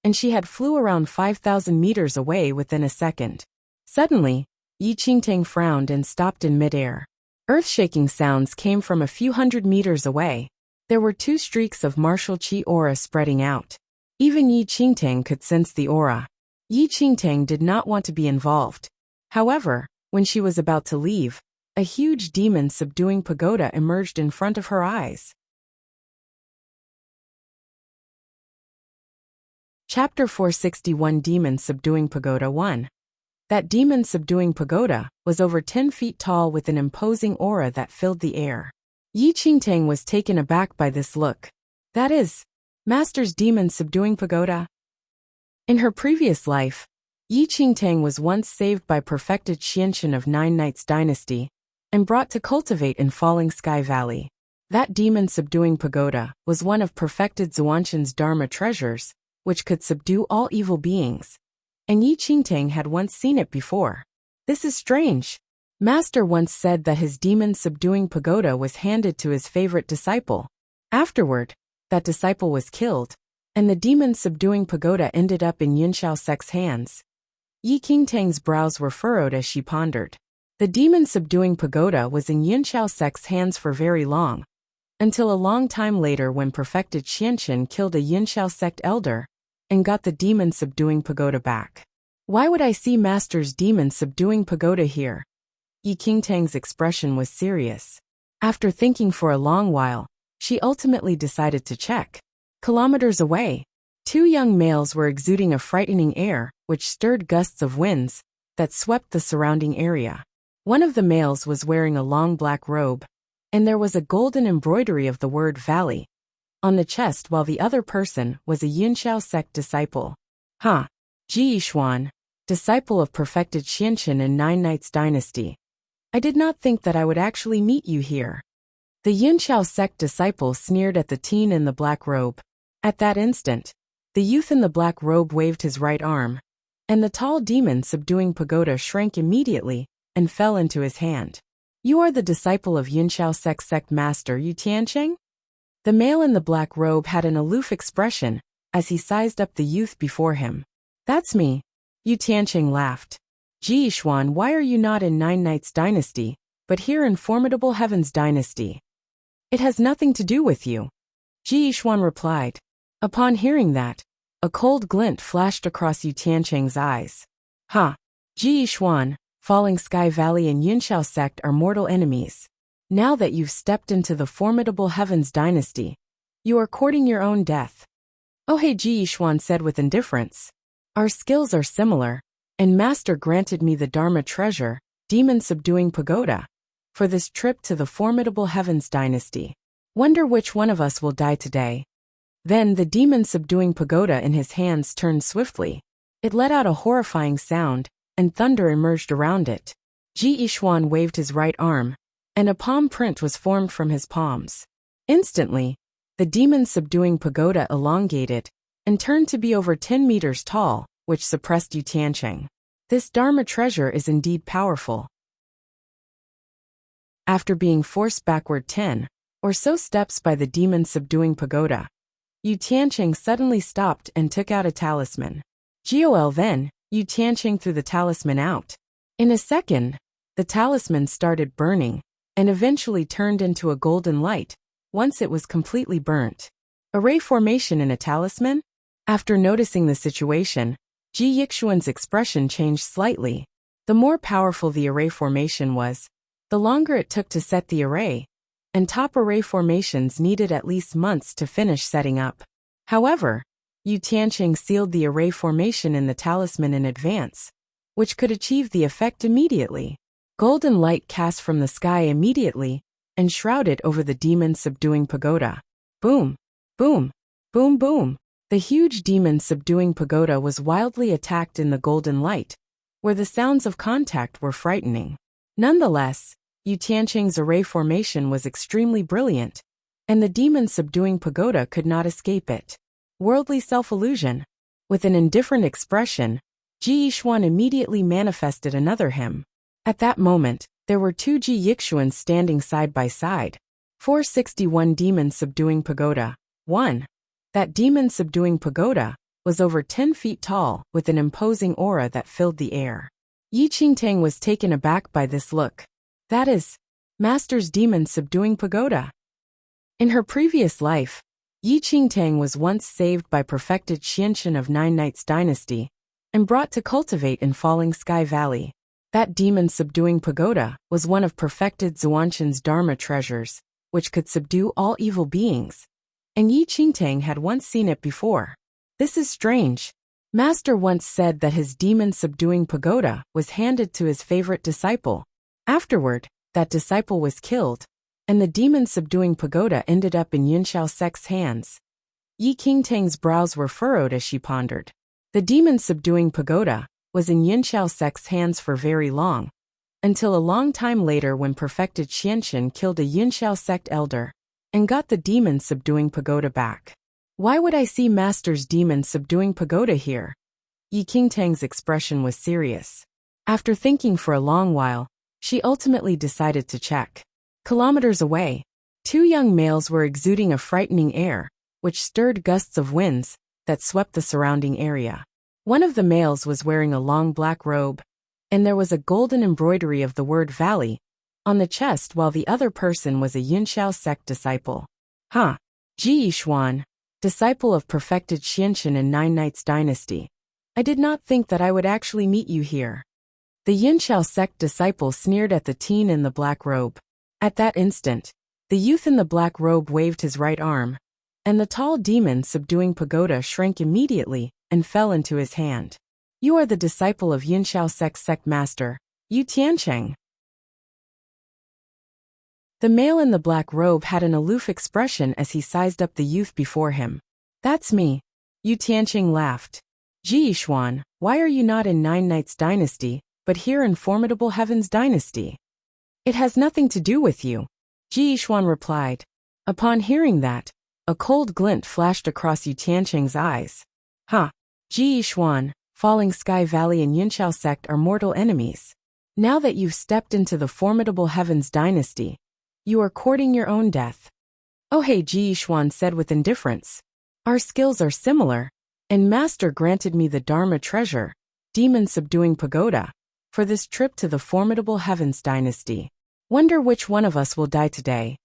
and she had flew around 5,000 meters away within a second. Suddenly, Yi Qingtang frowned and stopped in midair. Earth-shaking sounds came from a few hundred meters away. There were 2 streaks of martial qi aura spreading out. Even Yi Qingtang could sense the aura. Yi Qingtang did not want to be involved. However, when she was about to leave, a huge demon subduing pagoda emerged in front of her eyes. Chapter 461 Demon Subduing Pagoda 1. That demon subduing pagoda was over 10 feet tall with an imposing aura that filled the air. Yi Qingtang was taken aback by this look. That is, Master's demon subduing pagoda? In her previous life, Yi Qingtang was once saved by perfected Xianxin of Nine Knights Dynasty and brought to cultivate in Falling Sky Valley. That demon subduing pagoda was one of perfected Xuanxin's Dharma treasures, which could subdue all evil beings. And Yi Qingtang had once seen it before. This is strange. Master once said that his demon-subduing pagoda was handed to his favorite disciple. Afterward, that disciple was killed, and the demon-subduing pagoda ended up in Yunxiao Sek's hands. Yi Qingtang's brows were furrowed as she pondered. The demon-subduing pagoda was in Yunxiao Sek's hands for very long, until a long time later when perfected Xianxin killed a Yunxiao sect elder and got the demon-subduing pagoda back. Why would I see Master's demon-subduing pagoda here? Yi Qingtang's expression was serious. After thinking for a long while, she ultimately decided to check. Kilometers away, 2 young males were exuding a frightening air, which stirred gusts of winds that swept the surrounding area. One of the males was wearing a long black robe, and there was a golden embroidery of the word Valley on the chest, while the other person was a Yunxiao sect disciple. Ji Yixuan, disciple of perfected Xianxin in Nine Knights Dynasty. I did not think that I would actually meet you here. The Yunxiao sect disciple sneered at the teen in the black robe. At that instant, the youth in the black robe waved his right arm, and the tall demon subduing pagoda shrank immediately and fell into his hand. You are the disciple of Yunxiao sect master Yu Tiancheng? The male in the black robe had an aloof expression as he sized up the youth before him. That's me. Yu Tiancheng laughed. Ji Yixuan, why are you not in Nine Knights Dynasty, but here in Formidable Heavens Dynasty? It has nothing to do with you. Ji Yixuan replied. Upon hearing that, a cold glint flashed across Yu Tiancheng's eyes. Ji Yixuan, Falling Sky Valley and Yunxiao sect are mortal enemies. Now that you've stepped into the Formidable Heavens Dynasty, you are courting your own death. Oh hey, Ji Yixuan said with indifference. Our skills are similar, and Master granted me the Dharma treasure, Demon Subduing Pagoda, for this trip to the Formidable Heavens Dynasty. Wonder which one of us will die today. Then the Demon Subduing Pagoda in his hands turned swiftly. It let out a horrifying sound, and thunder emerged around it. Ji Yixuan waved his right arm, and a palm print was formed from his palms. Instantly, the demon subduing pagoda elongated and turned to be over 10 meters tall, which suppressed Yu Tiancheng. This Dharma treasure is indeed powerful. After being forced backward 10 or so steps by the demon subduing pagoda, Yu Tiancheng suddenly stopped and took out a talisman. Then, Yu Tiancheng threw the talisman out. In a second, the talisman started burning, and eventually turned into a golden light, once it was completely burnt. Array formation in a talisman? After noticing the situation, Ji Yixuan's expression changed slightly. The more powerful the array formation was, the longer it took to set the array, and top array formations needed at least months to finish setting up. However, Yu Tiancheng sealed the array formation in the talisman in advance, which could achieve the effect immediately. Golden light cast from the sky immediately and shrouded over the demon subduing pagoda. Boom, boom, boom, boom. The huge demon subduing pagoda was wildly attacked in the golden light, where the sounds of contact were frightening. Nonetheless, Yu Tiancheng's array formation was extremely brilliant, and the demon subduing pagoda could not escape it. Worldly self-illusion. With an indifferent expression, Ji Yixuan immediately manifested another hymn. At that moment, there were 2 Ji Yixuans standing side by side. 461 Demon Subduing Pagoda. 1. That demon subduing pagoda was over 10 feet tall, with an imposing aura that filled the air. Yi Qingtang was taken aback by this look. That is, Master's demon subduing pagoda. In her previous life, Yi Qingtang was once saved by perfected Xianxin of Nine Knights dynasty and brought to cultivate in Falling Sky Valley. That demon subduing pagoda was one of perfected Xuanxin's Dharma treasures, which could subdue all evil beings. And Yi Qingtang had once seen it before. This is strange. Master once said that his demon subduing pagoda was handed to his favorite disciple. Afterward, that disciple was killed, and the demon subduing pagoda ended up in Yunxiao Sect's hands. Yi Qingtang's brows were furrowed as she pondered. The demon subduing pagoda was in Yunxiao Sect's hands for very long, until a long time later when perfected Xianxin killed a Yunxiao Sect elder and got the demon subduing pagoda back. Why would I see Master's demon subduing pagoda here? Yi Qingtang's expression was serious. After thinking for a long while, she ultimately decided to check. Kilometers away, two young males were exuding a frightening air, which stirred gusts of winds that swept the surrounding area. One of the males was wearing a long black robe, and there was a golden embroidery of the word Valley on the chest, while the other person was a Yunxiao Sect disciple. Ji Yishuan, disciple of perfected Xianxin in Nine Knights dynasty. I did not think that I would actually meet you here. The Yunxiao Sect disciple sneered at the teen in the black robe. At that instant, the youth in the black robe waved his right arm, and the tall demon subduing pagoda shrank immediately and fell into his hand. You are the disciple of Yunxiao Sect's sect master, Yu Tiancheng. The male in the black robe had an aloof expression as he sized up the youth before him. That's me. Yu Tiancheng laughed. Ji Yishuan, why are you not in Nine Knights dynasty, but here in Formidable Heaven's dynasty? It has nothing to do with you, Ji Yishuan replied. Upon hearing that, a cold glint flashed across Yu Tiancheng's eyes. Ji Yishuan, Falling Sky Valley and Yunxiao Sect are mortal enemies. Now that you've stepped into the Formidable Heaven's dynasty, you are courting your own death. Oh hey, Ji Yishuan said with indifference. Our skills are similar, and Master granted me the Dharma treasure, demon subduing pagoda, for this trip to the Formidable Heavens dynasty. Wonder which one of us will die today.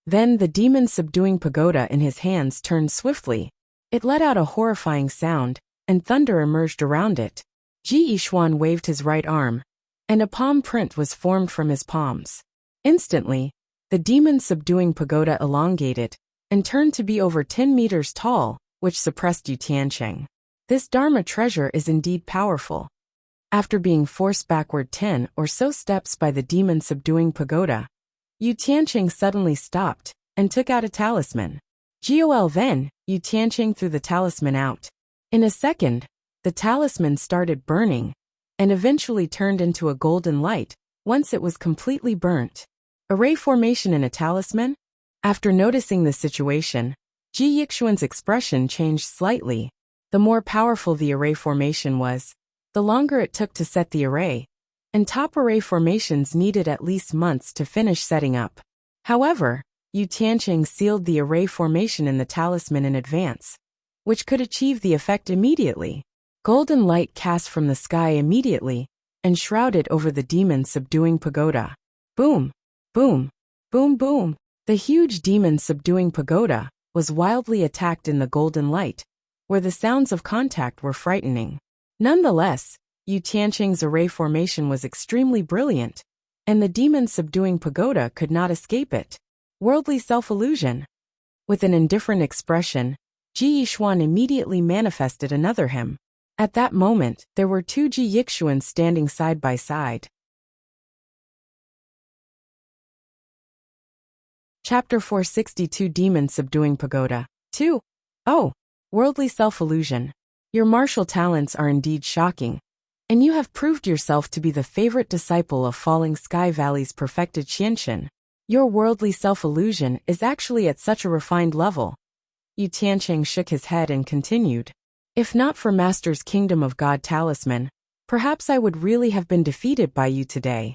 Then the demon subduing pagoda in his hands turned swiftly. It let out a horrifying sound, and thunder emerged around it. Ji Yishuan waved his right arm, and a palm print was formed from his palms. Instantly, the demon subduing pagoda elongated and turned to be over 10 meters tall, which suppressed Yu Tiancheng. This Dharma treasure is indeed powerful. After being forced backward 10 or so steps by the demon subduing pagoda, Yu Tiancheng suddenly stopped and took out a talisman. Then, Yu Tiancheng threw the talisman out. In a second, the talisman started burning and eventually turned into a golden light once it was completely burnt. Array formation in a talisman? After noticing the situation, Ji Yixuan's expression changed slightly. The more powerful the array formation was, the longer it took to set the array, and top array formations needed at least months to finish setting up. However, Yu Tiancheng sealed the array formation in the talisman in advance, which could achieve the effect immediately. Golden light cast from the sky immediately and shrouded over the demon subduing pagoda. Boom! Boom! Boom boom! The huge demon subduing pagoda was wildly attacked in the golden light, where the sounds of contact were frightening. Nonetheless, Yu Tiancheng's array formation was extremely brilliant, and the demon subduing pagoda could not escape it. Worldly self-illusion. With an indifferent expression, Ji Yishuan immediately manifested another him. At that moment, there were two Ji Yixuans standing side by side. Chapter 462 Demon Subduing Pagoda 2. Oh! Worldly self-illusion. Your martial talents are indeed shocking, and you have proved yourself to be the favorite disciple of Falling Sky Valley's perfected Xianxin. Your worldly self-illusion is actually at such a refined level. Yu Tiancheng shook his head and continued. If not for Master's Kingdom of God talisman, perhaps I would really have been defeated by you today.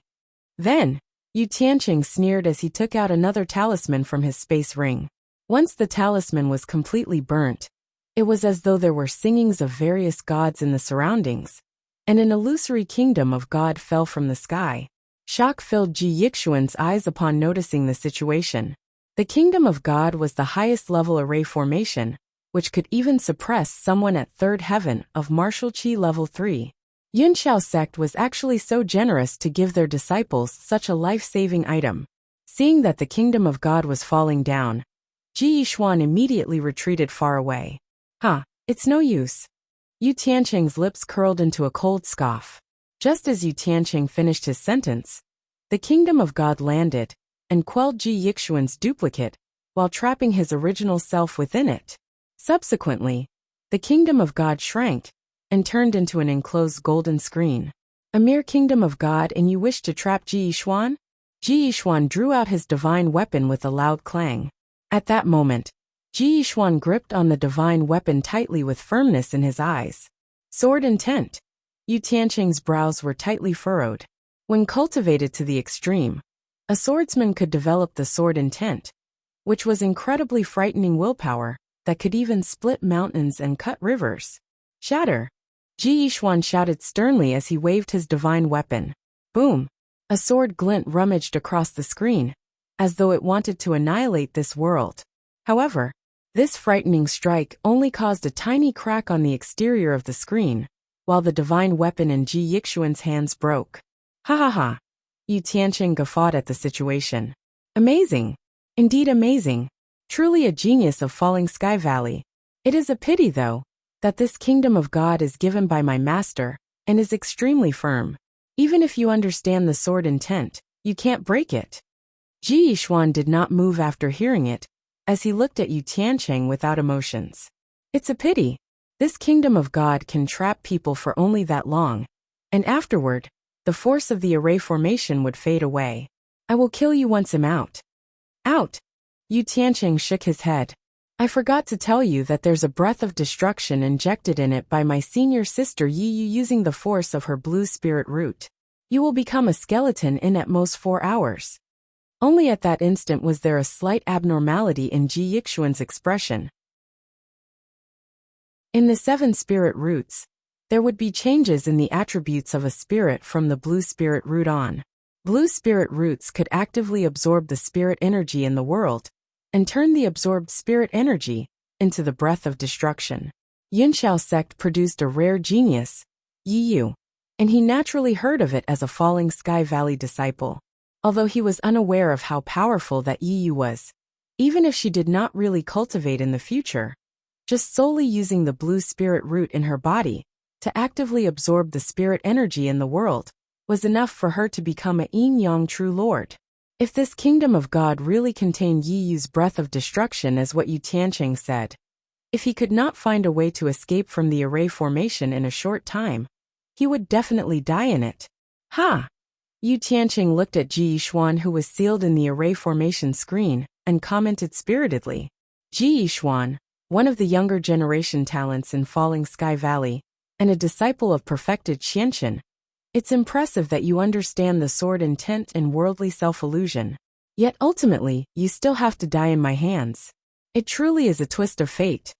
Then, Yu Tiancheng sneered as he took out another talisman from his space ring. Once the talisman was completely burnt, It was as though there were singings of various gods in the surroundings, and an illusory kingdom of God fell from the sky. Shock filled Ji Yixuan's eyes upon noticing the situation. The kingdom of God was the highest level array formation, which could even suppress someone at third heaven of martial qi level 3. Yunxiao sect was actually so generous to give their disciples such a life-saving item. Seeing that the kingdom of God was falling down, Ji Yixuan immediately retreated far away. It's no use. Yu Tianqing's lips curled into a cold scoff. Just as Yu Tianqing finished his sentence, the kingdom of God landed and quelled Ji Yixuan's duplicate while trapping his original self within it. Subsequently, the kingdom of God shrank and turned into an enclosed golden screen. A mere kingdom of God, and you wish to trap Ji Yixuan? Ji Yixuan drew out his divine weapon with a loud clang. At that moment, Ji Yixuan gripped on the divine weapon tightly with firmness in his eyes. Sword intent. Yu Tianqing's brows were tightly furrowed. When cultivated to the extreme, a swordsman could develop the sword intent, which was incredibly frightening willpower that could even split mountains and cut rivers. Shatter! Ji Yixuan shouted sternly as he waved his divine weapon. Boom! A sword glint rummaged across the screen, as though it wanted to annihilate this world. However, this frightening strike only caused a tiny crack on the exterior of the screen, while the divine weapon in Ji Yixuan's hands broke. Ha ha ha! Yu Tianqing guffawed at the situation. Amazing! Indeed amazing! Truly a genius of Falling Sky Valley. It is a pity, though, that this kingdom of God is given by my master, and is extremely firm. Even if you understand the sword intent, you can't break it. Ji Yixuan did not move after hearing it, as he looked at Yu Tianqing without emotions. It's a pity. This kingdom of God can trap people for only that long, and afterward, the force of the array formation would fade away. I will kill you once I'm out. Out! Yu Tianqing shook his head. I forgot to tell you that there's a breath of destruction injected in it by my senior sister Yi Yu using the force of her blue spirit root. You will become a skeleton in at most 4 hours. Only at that instant was there a slight abnormality in Ji Yixuan's expression. In the 7 spirit roots, there would be changes in the attributes of a spirit from the blue spirit root on. Blue spirit roots could actively absorb the spirit energy in the world, and turn the absorbed spirit energy into the breath of destruction. Yunxiao sect produced a rare genius, Yi Yu, and he naturally heard of it as a Falling Sky Valley disciple. Although he was unaware of how powerful that Yi Yu was, even if she did not really cultivate in the future, just solely using the blue spirit root in her body to actively absorb the spirit energy in the world was enough for her to become a yin-yang true lord. If this kingdom of God really contained Yi Yu's breath of destruction as what Yu Tianqing said, if he could not find a way to escape from the array formation in a short time, he would definitely die in it. Ha! Yu Tianqing looked at Ji Yixuan, who was sealed in the array formation screen, and commented spiritedly. Ji Yixuan, one of the younger generation talents in Falling Sky Valley, and a disciple of perfected Qianqian, it's impressive that you understand the sword intent and worldly self-illusion. Yet ultimately, you still have to die in my hands. It truly is a twist of fate.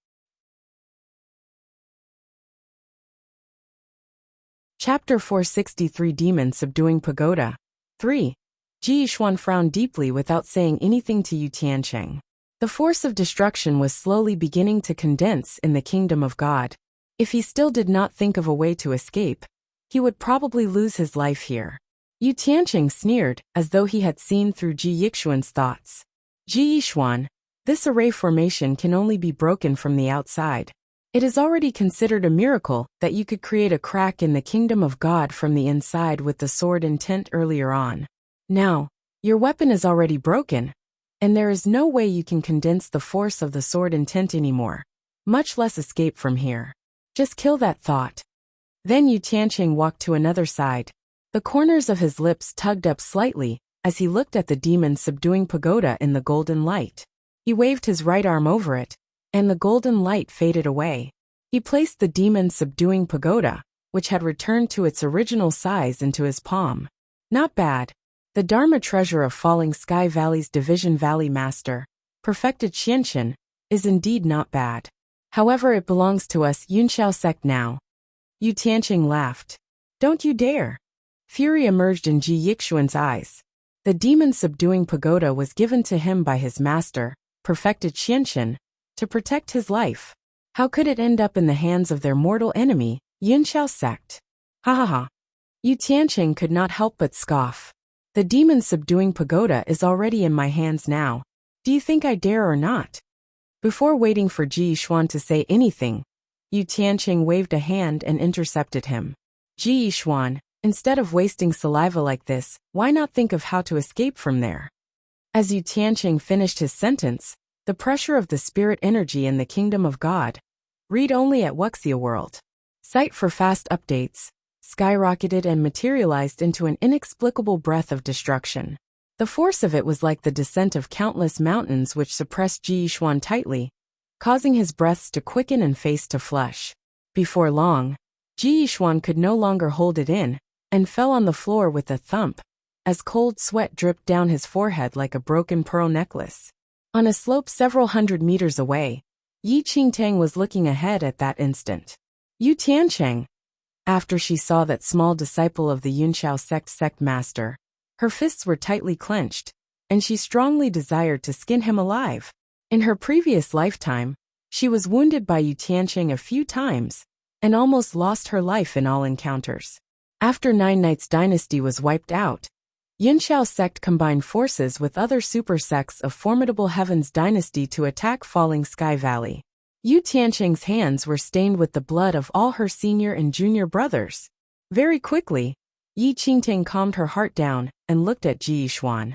Chapter 463 Demon Subduing Pagoda. 3. Ji Yixuan frowned deeply without saying anything to Yu Tianqing. The force of destruction was slowly beginning to condense in the kingdom of God. If he still did not think of a way to escape, he would probably lose his life here. Yu Tianqing sneered, as though he had seen through Ji Yixuan's thoughts. Ji Yixuan, this array formation can only be broken from the outside. It is already considered a miracle that you could create a crack in the kingdom of God from the inside with the sword intent earlier on. Now, your weapon is already broken, and there is no way you can condense the force of the sword intent anymore, much less escape from here. Just kill that thought. Then Yu Tianqing walked to another side. The corners of his lips tugged up slightly as he looked at the demon subduing pagoda in the golden light. He waved his right arm over it, and the golden light faded away. He placed the demon subduing pagoda, which had returned to its original size, into his palm. Not bad. The Dharma treasure of Falling Sky Valley's Division Valley Master, perfected Qianqian, is indeed not bad. However, it belongs to us Yunxiao sect now. Yu Tianqing laughed. Don't you dare. Fury emerged in Ji Yixuan's eyes. The demon-subduing pagoda was given to him by his master, perfected Qianxin, to protect his life. How could it end up in the hands of their mortal enemy, Yunxiao sect? Ha ha ha. Yu Tianqing could not help but scoff. The demon-subduing pagoda is already in my hands now. Do you think I dare or not? Before waiting for Ji Yixuan to say anything, Yu Tianqing waved a hand and intercepted him. Ji Yixuan, instead of wasting saliva like this, why not think of how to escape from there? As Yu Tianqing finished his sentence, the pressure of the spirit energy in the kingdom of God, read only at Wuxia World. Site for fast updates, skyrocketed and materialized into an inexplicable breath of destruction. The force of it was like the descent of countless mountains which suppressed Ji Yixuan tightly, causing his breaths to quicken and face to flush. Before long, Ji Yixuan could no longer hold it in, and fell on the floor with a thump, as cold sweat dripped down his forehead like a broken pearl necklace. On a slope several hundred meters away, Yi Qingtang was looking ahead at that instant. Yu Tianqing. After she saw that small disciple of the Yunxiao sect master, her fists were tightly clenched, and she strongly desired to skin him alive. In her previous lifetime, she was wounded by Yu Tianqing a few times, and almost lost her life in all encounters. After Nine Nights Dynasty was wiped out, Yunxiao sect combined forces with other super sects of formidable Heaven's Dynasty to attack Falling Sky Valley. Yu Tianqing's hands were stained with the blood of all her senior and junior brothers. Very quickly, Yi Qingtang calmed her heart down and looked at Ji Yixuan.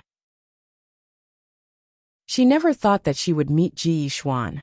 She never thought that she would meet Ji Yixuan,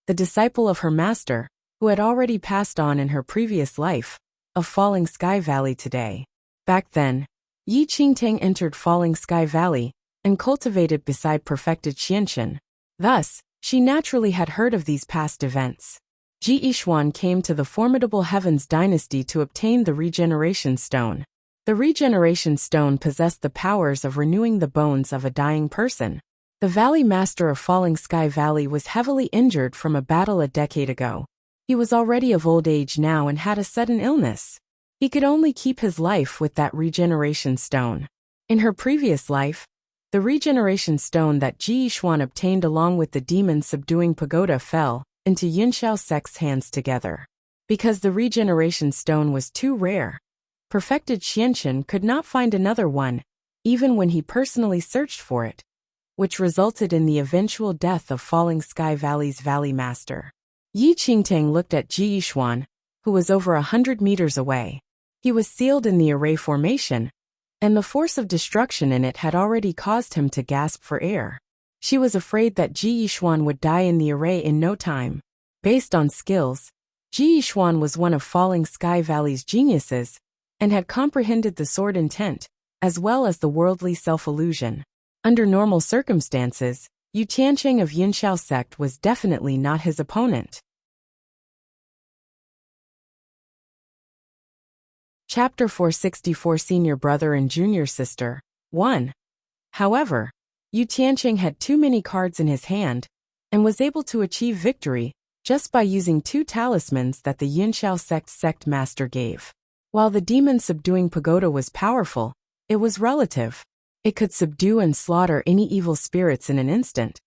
the disciple of her master, who had already passed on in her previous life, of Falling Sky Valley today. Back then, Yi Qingtang entered Falling Sky Valley and cultivated beside perfected Qianxin. Thus, she naturally had heard of these past events. Ji Yixuan came to the formidable Heaven's Dynasty to obtain the Regeneration Stone. The Regeneration Stone possessed the powers of renewing the bones of a dying person. The Valley Master of Falling Sky Valley was heavily injured from a battle a decade ago. He was already of old age now and had a sudden illness. He could only keep his life with that Regeneration Stone. In her previous life, the Regeneration Stone that Ji Yixuan obtained along with the demon-subduing pagoda fell into Yunxiao sect's hands together. Because the Regeneration Stone was too rare, perfected Qianxin could not find another one, even when he personally searched for it, which resulted in the eventual death of Falling Sky Valley's Valley Master. Yi Qingtang looked at Ji Yixuan, who was over 100 meters away. He was sealed in the array formation, and the force of destruction in it had already caused him to gasp for air. She was afraid that Ji Yixuan would die in the array in no time. Based on skills, Ji Yixuan was one of Falling Sky Valley's geniuses, and had comprehended the sword intent, as well as the worldly self-illusion. Under normal circumstances, Yu Tianqing of Yunxiao sect was definitely not his opponent. Chapter 464 Senior Brother and Junior Sister 1. However, Yu Tianqing had too many cards in his hand, and was able to achieve victory just by using 2 talismans that the Yunxiao sect master gave. While the demon-subduing pagoda was powerful, it was relative. It could subdue and slaughter any evil spirits in an instant.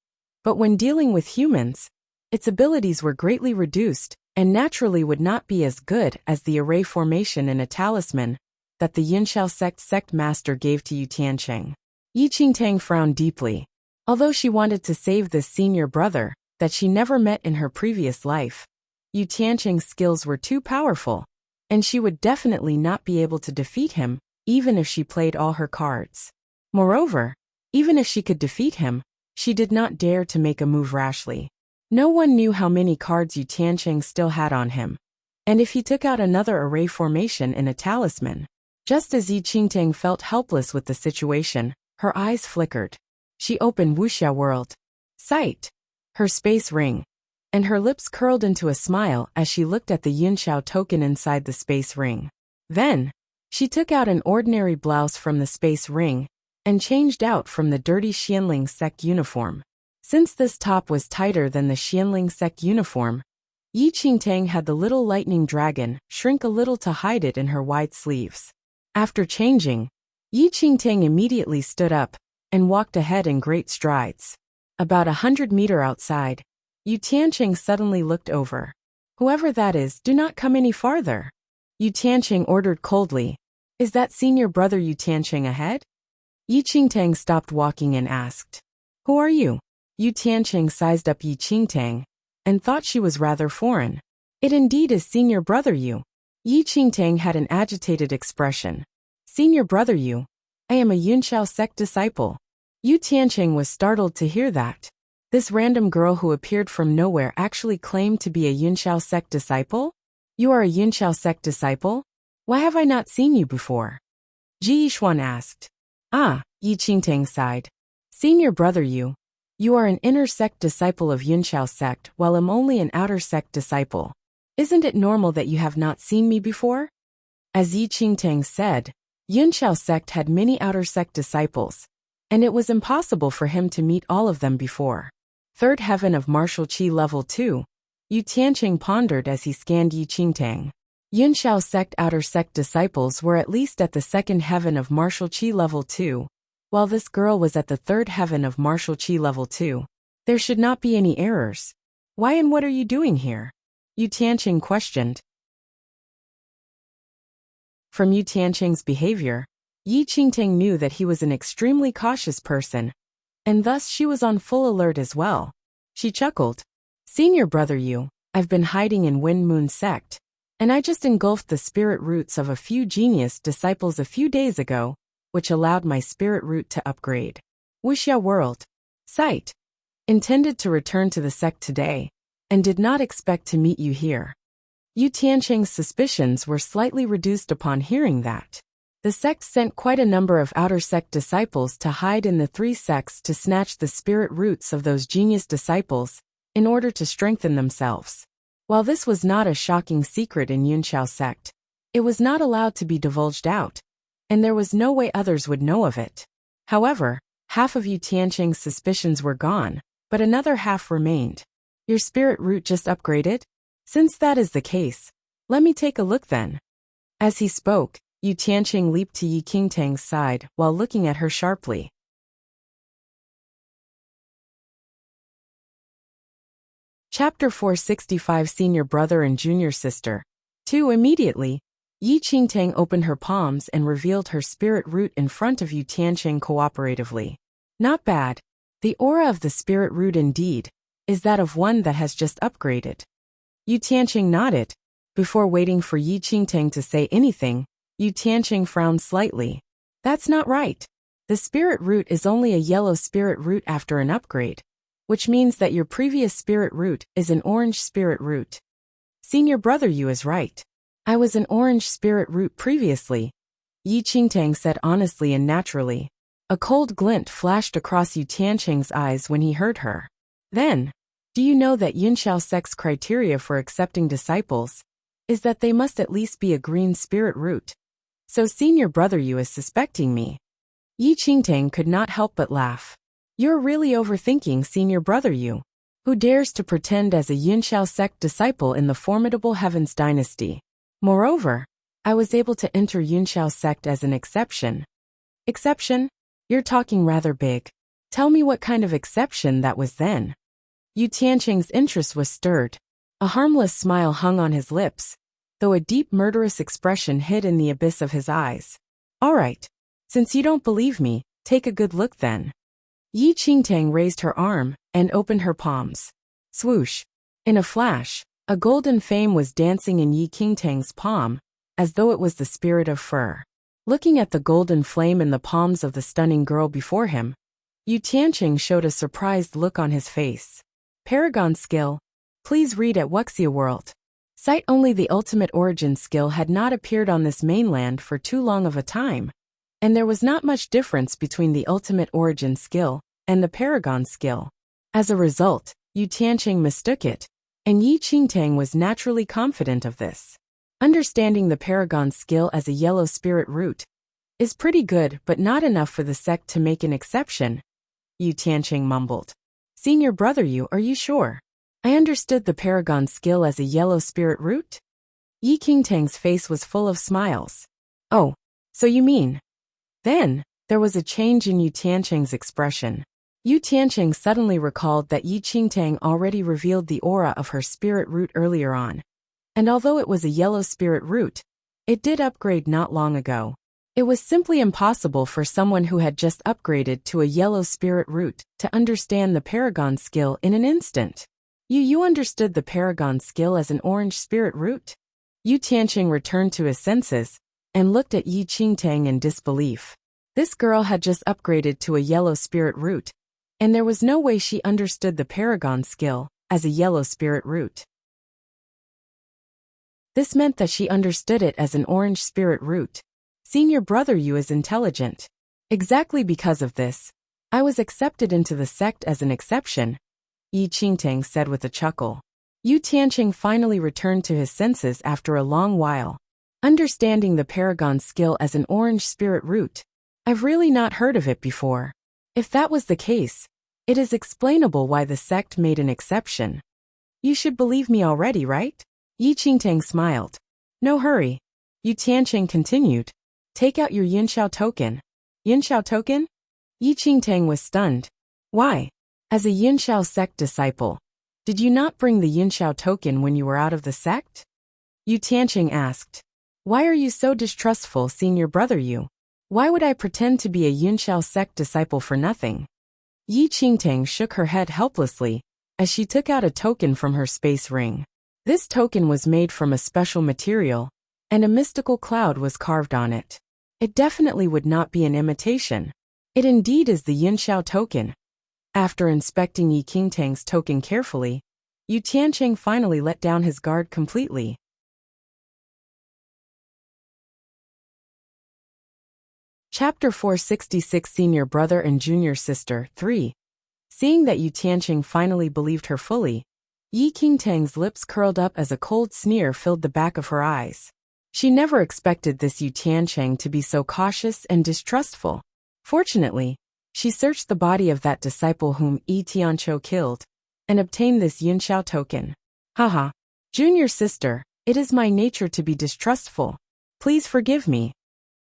But when dealing with humans, its abilities were greatly reduced, and naturally would not be as good as the array formation in a talisman that the Yunxiao sect master gave to Yu Tianqing. Yi Qingtang frowned deeply. Although she wanted to save this senior brother that she never met in her previous life, Yu Tianqing's skills were too powerful, and she would definitely not be able to defeat him, even if she played all her cards. Moreover, even if she could defeat him, she did not dare to make a move rashly. No one knew how many cards Yu Tianqing still had on him, and if he took out another array formation in a talisman. Just as Yi Qingtang felt helpless with the situation, her eyes flickered. She opened Wuxia World. Sight. Her space ring. And her lips curled into a smile as she looked at the Yunxiao token inside the space ring. Then, she took out an ordinary blouse from the space ring, and changed out from the dirty Xianling sect uniform. Since this top was tighter than the Xianling sect uniform, Yi Qingtang had the little lightning dragon shrink a little to hide it in her wide sleeves. After changing, Yi Qingtang immediately stood up and walked ahead in great strides. About 100 meters outside, Yu Tianqing suddenly looked over. "Whoever that is, do not come any farther," Yu Tianqing ordered coldly. "Is that senior brother Yu Tianqing ahead?" Yi Qingtang stopped walking and asked, "Who are you?" Yu Tianqing sized up Yi Qingtang and thought she was rather foreign. "It indeed is senior brother Yu." Yi Qingtang had an agitated expression. "Senior brother Yu, I am a Yunxiao sect disciple." Yu Tianqing was startled to hear that. This random girl who appeared from nowhere actually claimed to be a Yunxiao sect disciple? "You are a Yunxiao sect disciple? Why have I not seen you before?" Ji Yishuan asked. "Ah," Yi Qingtang sighed. "Senior brother Yu, you are an inner sect disciple of Yunxiao sect while I'm only an outer sect disciple. Isn't it normal that you have not seen me before?" As Yi Qingtang said, Yunxiao sect had many outer sect disciples, and it was impossible for him to meet all of them before. Third heaven of martial qi level 2, Yu Tianqing pondered as he scanned Yi Qingtang. Yunxiao sect outer sect disciples were at least at the second heaven of martial qi level 2, while this girl was at the third heaven of martial qi level 2. There should not be any errors. "Why and what are you doing here?" Yu Tianqing questioned. From Yu Tianqing's behavior, Yi Qingtang knew that he was an extremely cautious person, and thus she was on full alert as well. She chuckled. "Senior brother Yu, I've been hiding in Wind Moon sect, and I just engulfed the spirit roots of a few genius disciples a few days ago, which allowed my spirit root to upgrade. Wuxia world. Site. Intended to return to the sect today, and did not expect to meet you here." Yu Tianqing's suspicions were slightly reduced upon hearing that. The sect sent quite a number of outer sect disciples to hide in the three sects to snatch the spirit roots of those genius disciples in order to strengthen themselves. While this was not a shocking secret in Yunxiao sect, it was not allowed to be divulged out, and there was no way others would know of it. However, half of Yu Tianqing's suspicions were gone, but another half remained. "Your spirit root just upgraded? Since that is the case, let me take a look then." As he spoke, Yu Tianqing leaped to Yi Qingtang's side while looking at her sharply. Chapter 465 Senior Brother and Junior Sister. 2 Immediately, Yi Qingtang opened her palms and revealed her spirit root in front of Yu Tianqing cooperatively. "Not bad. The aura of the spirit root indeed is that of one that has just upgraded." Yu Tianqing nodded. Before waiting for Yi Qingtang to say anything, Yu Tianqing frowned slightly. "That's not right. The spirit root is only a yellow spirit root after an upgrade, which means that your previous spirit root is an orange spirit root." "Senior brother Yu is right. I was an orange spirit root previously," Yi Qingtang said honestly and naturally. A cold glint flashed across Yu Tianqing's eyes when he heard her. "Then, do you know that Yunxiao sect's criteria for accepting disciples is that they must at least be a green spirit root? So senior brother Yu is suspecting me." Yi Qingtang could not help but laugh. "You're really overthinking senior brother Yu. Who dares to pretend as a Yunxiao sect disciple in the formidable Heavens dynasty? Moreover, I was able to enter Yunxiao sect as an exception." "Exception? You're talking rather big. Tell me what kind of exception that was then." Yu Tianqing's interest was stirred. A harmless smile hung on his lips, though a deep murderous expression hid in the abyss of his eyes. "All right. Since you don't believe me, take a good look then." Yi Qingtang raised her arm and opened her palms. Swoosh! In a flash, a golden flame was dancing in Yi Qingtang's palm, as though it was the spirit of fur. Looking at the golden flame in the palms of the stunning girl before him, Yu Tianqing showed a surprised look on his face. Paragon skill. Please read at Wuxia world. Site only the ultimate origin skill had not appeared on this mainland for too long of a time, and there was not much difference between the ultimate origin skill and the paragon skill. As a result, Yu Tianqing mistook it, and Yi Qingtang was naturally confident of this. Understanding the paragon skill as a yellow spirit root is pretty good but not enough for the sect to make an exception, Yu Tianqing mumbled. "Senior brother Yu, are you sure? I understood the paragon skill as a yellow spirit root? Yi Qingtang's face was full of smiles. Oh, so you mean? Then, there was a change in Yu Tianqing's expression. Yu Tianqing suddenly recalled that Yi Qingtang already revealed the aura of her spirit root earlier on. And although it was a yellow spirit root, it did upgrade not long ago. It was simply impossible for someone who had just upgraded to a yellow spirit root to understand the paragon skill in an instant. You understood the paragon skill as an orange spirit root? Yu Tianqing returned to his senses and looked at Yi Qingtang in disbelief. This girl had just upgraded to a yellow spirit root, and there was no way she understood the paragon skill as a yellow spirit root. This meant that she understood it as an orange spirit root. Senior brother Yu is intelligent. Exactly because of this, I was accepted into the sect as an exception, Yi Qingtang said with a chuckle. Yu Tianqing finally returned to his senses after a long while. Understanding the paragon skill as an orange spirit root. I've really not heard of it before. If that was the case, it is explainable why the sect made an exception. You should believe me already, right? Yi Qingtang smiled. No hurry. Yu Tianqing continued. Take out your Yinxiao token. Yinxiao token? Yi Qingtang was stunned. Why? As a Yinxiao sect disciple, did you not bring the Yinxiao token when you were out of the sect? Yu Tianqing asked. Why are you so distrustful, senior brother Yu? Why would I pretend to be a Yinxiao sect disciple for nothing? Yi Qingtang shook her head helplessly as she took out a token from her space ring. This token was made from a special material, and a mystical cloud was carved on it. It definitely would not be an imitation. It indeed is the Yinxiao token. After inspecting Yi Qingtang's token carefully, Yu Tianqing finally let down his guard completely. Chapter 466 Senior Brother and Junior Sister 3. Seeing that Yu Tianqing finally believed her fully, Yi Qingtang's lips curled up as a cold sneer filled the back of her eyes. She never expected this Yu Tianqing to be so cautious and distrustful. Fortunately, she searched the body of that disciple whom Yi Tianqiu killed, and obtained this Yinxiao token. Haha. Junior sister, it is my nature to be distrustful. Please forgive me.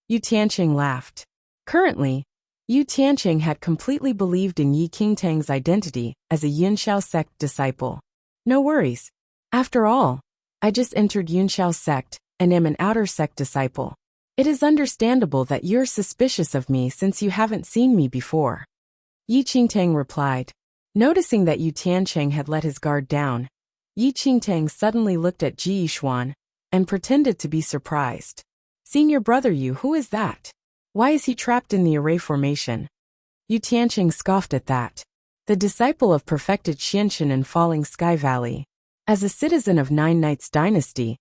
Yu Tianqing laughed. Currently, Yu Tianqing had completely believed in Yi Qingtang's identity as a Yinxiao sect disciple. No worries. After all, I just entered Yinxiao sect and am an outer sect disciple. It is understandable that you're suspicious of me since you haven't seen me before. Yi Qingtang replied. Noticing that Yu Tianqing had let his guard down, Yi Qingtang suddenly looked at Ji Yishuan and pretended to be surprised. Senior brother Yu, who is that? Why is he trapped in the array formation? Yu Tianqing scoffed at that. The disciple of perfected Xianxin in Falling Sky Valley. As a citizen of Nine Knights Dynasty,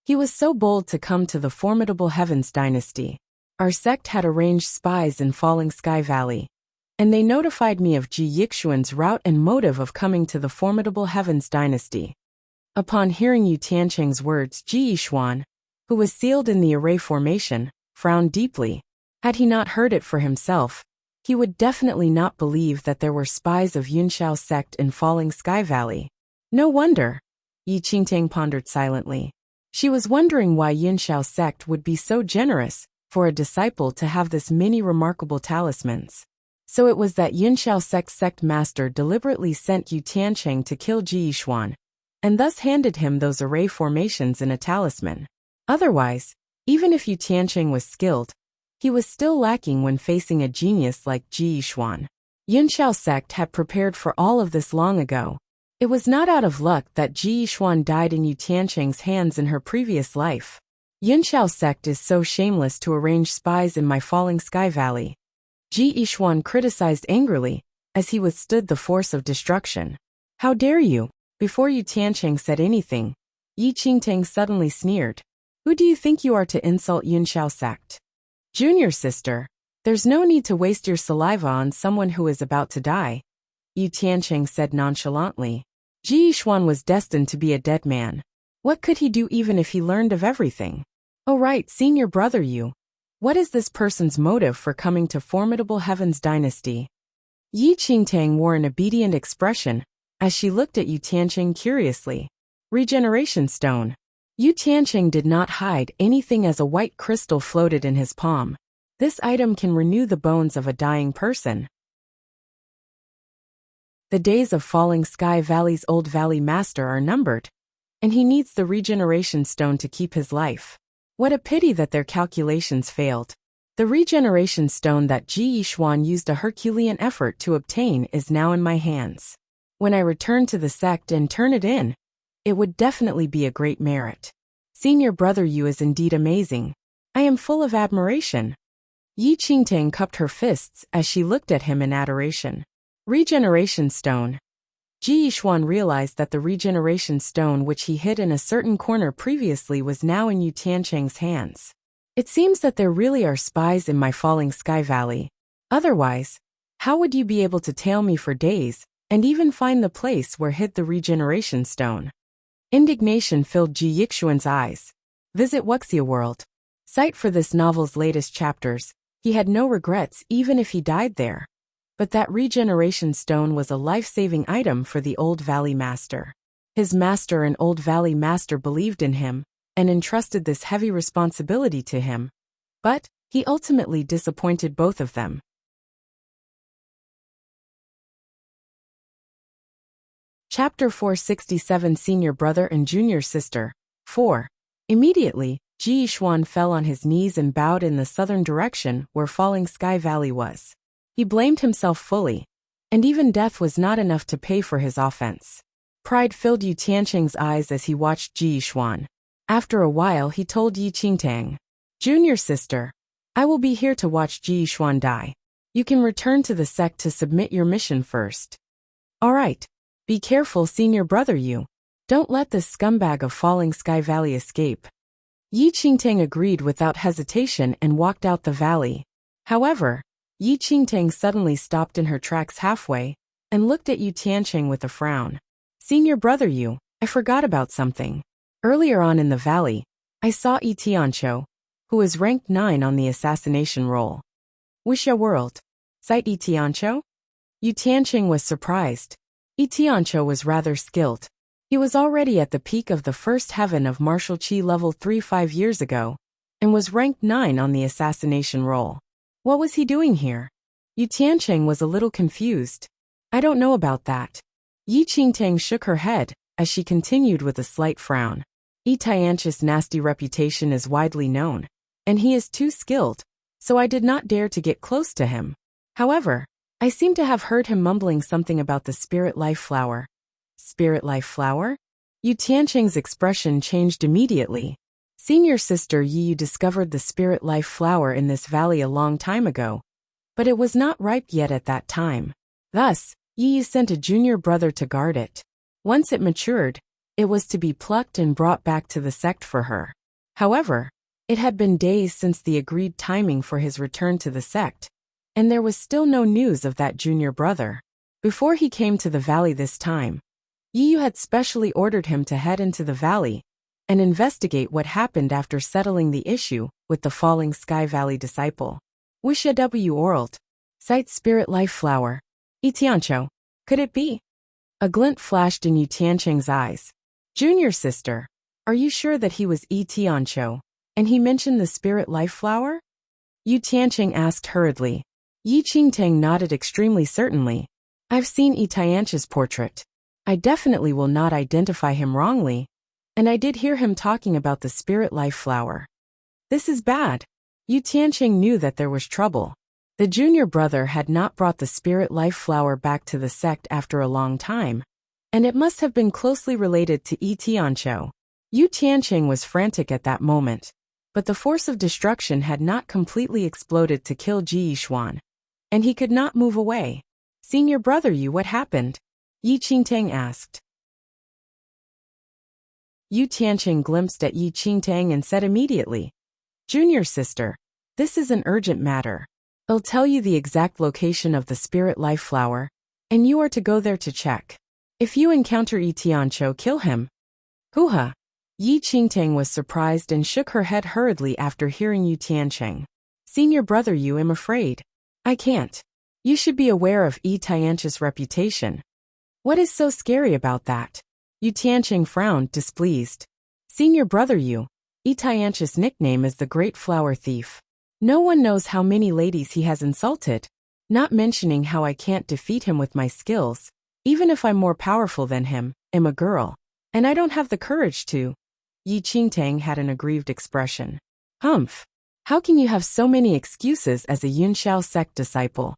he was so bold to come to the formidable Heavens Dynasty. Our sect had arranged spies in Falling Sky Valley, and they notified me of Ji Yixuan's route and motive of coming to the formidable Heavens Dynasty. Upon hearing Yu Tianqing's words, Ji Yixuan, who was sealed in the array formation, frowned deeply. Had he not heard it for himself, he would definitely not believe that there were spies of Yinxiao sect in Falling Sky Valley. No wonder. Yi Qingtang pondered silently. She was wondering why Yinxiao sect would be so generous for a disciple to have this many remarkable talismans. So it was that Yinxiao sect master deliberately sent Yu Tianqing to kill Ji Yishuan, and thus handed him those array formations in a talisman. Otherwise, even if Yu Tianqing was skilled, he was still lacking when facing a genius like Ji Yishuan. Yinxiao sect had prepared for all of this long ago. It was not out of luck that Ji Yishuan died in Yu Tianqing's hands in her previous life. Yinxiao sect is so shameless to arrange spies in my Falling Sky Valley. Ji Yishuan criticized angrily as he withstood the force of destruction. How dare you? Before Yu Tianqing said anything, Yi Qingtang suddenly sneered. Who do you think you are to insult Yinxiao sect? Junior sister, there's no need to waste your saliva on someone who is about to die, Yu Tianqing said nonchalantly. Ji Yishuan was destined to be a dead man. What could he do even if he learned of everything? Oh right, senior brother Yu. What is this person's motive for coming to formidable Heavens Dynasty? Yi Qingtang wore an obedient expression as she looked at Yu Tianqing curiously. Regeneration stone. Yu Tianqing did not hide anything as a white crystal floated in his palm. This item can renew the bones of a dying person. The days of Falling Sky Valley's Old Valley Master are numbered, and he needs the regeneration stone to keep his life. What a pity that their calculations failed. The regeneration stone that Ji Yishuan used a Herculean effort to obtain is now in my hands. When I return to the sect and turn it in, it would definitely be a great merit. Senior brother Yu is indeed amazing. I am full of admiration. Yi Qingtang cupped her fists as she looked at him in adoration. Regeneration stone. Ji Yishuan realized that the regeneration stone which he hid in a certain corner previously was now in Yu Tianqing's hands. It seems that there really are spies in my Falling Sky Valley. Otherwise, how would you be able to tail me for days, and even find the place where hid the regeneration stone? Indignation filled Ji Yixuan's eyes. Visit Wuxia World. Site for this novel's latest chapters. He had no regrets even if he died there. But that regeneration stone was a life-saving item for the Old Valley Master. His master and Old Valley Master believed in him, and entrusted this heavy responsibility to him. But he ultimately disappointed both of them. Chapter 467 Senior Brother and Junior Sister. 4. Immediately, Ji Yishuan fell on his knees and bowed in the southern direction where Falling Sky Valley was. He blamed himself fully, and even death was not enough to pay for his offense. Pride filled Yu Tianqing's eyes as he watched Ji Yishuan. After a while he told Yi Qingtang, "Junior sister, I will be here to watch Ji Yishuan die. You can return to the sect to submit your mission first." "All right. Be careful, senior brother Yu. Don't let this scumbag of Falling Sky Valley escape." Yi Qingtang agreed without hesitation and walked out the valley. However, Yi Qingtang suddenly stopped in her tracks halfway and looked at Yu Tianqing with a frown. "Senior brother Yu, I forgot about something. Earlier on in the valley, I saw Yi Tianqiu, who is ranked 9 on the assassination roll." Wuxia World. Site Yi Tianqiu? Yu Tianqing was surprised. Yi Tianqiu was rather skilled. He was already at the peak of the first heaven of martial chi level 3 5 years ago, and was ranked 9 on the assassination roll. What was he doing here? Yu Tianqing was a little confused. "I don't know about that." Yi Qingtang shook her head as she continued with a slight frown. Yi Tianqiu's nasty reputation is widely known, and he is too skilled, so I did not dare to get close to him. However, I seem to have heard him mumbling something about the spirit life flower. Spirit life flower? Yu Tianqing's expression changed immediately. "Senior sister Yi, you discovered the spirit life flower in this valley a long time ago, but it was not ripe yet at that time. Thus, Yi sent a junior brother to guard it. Once it matured, it was to be plucked and brought back to the sect for her. However, it had been days since the agreed timing for his return to the sect, and there was still no news of that junior brother. Before he came to the valley this time, Yi had specially ordered him to head into the valley and investigate what happened after settling the issue with the Falling Sky Valley disciple. Wuxia W. World. Site Spirit Life Flower. Yi Tianqiu. Could it be? A glint flashed in Yu Tianqing's eyes. "Junior sister, are you sure that he was Yi Tianqiu, and he mentioned the Spirit Life Flower?" Yu Tianqing asked hurriedly. Yi Qingtang nodded extremely certainly. "I've seen Yi Tianqiu's portrait. I definitely will not identify him wrongly, and I did hear him talking about the Spirit Life Flower. This is bad." Yu Tianqing knew that there was trouble. The junior brother had not brought the Spirit Life Flower back to the sect after a long time, and it must have been closely related to Yi Tianqiu. Yu Tianqing was frantic at that moment, but the force of destruction had not completely exploded to kill Ji Yishuan, and he could not move away. "Senior brother Yu, what happened?" Yi Qingtang asked. Yu Tianqing glimpsed at Yi Qingtang and said immediately, "Junior sister, this is an urgent matter. I'll tell you the exact location of the Spirit Life Flower, and you are to go there to check. If you encounter Yi Tianqiu, kill him." "Hoo-ha." Yi Qingtang was surprised and shook her head hurriedly after hearing Yu Tianqing. "Senior brother Yu, I'm afraid I can't. You should be aware of Yi Tianqiu's reputation." What is so scary about that? Yu Tianqing frowned, displeased. Seeing your brother Yu, Tianqi's nickname is the Great Flower Thief. No one knows how many ladies he has insulted, not mentioning how I can't defeat him with my skills, even if I'm more powerful than him, am a girl, and I don't have the courage to. Yi Qingtang had an aggrieved expression. Humph! How can you have so many excuses as a Yunxiao sect disciple?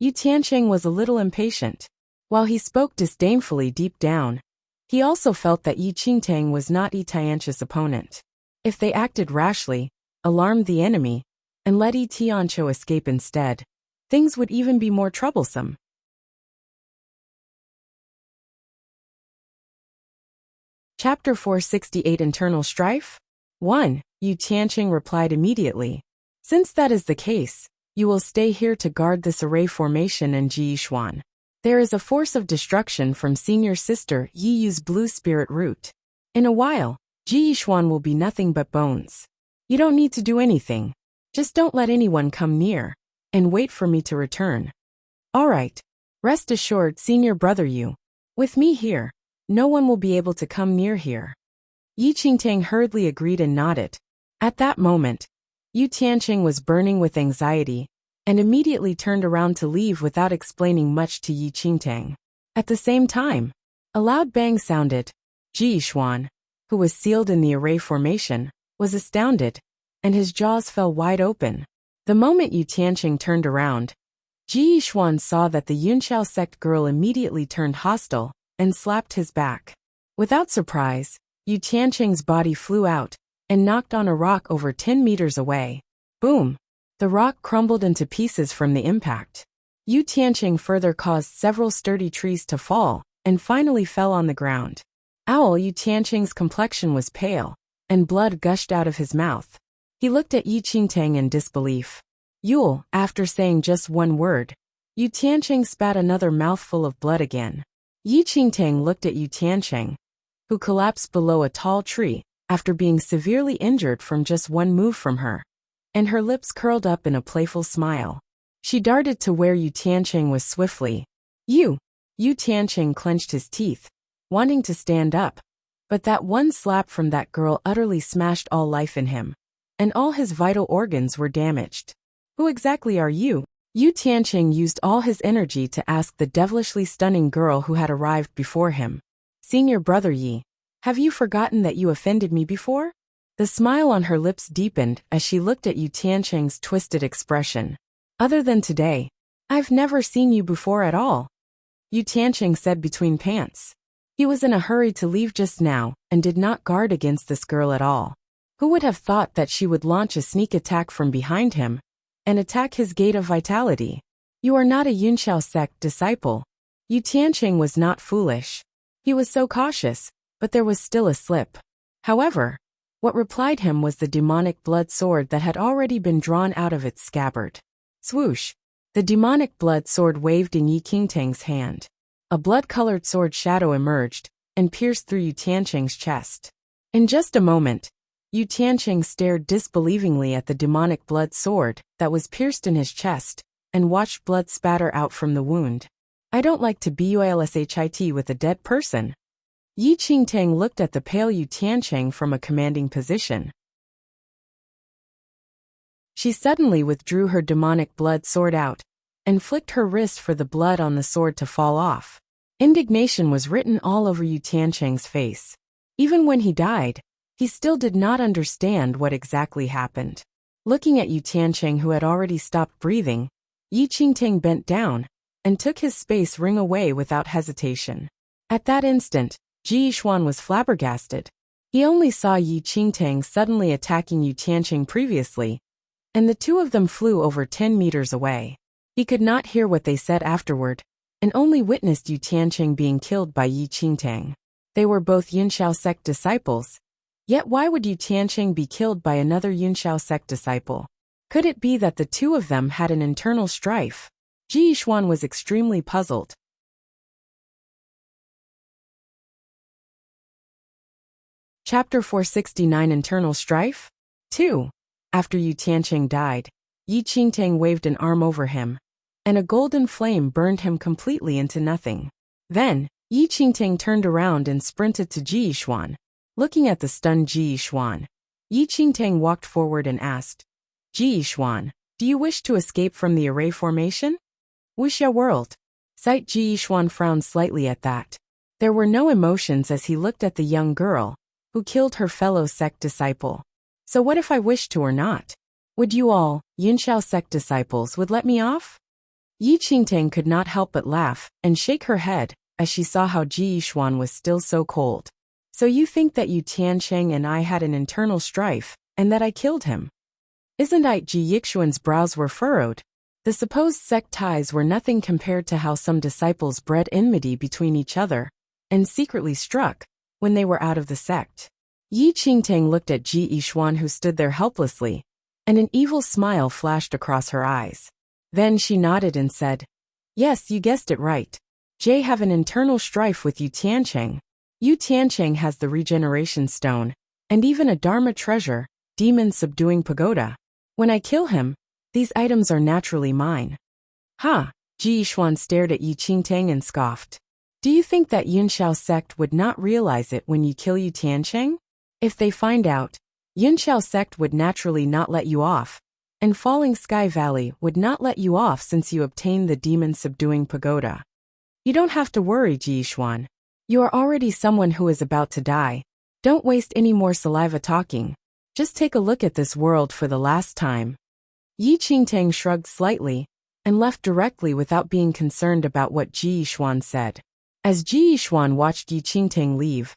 Yu Tianqing was a little impatient. While he spoke disdainfully deep down, he also felt that Yi Qingtang was not Yi Tianqi's opponent. If they acted rashly, alarmed the enemy, and let Yi Tianqiu escape instead, things would even be more troublesome. Chapter 468 Internal Strife? 1. Yu Tianqing replied immediately. Since that is the case, you will stay here to guard this array formation in Jiyishuan. There is a force of destruction from senior sister Yi Yu's blue spirit root. In a while, Jiyishuan will be nothing but bones. You don't need to do anything. Just don't let anyone come near, and wait for me to return. Alright. Rest assured, senior brother Yu. With me here, no one will be able to come near here. Yi Qingtang hurriedly agreed and nodded. At that moment, Yu Tianqing was burning with anxiety, and immediately turned around to leave without explaining much to Yi Qingtang. At the same time, a loud bang sounded. Jiyishuan, who was sealed in the array formation, was astounded, and his jaws fell wide open. The moment Yu Tianqing turned around, Jiyishuan saw that the Yunxiao sect girl immediately turned hostile and slapped his back. Without surprise, Yu Tianqing's body flew out and knocked on a rock over 10 meters away. Boom! The rock crumbled into pieces from the impact. Yu Tianqing further caused several sturdy trees to fall and finally fell on the ground. Owl Yu Tianqing's complexion was pale, and blood gushed out of his mouth. He looked at Yi Qingtang in disbelief. Yule, after saying just one word, Yu Tianqing spat another mouthful of blood again. Yi Qingtang looked at Yu Tianqing, who collapsed below a tall tree after being severely injured from just one move from her, and her lips curled up in a playful smile. She darted to where Yu Tianqing was swiftly. Yu Tianqing clenched his teeth, wanting to stand up, but that one slap from that girl utterly smashed all life in him, and all his vital organs were damaged. Who exactly are you? Yu Tianqing used all his energy to ask the devilishly stunning girl who had arrived before him. Senior brother Yi, have you forgotten that you offended me before? The smile on her lips deepened as she looked at Yu Tianqing's twisted expression. Other than today, I've never seen you before at all, Yu Tianqing said between pants. He was in a hurry to leave just now and did not guard against this girl at all. Who would have thought that she would launch a sneak attack from behind him and attack his gate of vitality? You are not a Yunxiao sect disciple. Yu Tianqing was not foolish. He was so cautious, but there was still a slip. However, what replied him was the demonic blood sword that had already been drawn out of its scabbard. Swoosh! The demonic blood sword waved in Yi Qingtang's hand. A blood-colored sword shadow emerged and pierced through Yu Tianqing's chest. In just a moment, Yu Tianqing stared disbelievingly at the demonic blood sword that was pierced in his chest and watched blood spatter out from the wound. I don't like to bullshit with a dead person. Yi Qingtang looked at the pale Yu Tianqing from a commanding position. She suddenly withdrew her demonic blood sword out and flicked her wrist for the blood on the sword to fall off. Indignation was written all over Yu Tianqing's face. Even when he died, he still did not understand what exactly happened. Looking at Yu Tianqing, who had already stopped breathing, Yi Qingtang bent down and took his space ring away without hesitation. At that instant, Jiyishuan was flabbergasted. He only saw Yi Qingtang suddenly attacking Yu Tianqing previously, and the two of them flew over 10 meters away. He could not hear what they said afterward, and only witnessed Yu Tianqing being killed by Yi Qingtang. They were both Yunxiao sect disciples. Yet why would Yu Tianqing be killed by another Yunxiao sect disciple? Could it be that the two of them had an internal strife? Jiyishuan was extremely puzzled. Chapter 469 Internal Strife? 2. After Yu Tianqing died, Yi Qingtang waved an arm over him, and a golden flame burned him completely into nothing. Then, Yi Qingting turned around and sprinted to Ji Yishuan. Looking at the stunned Ji Yishuan, Yi Qingting walked forward and asked, Ji Yishuan, do you wish to escape from the array formation? Wuxia world. Sight Ji Yishuan frowned slightly at that. There were no emotions as he looked at the young girl, who killed her fellow sect disciple. So what if I wished to or not? Would you all, Yunxiao sect disciples, would let me off? Yi Qingting could not help but laugh and shake her head as she saw how Ji Yishuan was still so cold. So you think that Yu Tiancheng and I had an internal strife, and that I killed him? Isn't it? Ji Yixuan's brows were furrowed. The supposed sect ties were nothing compared to how some disciples bred enmity between each other, and secretly struck, when they were out of the sect. Yi Qingting looked at Ji Yishuan who stood there helplessly, and an evil smile flashed across her eyes. Then she nodded and said, Yes, you guessed it right. Jay have an internal strife with Yu Tiancheng. Yu Tiancheng has the regeneration stone, and even a Dharma treasure, demon subduing pagoda. When I kill him, these items are naturally mine. Ha! Ji Yishuan stared at Yi Qingting and scoffed. Do you think that Yunxiao sect would not realize it when you kill Yu Tiancheng? If they find out, Yunxiao sect would naturally not let you off, and Falling Sky Valley would not let you off since you obtained the demon subduing pagoda. You don't have to worry, Ji Yishuan. You are already someone who is about to die. Don't waste any more saliva talking. Just take a look at this world for the last time. Yi Qingting shrugged slightly and left directly without being concerned about what Ji Yishuan said. As Ji Yishuan watched Yi Qingting leave,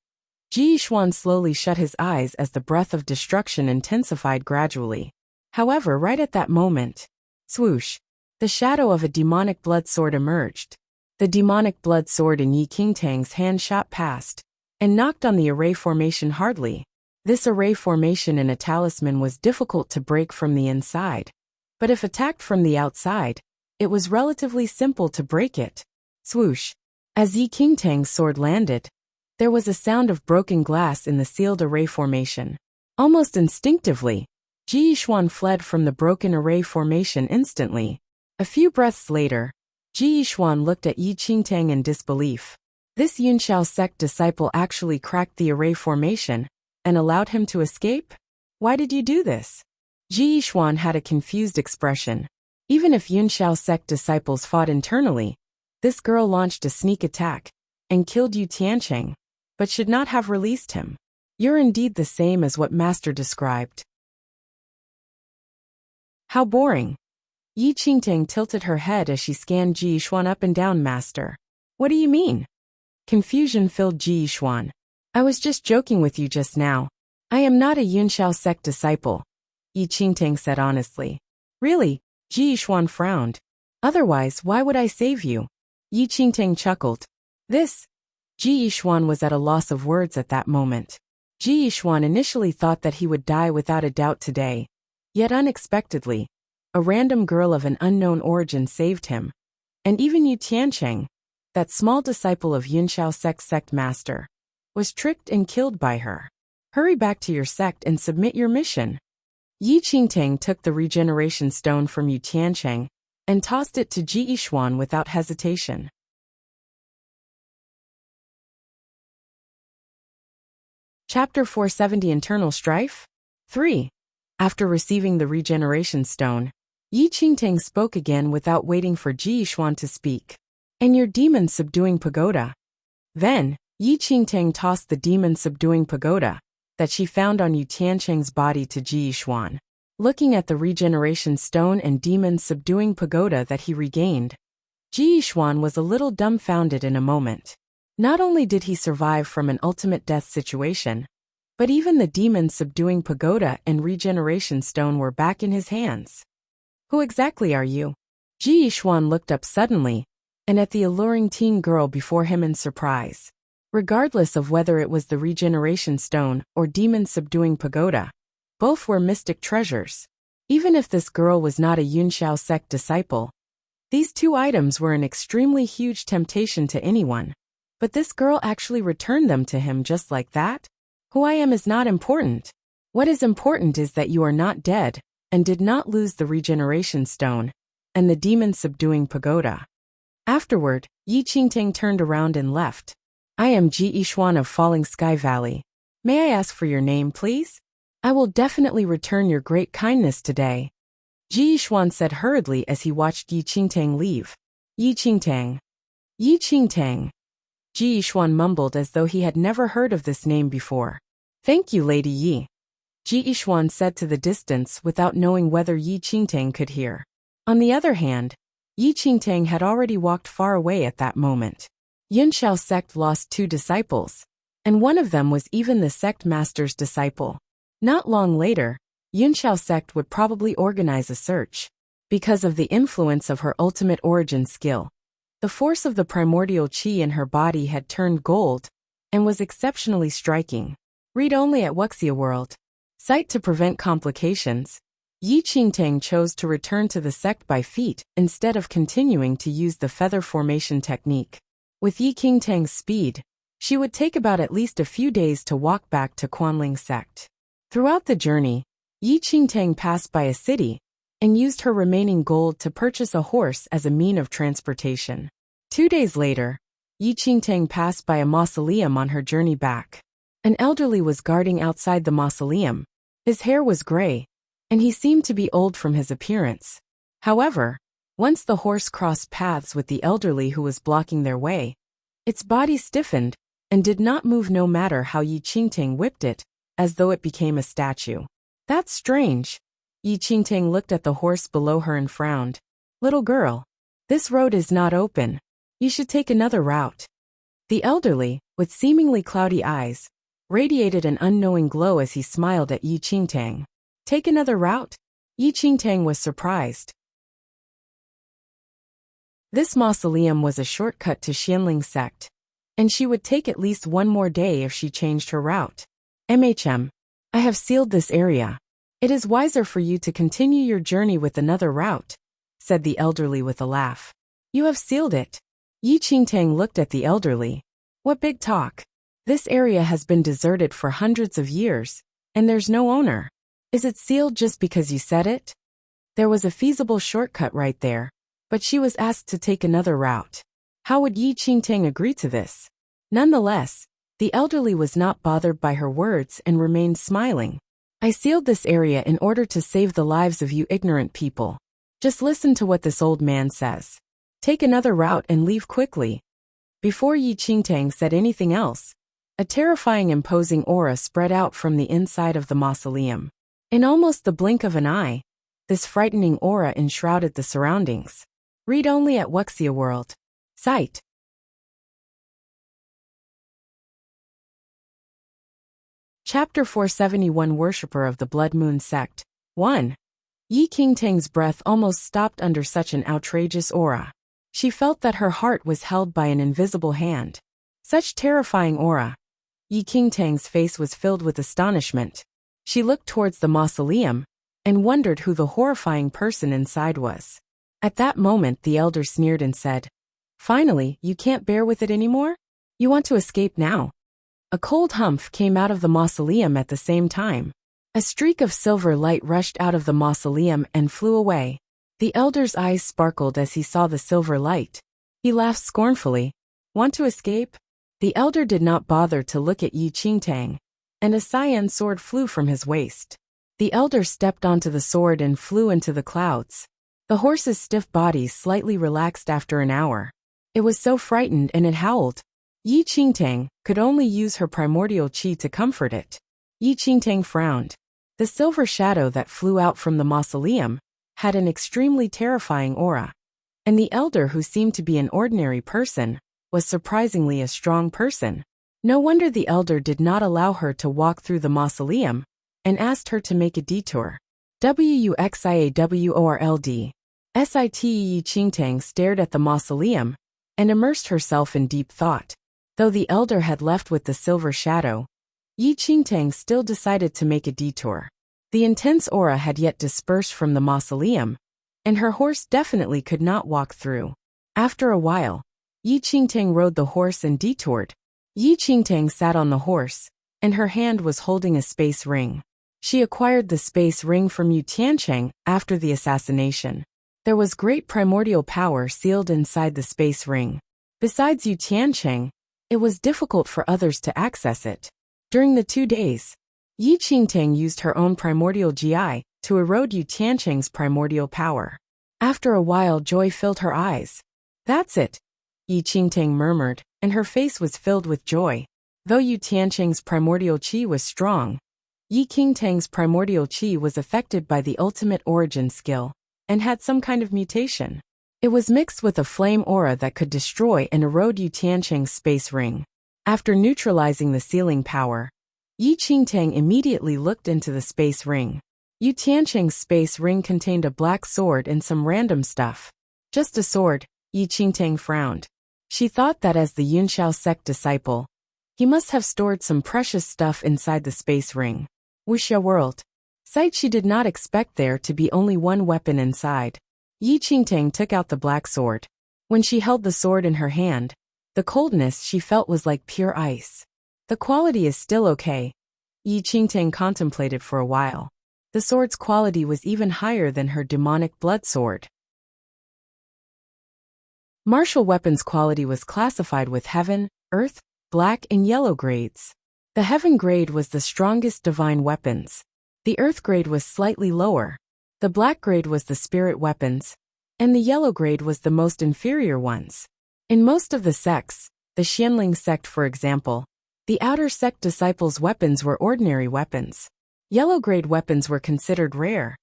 Ji Yishuan slowly shut his eyes as the breath of destruction intensified gradually. However, right at that moment, swoosh, the shadow of a demonic blood sword emerged. The demonic blood sword in Yi Qingting's hand shot past and knocked on the array formation hardly. This array formation in a talisman was difficult to break from the inside. But if attacked from the outside, it was relatively simple to break it. Swoosh. As Yi Qingting's sword landed, there was a sound of broken glass in the sealed array formation. Almost instinctively, Ji Yishuan fled from the broken array formation instantly. A few breaths later, Ji Yishuan looked at Yi Qingting in disbelief. This Yunxiao sect disciple actually cracked the array formation and allowed him to escape? Why did you do this? Ji Yishuan had a confused expression. Even if Yunxiao sect disciples fought internally, this girl launched a sneak attack and killed Yu Tiancheng, but should not have released him. You're indeed the same as what Master described. How boring. Yi Qingting tilted her head as she scanned Ji Yishuan up and down. Master. What do you mean? Confusion filled Ji Yishuan. I was just joking with you just now. I am not a Yunxiao sect disciple, Yi Qingting said honestly. Really? Ji Yishuan frowned. Otherwise, why would I save you? Yi Qingting chuckled. This? Ji Yishuan was at a loss of words at that moment. Ji Yishuan initially thought that he would die without a doubt today. Yet unexpectedly, a random girl of an unknown origin saved him. And even Yu Tiancheng, that small disciple of Yunxiao sect master, was tricked and killed by her. Hurry back to your sect and submit your mission. Yi Qingting took the regeneration stone from Yu Tiancheng and tossed it to Ji Yishuan without hesitation. Chapter 470 Internal Strife? 3. After receiving the regeneration stone, Yi Qingting spoke again without waiting for Ji Yishuan to speak. And your demon subduing pagoda? Then, Yi Qingting tossed the demon subduing pagoda that she found on Yu Tiancheng's body to Ji Yishuan. Looking at the regeneration stone and demon subduing pagoda that he regained, Ji Yishuan was a little dumbfounded in a moment. Not only did he survive from an ultimate death situation, but even the demon subduing pagoda and regeneration stone were back in his hands. Who exactly are you? Ji Yishuan looked up suddenly and at the alluring teen girl before him in surprise. Regardless of whether it was the regeneration stone or demon subduing pagoda, both were mystic treasures. Even if this girl was not a Yunxiao sect disciple, these two items were an extremely huge temptation to anyone. But this girl actually returned them to him just like that? Who I am is not important. What is important is that you are not dead and did not lose the regeneration stone and the demon subduing pagoda. Afterward, Yi Qingting turned around and left, I am Ji Yishuan of Falling Sky Valley. May I ask for your name, please? I will definitely return your great kindness today. Ji Yishuan said hurriedly as he watched Yi Qingtang leave. Yi Qingtang. Yi Qingtang. Ji Yishuan mumbled as though he had never heard of this name before. Thank you, Lady Yi. Ji Yishuan said to the distance without knowing whether Yi Qingtang could hear. On the other hand, Yi Qingtang had already walked far away at that moment. Yunxiao sect lost 2 disciples, and one of them was even the sect master's disciple. Not long later, Yunxiao sect would probably organize a search. Because of the influence of her ultimate origin skill, the force of the primordial qi in her body had turned gold and was exceptionally striking. Read only at Wuxia World. Sight to prevent complications, Yi Qingtang chose to return to the sect by feet instead of continuing to use the feather formation technique. With Yi Qingtang's speed, she would take about at least a few days to walk back to Quanling sect. Throughout the journey, Yi Qingtang passed by a city and used her remaining gold to purchase a horse as a mean of transportation. 2 days later, Yi Qingtang passed by a mausoleum on her journey back. An elderly was guarding outside the mausoleum. His hair was gray, and he seemed to be old from his appearance. However, once the horse crossed paths with the elderly who was blocking their way, its body stiffened and did not move no matter how Yi Qingtang whipped it, as though it became a statue. That's strange. Yi Qingtang looked at the horse below her and frowned. Little girl, this road is not open. You should take another route. The elderly, with seemingly cloudy eyes, radiated an unknowing glow as he smiled at Yi Qingtang. Take another route? Yi Qingtang was surprised. This mausoleum was a shortcut to Xianling sect, and she would take at least one more day if she changed her route. I have sealed this area. It is wiser for you to continue your journey with another route, said the elderly with a laugh. You have sealed it. Yi Qingtang looked at the elderly. What big talk. This area has been deserted for hundreds of years, and there's no owner. Is it sealed just because you said it? There was a feasible shortcut right there, but she was asked to take another route. How would Yi Qingtang agree to this? Nonetheless, the elderly was not bothered by her words and remained smiling. I sealed this area in order to save the lives of you ignorant people. Just listen to what this old man says. Take another route and leave quickly. Before Yi Qingtang said anything else, a terrifying imposing aura spread out from the inside of the mausoleum. In almost the blink of an eye, this frightening aura enshrouded the surroundings. Read only at Wuxia World. Sight. Chapter 471 Worshipper of the Blood Moon Sect. 1. Yi Qingtang's breath almost stopped under such an outrageous aura. She felt that her heart was held by an invisible hand. Such terrifying aura. Yi Qingtang's face was filled with astonishment. She looked towards the mausoleum and wondered who the horrifying person inside was. At that moment the elder sneered and said, Finally, you can't bear with it anymore? You want to escape now? A cold humph came out of the mausoleum at the same time. A streak of silver light rushed out of the mausoleum and flew away. The elder's eyes sparkled as he saw the silver light. He laughed scornfully. Want to escape? The elder did not bother to look at Yi Qingtang, and a cyan sword flew from his waist. The elder stepped onto the sword and flew into the clouds. The horse's stiff body slightly relaxed after an hour. It was so frightened and it howled. Yi Qingtang could only use her primordial qi to comfort it. Yi Qingtang frowned. The silver shadow that flew out from the mausoleum had an extremely terrifying aura, and the elder, who seemed to be an ordinary person, was surprisingly a strong person. No wonder the elder did not allow her to walk through the mausoleum and asked her to make a detour. Wuxiaworld. Site Yi Qingtang stared at the mausoleum and immersed herself in deep thought. Though the elder had left with the silver shadow, Yi Qingtang still decided to make a detour. The intense aura had yet dispersed from the mausoleum, and her horse definitely could not walk through. After a while, Yi Qingtang rode the horse and detoured. Yi Qingtang sat on the horse, and her hand was holding a space ring. She acquired the space ring from Yu Tiancheng after the assassination. There was great primordial power sealed inside the space ring. Besides Yu Tiancheng, It was difficult for others to access it. During the 2 days, Yi Qingtang used her own primordial GI to erode Yu Tianqing's primordial power. After a while, joy filled her eyes. "That's it," Yi Qingtang murmured, and her face was filled with joy. Though Yu Tianqing's primordial qi was strong, Yi Qingtang's primordial qi was affected by the ultimate origin skill and had some kind of mutation. It was mixed with a flame aura that could destroy and erode Yu Tianqing's space ring. After neutralizing the sealing power, Yi Qingtang immediately looked into the space ring. Yu Tianqing's space ring contained a black sword and some random stuff. "Just a sword," Yi Qingtang frowned. She thought that as the Yunxiao sect disciple, he must have stored some precious stuff inside the space ring. Wuxia world. Sight, she did not expect there to be only one weapon inside. Yi Qingtang took out the black sword. When she held the sword in her hand, the coldness she felt was like pure ice. "The quality is still okay," Yi Qingtang contemplated for a while. The sword's quality was even higher than her demonic blood sword. Martial weapons quality was classified with heaven, earth, black and yellow grades. The heaven grade was the strongest divine weapons. The earth grade was slightly lower. The black grade was the spirit weapons, and the yellow grade was the most inferior ones. In most of the sects, the Xianling sect for example, the outer sect disciples' weapons were ordinary weapons. Yellow grade weapons were considered rare,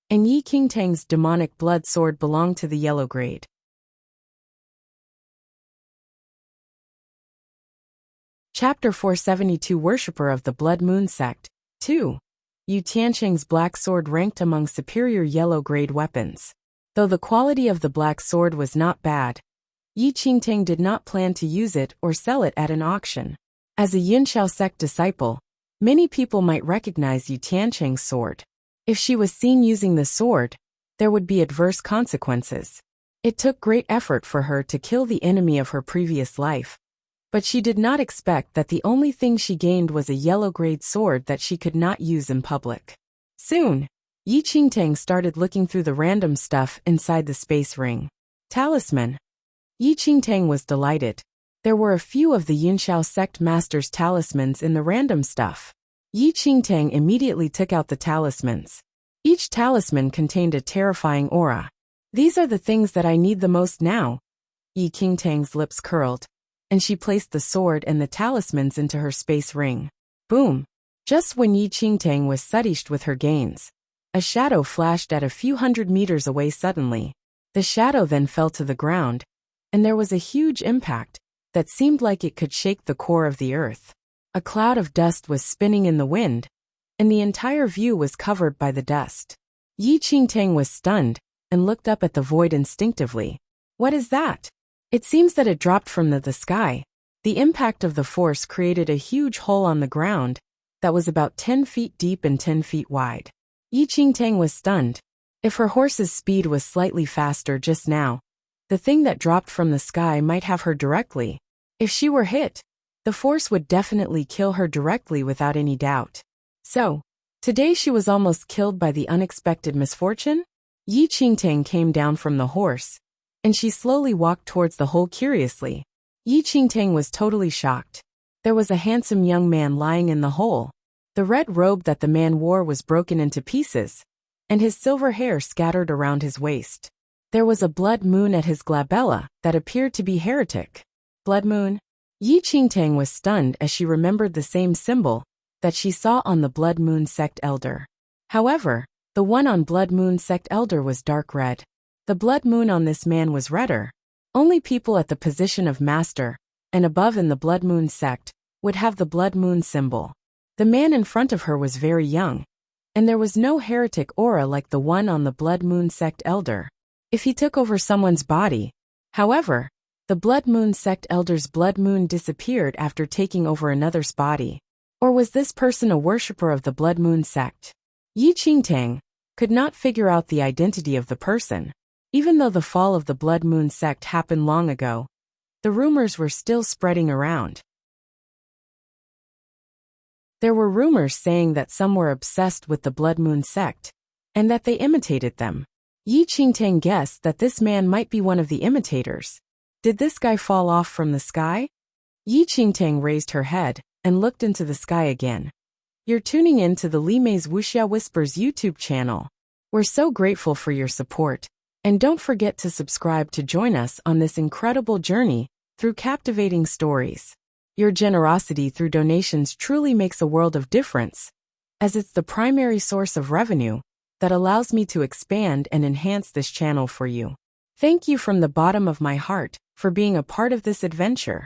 and Yi Qingtang's demonic blood sword belonged to the yellow grade. Chapter 472 Worshipper of the Blood Moon Sect 2. Yu Tianqing's black sword ranked among superior yellow grade weapons. Though the quality of the black sword was not bad, Yi Qingtang did not plan to use it or sell it at an auction. As a Yunxiao sect disciple, many people might recognize Yu Tianqing's sword. If she was seen using the sword, there would be adverse consequences. It took great effort for her to kill the enemy of her previous life, but she did not expect that the only thing she gained was a yellow-grade sword that she could not use in public. Soon, Yi Qingtang started looking through the random stuff inside the space ring. Talisman. Yi Qingtang was delighted. There were a few of the Yunxiao sect masters' talismans in the random stuff. Yi Qingtang immediately took out the talismans. Each talisman contained a terrifying aura. "These are the things that I need the most now." Yi Qingtang's lips curled, and she placed the sword and the talismans into her space ring. Boom! Just when Yi Qingtang was studied with her gains, a shadow flashed at a few hundred meters away suddenly. The shadow then fell to the ground, and there was a huge impact that seemed like it could shake the core of the earth. A cloud of dust was spinning in the wind, and the entire view was covered by the dust. Yi Qingtang was stunned and looked up at the void instinctively. "What is that?" It seems that it dropped from the sky. The impact of the force created a huge hole on the ground that was about 10 feet deep and 10 feet wide. Yi Qingtang was stunned. If her horse's speed was slightly faster just now, the thing that dropped from the sky might have her directly. If she were hit, the force would definitely kill her directly without any doubt. So, today she was almost killed by the unexpected misfortune? Yi Qingtang came down from the horse, and she slowly walked towards the hole curiously. Yi Qingtang was totally shocked. There was a handsome young man lying in the hole. The red robe that the man wore was broken into pieces, and his silver hair scattered around his waist. There was a blood moon at his glabella that appeared to be heretic. Blood moon? Yi Qingtang was stunned as she remembered the same symbol that she saw on the Blood Moon Sect Elder. However, the one on Blood Moon Sect Elder was dark red. The blood moon on this man was redder. Only people at the position of master and above in the Blood Moon Sect would have the blood moon symbol. The man in front of her was very young, and there was no heretic aura like the one on the Blood Moon Sect Elder. If he took over someone's body, however, the Blood Moon Sect Elder's blood moon disappeared after taking over another's body. Or was this person a worshipper of the Blood Moon Sect? Yi Qingtang could not figure out the identity of the person. Even though the fall of the Blood Moon Sect happened long ago, the rumors were still spreading around. There were rumors saying that some were obsessed with the Blood Moon Sect, and that they imitated them. Yi Qingtang guessed that this man might be one of the imitators. Did this guy fall off from the sky? Yi Qingtang raised her head and looked into the sky again. You're tuning in to the Li Mei's Wuxia Whispers YouTube channel. We're so grateful for your support. And don't forget to subscribe to join us on this incredible journey through captivating stories. Your generosity through donations truly makes a world of difference, as it's the primary source of revenue that allows me to expand and enhance this channel for you. Thank you from the bottom of my heart for being a part of this adventure.